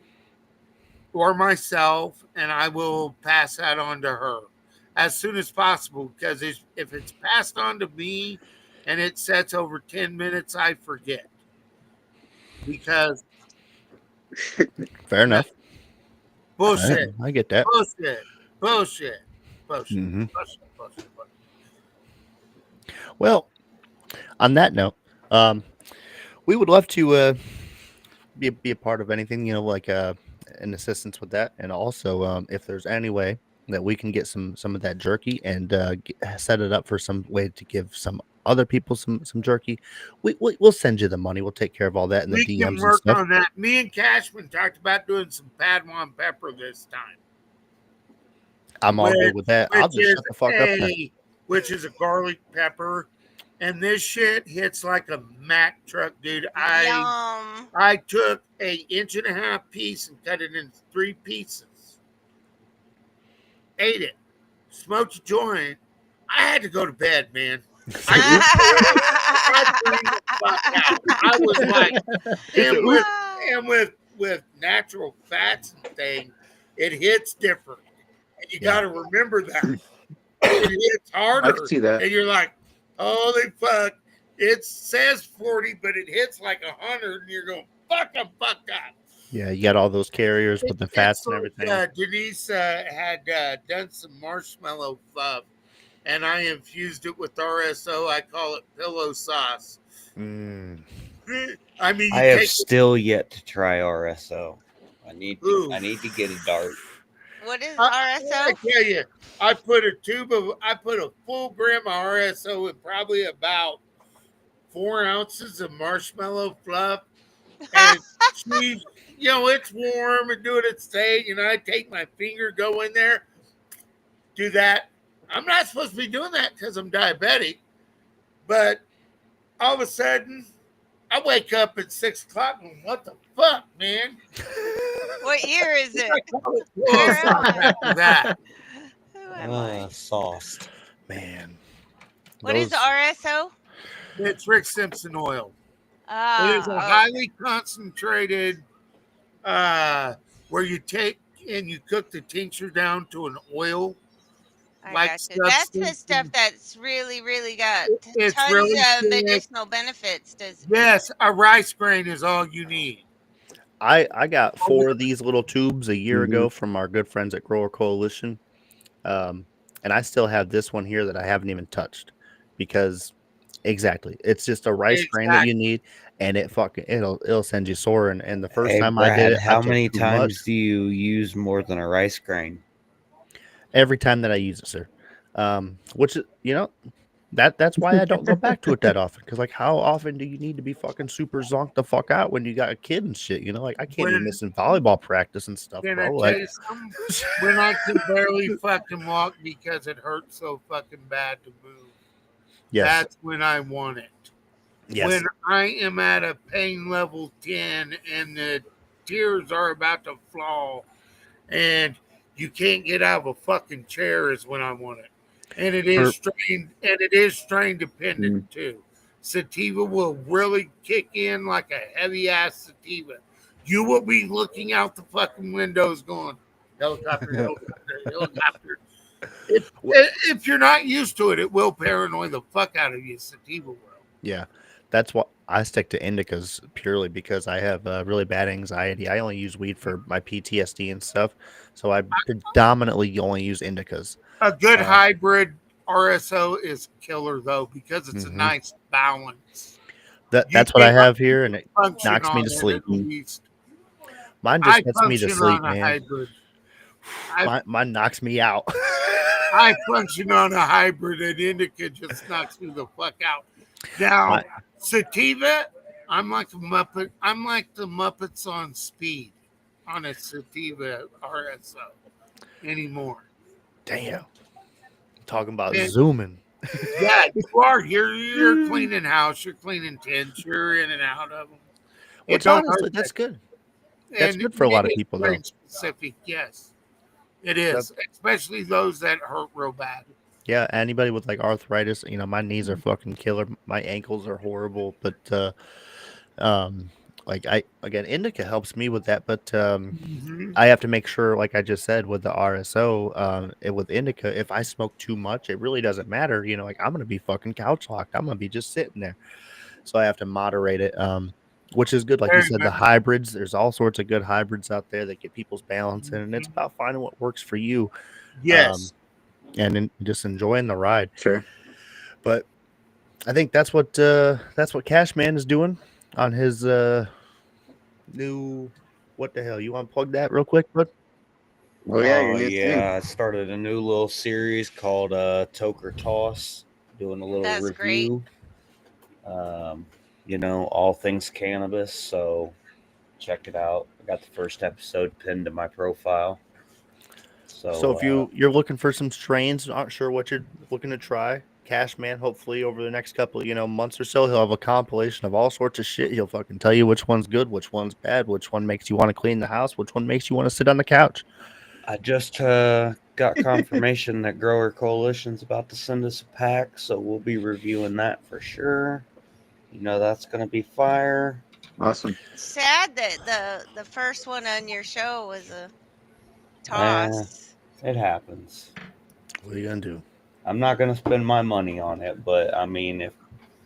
myself, and I will pass that on to her as soon as possible. Because if it's passed on to me and it sets over 10 minutes, I forget. Because Fair enough. bullshit, I get that. bullshit. Mhm. Bullshit. Well, on that note, we would love to be a part of anything, like an assistance with that, and also if there's any way that we can get some of that jerky and set it up for some way to give some other people some jerky, we'll send you the money. We'll take care of all that in the We DMs can and work stuff. on that. Me and Cashman talked about doing some Padawan pepper this time. I'm all good with that. I'll just shut the fuck up then. Which is a garlic pepper. And this shit hits like a Mack truck, dude. I took an 1.5-inch piece and cut it into 3 pieces. Ate it. Smoked a joint. I had to go to bed, man. I was like, and with natural fats and things, it hits different. And you got to remember that. It hits harder. I can see that. And you're like, holy fuck. It says 40, but it hits like 100, and you're going, fuck up. Yeah, you got all those carriers with the fats and everything. Denise had done some marshmallow fluff, and I infused it with RSO. I call it pillow sauce. Mm. I mean, I have still yet to try RSO. I need to get a dart. What is I RSO? tell you, I put a full gram of RSO in probably about 4 ounces of marshmallow fluff, and she's, it's warm and doing its thing, I take my finger, go in there, do that. I'm not supposed to be doing that because I'm diabetic, but all of a sudden, I wake up at 6 o'clock and what the fuck, man? What year is it? That. Who am I? Sauced. Man. What is RSO? It's Rick Simpson oil. It is a highly concentrated, where you take and you cook the tincture down to an oil. That's the stuff that's really, really got It's tons really of thick. medicinal benefits. Yes, a rice grain is all you need. I got 4 of these little tubes a year ago from our good friends at Grower Coalition. And I still have this one here that I haven't even touched because it's just a rice grain that you need, and it'll send you soaring. And the first time Brad, I did it, how many times do you use more than a rice grain? Every time that I use it, sir. Which that's why I don't go back to it that often. Because how often do you need to be fucking super zonked the fuck out when you got a kid and shit? I can't be missing volleyball practice and stuff, Can bro. I tell you something? When I can barely fucking walk because it hurts so fucking bad to move. Yes. That's when I want it. Yes. When I am at a pain level 10 and the tears are about to fall and you can't get out of a fucking chair is when I want it. And it is strain dependent too. Sativa will really kick in like a heavy ass sativa. You will be looking out the fucking windows going, helicopter. If you're not used to it, it will paranoid the fuck out of you, sativa world. Yeah, that's what I stick to indicas purely because I have really bad anxiety. I only use weed for my PTSD and stuff, so I predominantly only use indicas. A good hybrid RSO is killer though because it's a nice balance. That's what I have here, and it function knocks me on to it sleep. at least. Mine I just puts me to function sleep, on a man. hybrid. Mine knocks me out. I function on a hybrid, and indica just knocks me the fuck out. Now, sativa, I'm like the Muppet. I'm like the Muppets on speed on a sativa RSO anymore. Damn. Talking about And zooming. yeah, you are. You're cleaning house. You're cleaning tents. You're in and out of them. It Which don't honestly, hurt. that's good. That's And good for a lot of it's people, though. brain specific. Yes, it is. Especially those that hurt real bad. Yeah, anybody with like arthritis, my knees are fucking killer. My ankles are horrible, but like indica helps me with that, but I have to make sure, like I just said, with the RSO, with indica, if I smoke too much, it really doesn't matter. Like I'm gonna be fucking couch locked. I'm gonna be just sitting there. So I have to moderate it. Which is good. Like you said, the hybrids, there's all sorts of good hybrids out there that get people's balance in, and it's about finding what works for you. Yes. And just enjoying the ride. Sure. But I think that's what Cashman is doing on his new. What the hell? You want to plug that real quick, bud? Oh yeah, your new thing. I started a new little series called Toker Toss, doing a little That's great. review. All things cannabis. So check it out. I got the first episode pinned to my profile. So if you're looking for some strains, not sure what you're looking to try, Cashman, hopefully over the next couple months or so, he'll have a compilation of all sorts of shit. He'll fucking tell you which one's good, which one's bad, which one makes you want to clean the house, which one makes you want to sit on the couch. I just got confirmation that Grower Coalition's about to send us a pack, so we'll be reviewing that for sure. That's gonna be fire. Awesome. Sad that the first one on your show was a toss. It happens. What are you gonna do? I'm not gonna spend my money on it, but I mean, if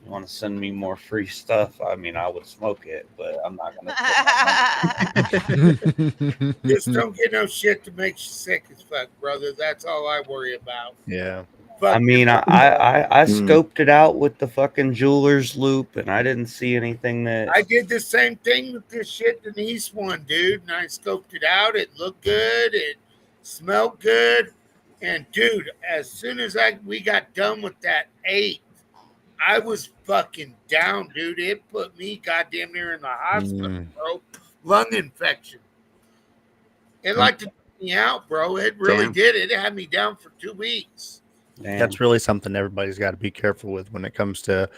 you want to send me more free stuff, I mean, I would smoke it, but I'm not gonna spend my money. Just don't get no shit to make you sick as fuck, brother. That's all I worry about. Yeah. I mean, I scoped it out with the fucking jeweler's loop, and I didn't see anything that. I did the same thing with this shit Denise one, dude. And I scoped it out. It looked good. It smelled good. And dude, as soon as we got done with that 8, I was fucking down, dude. It put me goddamn near in the hospital, bro. Lung infection. It like to take me out, bro. It really did. It had me down for 2 weeks. Damn. That's really something everybody's got to be careful with when it comes to.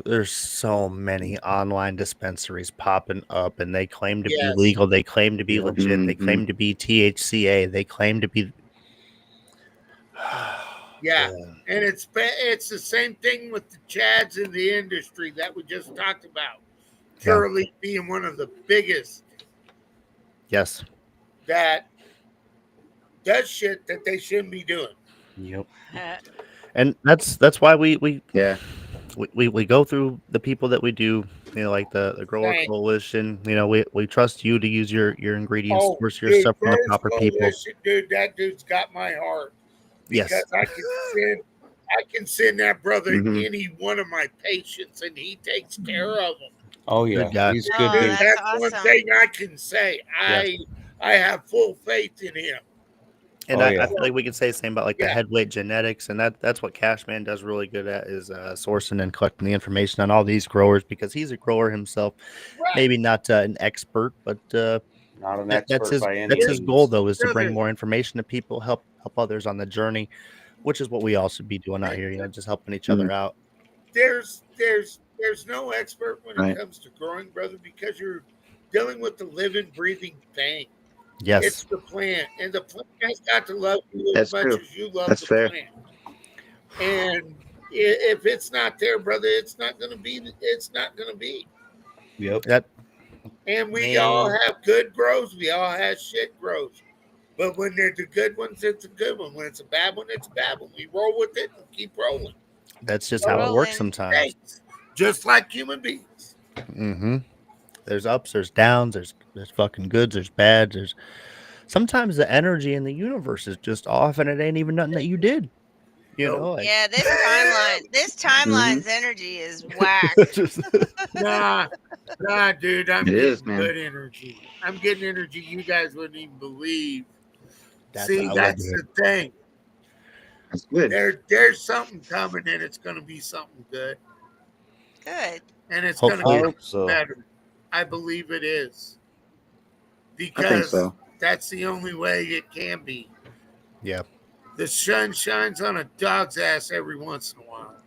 There's so many online dispensaries popping up, and they claim to be legal. They claim to be legit. They claim to be THCA. They claim to be. Yeah, and it's the same thing with the Chads in the industry that we just talked about. Currently being one of the biggest. Yes. That does shit that they shouldn't be doing. Yep. And that's why we go through the people that we do, like the Grower Coalition. We trust you to use your ingredients, source your stuff from the proper people. Dude, that dude's got my heart. Because I can send that brother any one of my patients, and he takes care of them. Oh yeah, he's good. Dude. That's awesome. One thing I can say. I have full faith in him. And I feel like we can say the same about the headweight genetics, and that's what Cashman does really good at, is sourcing and collecting the information on all these growers, because he's a grower himself. Right. Maybe not an expert, but not an expert by any means. That's his goal, though, is to bring more information to people, help others on the journey, which is what we all should be doing out here. Just helping each other out. There's no expert when it comes to growing, brother, because you're dealing with the living, breathing thing. Yes, it's the plant, and the plant has got to love you as much as you love the plant. And if it's not there, brother, it's not gonna be. It's not gonna be. Yep. And we all have good grows. We all have shit grows. But when they're the good ones, it's a good one. When it's a bad one, it's a bad one. We roll with it and keep rolling. That's just how it works sometimes. Just like human beings. Mm-hmm. There's ups, there's downs, there's fucking goods, there's bads. There's sometimes the energy in the universe is just off, and it ain't even nothing that you did. You Nope. know, like, Yeah, this timeline's energy is whack. just- Nah, dude, I'm It getting is, man. good energy. I'm getting energy you guys wouldn't even believe. That's See, what I love that's to the thing. That's good. There's something coming, and it's going to be something good, Good. and it's going to Hopefully. get Hope so. better. I believe it is I think because so. that's the only way it can be. Yeah. The sun shines on a dog's ass every once in a while.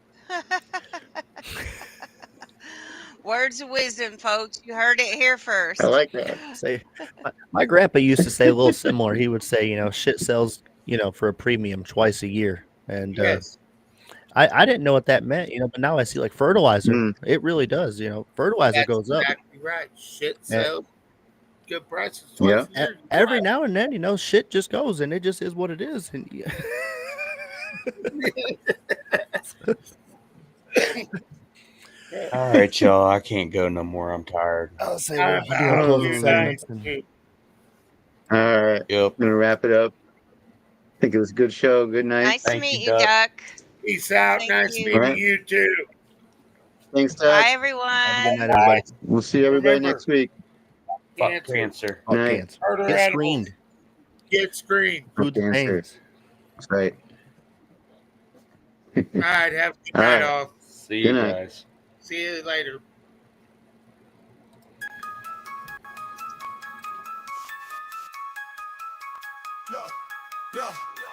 Words of wisdom, folks. You heard it here first. I like that. Say, my grandpa used to say a little similar. He would say, you know, shit sells, you know, for a premium twice a year. And Yes. I didn't know what that meant, you know, but now I see like fertilizer. Mm. It really does, you know, fertilizer That's goes up. exactly right. Shit And, sells. Good prices twice Yeah. a year. every now and then, you know, shit just goes and it just is what it is. And All right, y'all. I can't go no more. I'm tired. I'll say I'm we'll do our out, closing dude. segments. And All right. Yep. I'm gonna wrap it up. I think it was a good show. Good night. Nice to Thank meet you, you, Duck. Duck. Peace out. Thank Nice you. meeting All right. you too. Thanks, Bye, Doug. have a everyone. good night, everybody. We'll see everybody Remember, next week. Fuck Cancer. cancer. Fuck Night. cancer. Harder Get edibles. screened. Get screened. Fuck Food the cancer. pains. That's right. All right. Have a good All night, right. all. See Good you night. guys. See you later.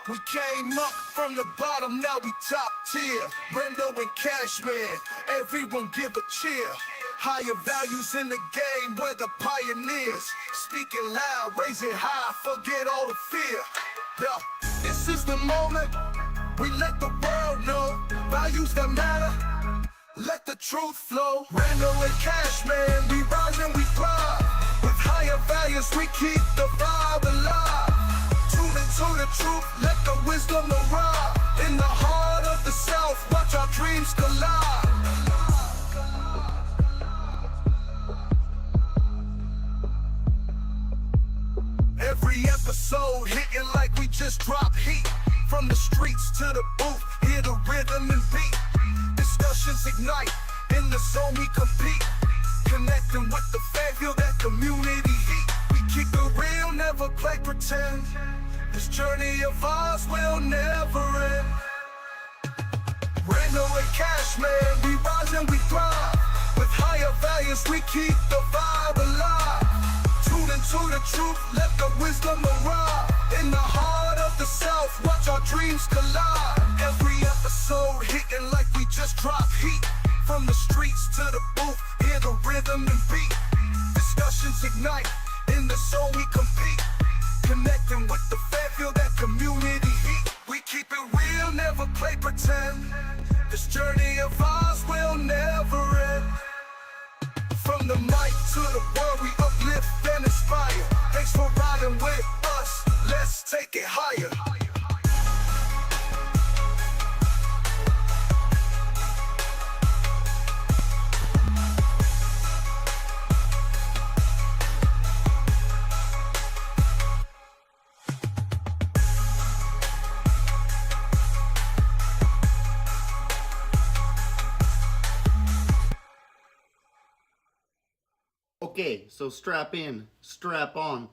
We came up from the bottom, now we top tier. Brendo and Cashman, everyone give a cheer. Higher values in the game, we're the pioneers. Speaking loud, raising high, forget all the fear. This is the moment, we let the world know. Values that matter, let the truth flow. Brendo and Cashman, we rise and we thrive. With higher values, we keep the vibe alive. Tune into the truth, let the wisdom arrive. In the heart of the South, watch our dreams collide. Every episode hitting like we just dropped heat. From the streets to the booth, hear the rhythm and beat. Discussions ignite, in the zone we compete. Connecting with the fan, feel that community heat. We keep it real, never play pretend. This journey of ours will never end. Brando and Cashman, we rise and we thrive. With higher values, we keep the vibe alive. Tune into the truth, let the wisdom arrive. In the heart of the South, watch our dreams collide. Every episode hitting like we just dropped heat. From the streets to the booth, hear the rhythm and beat. Discussions ignite, in the zone we compete. Connecting with the fan, feel that community heat. We keep it real, never play pretend. This journey of ours will never end. From the mic to the world, we uplift and inspire. Thanks for riding with us, let's take it higher. Okay, so strap in, strap on.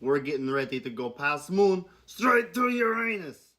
We're getting ready to go past the moon, straight to Uranus.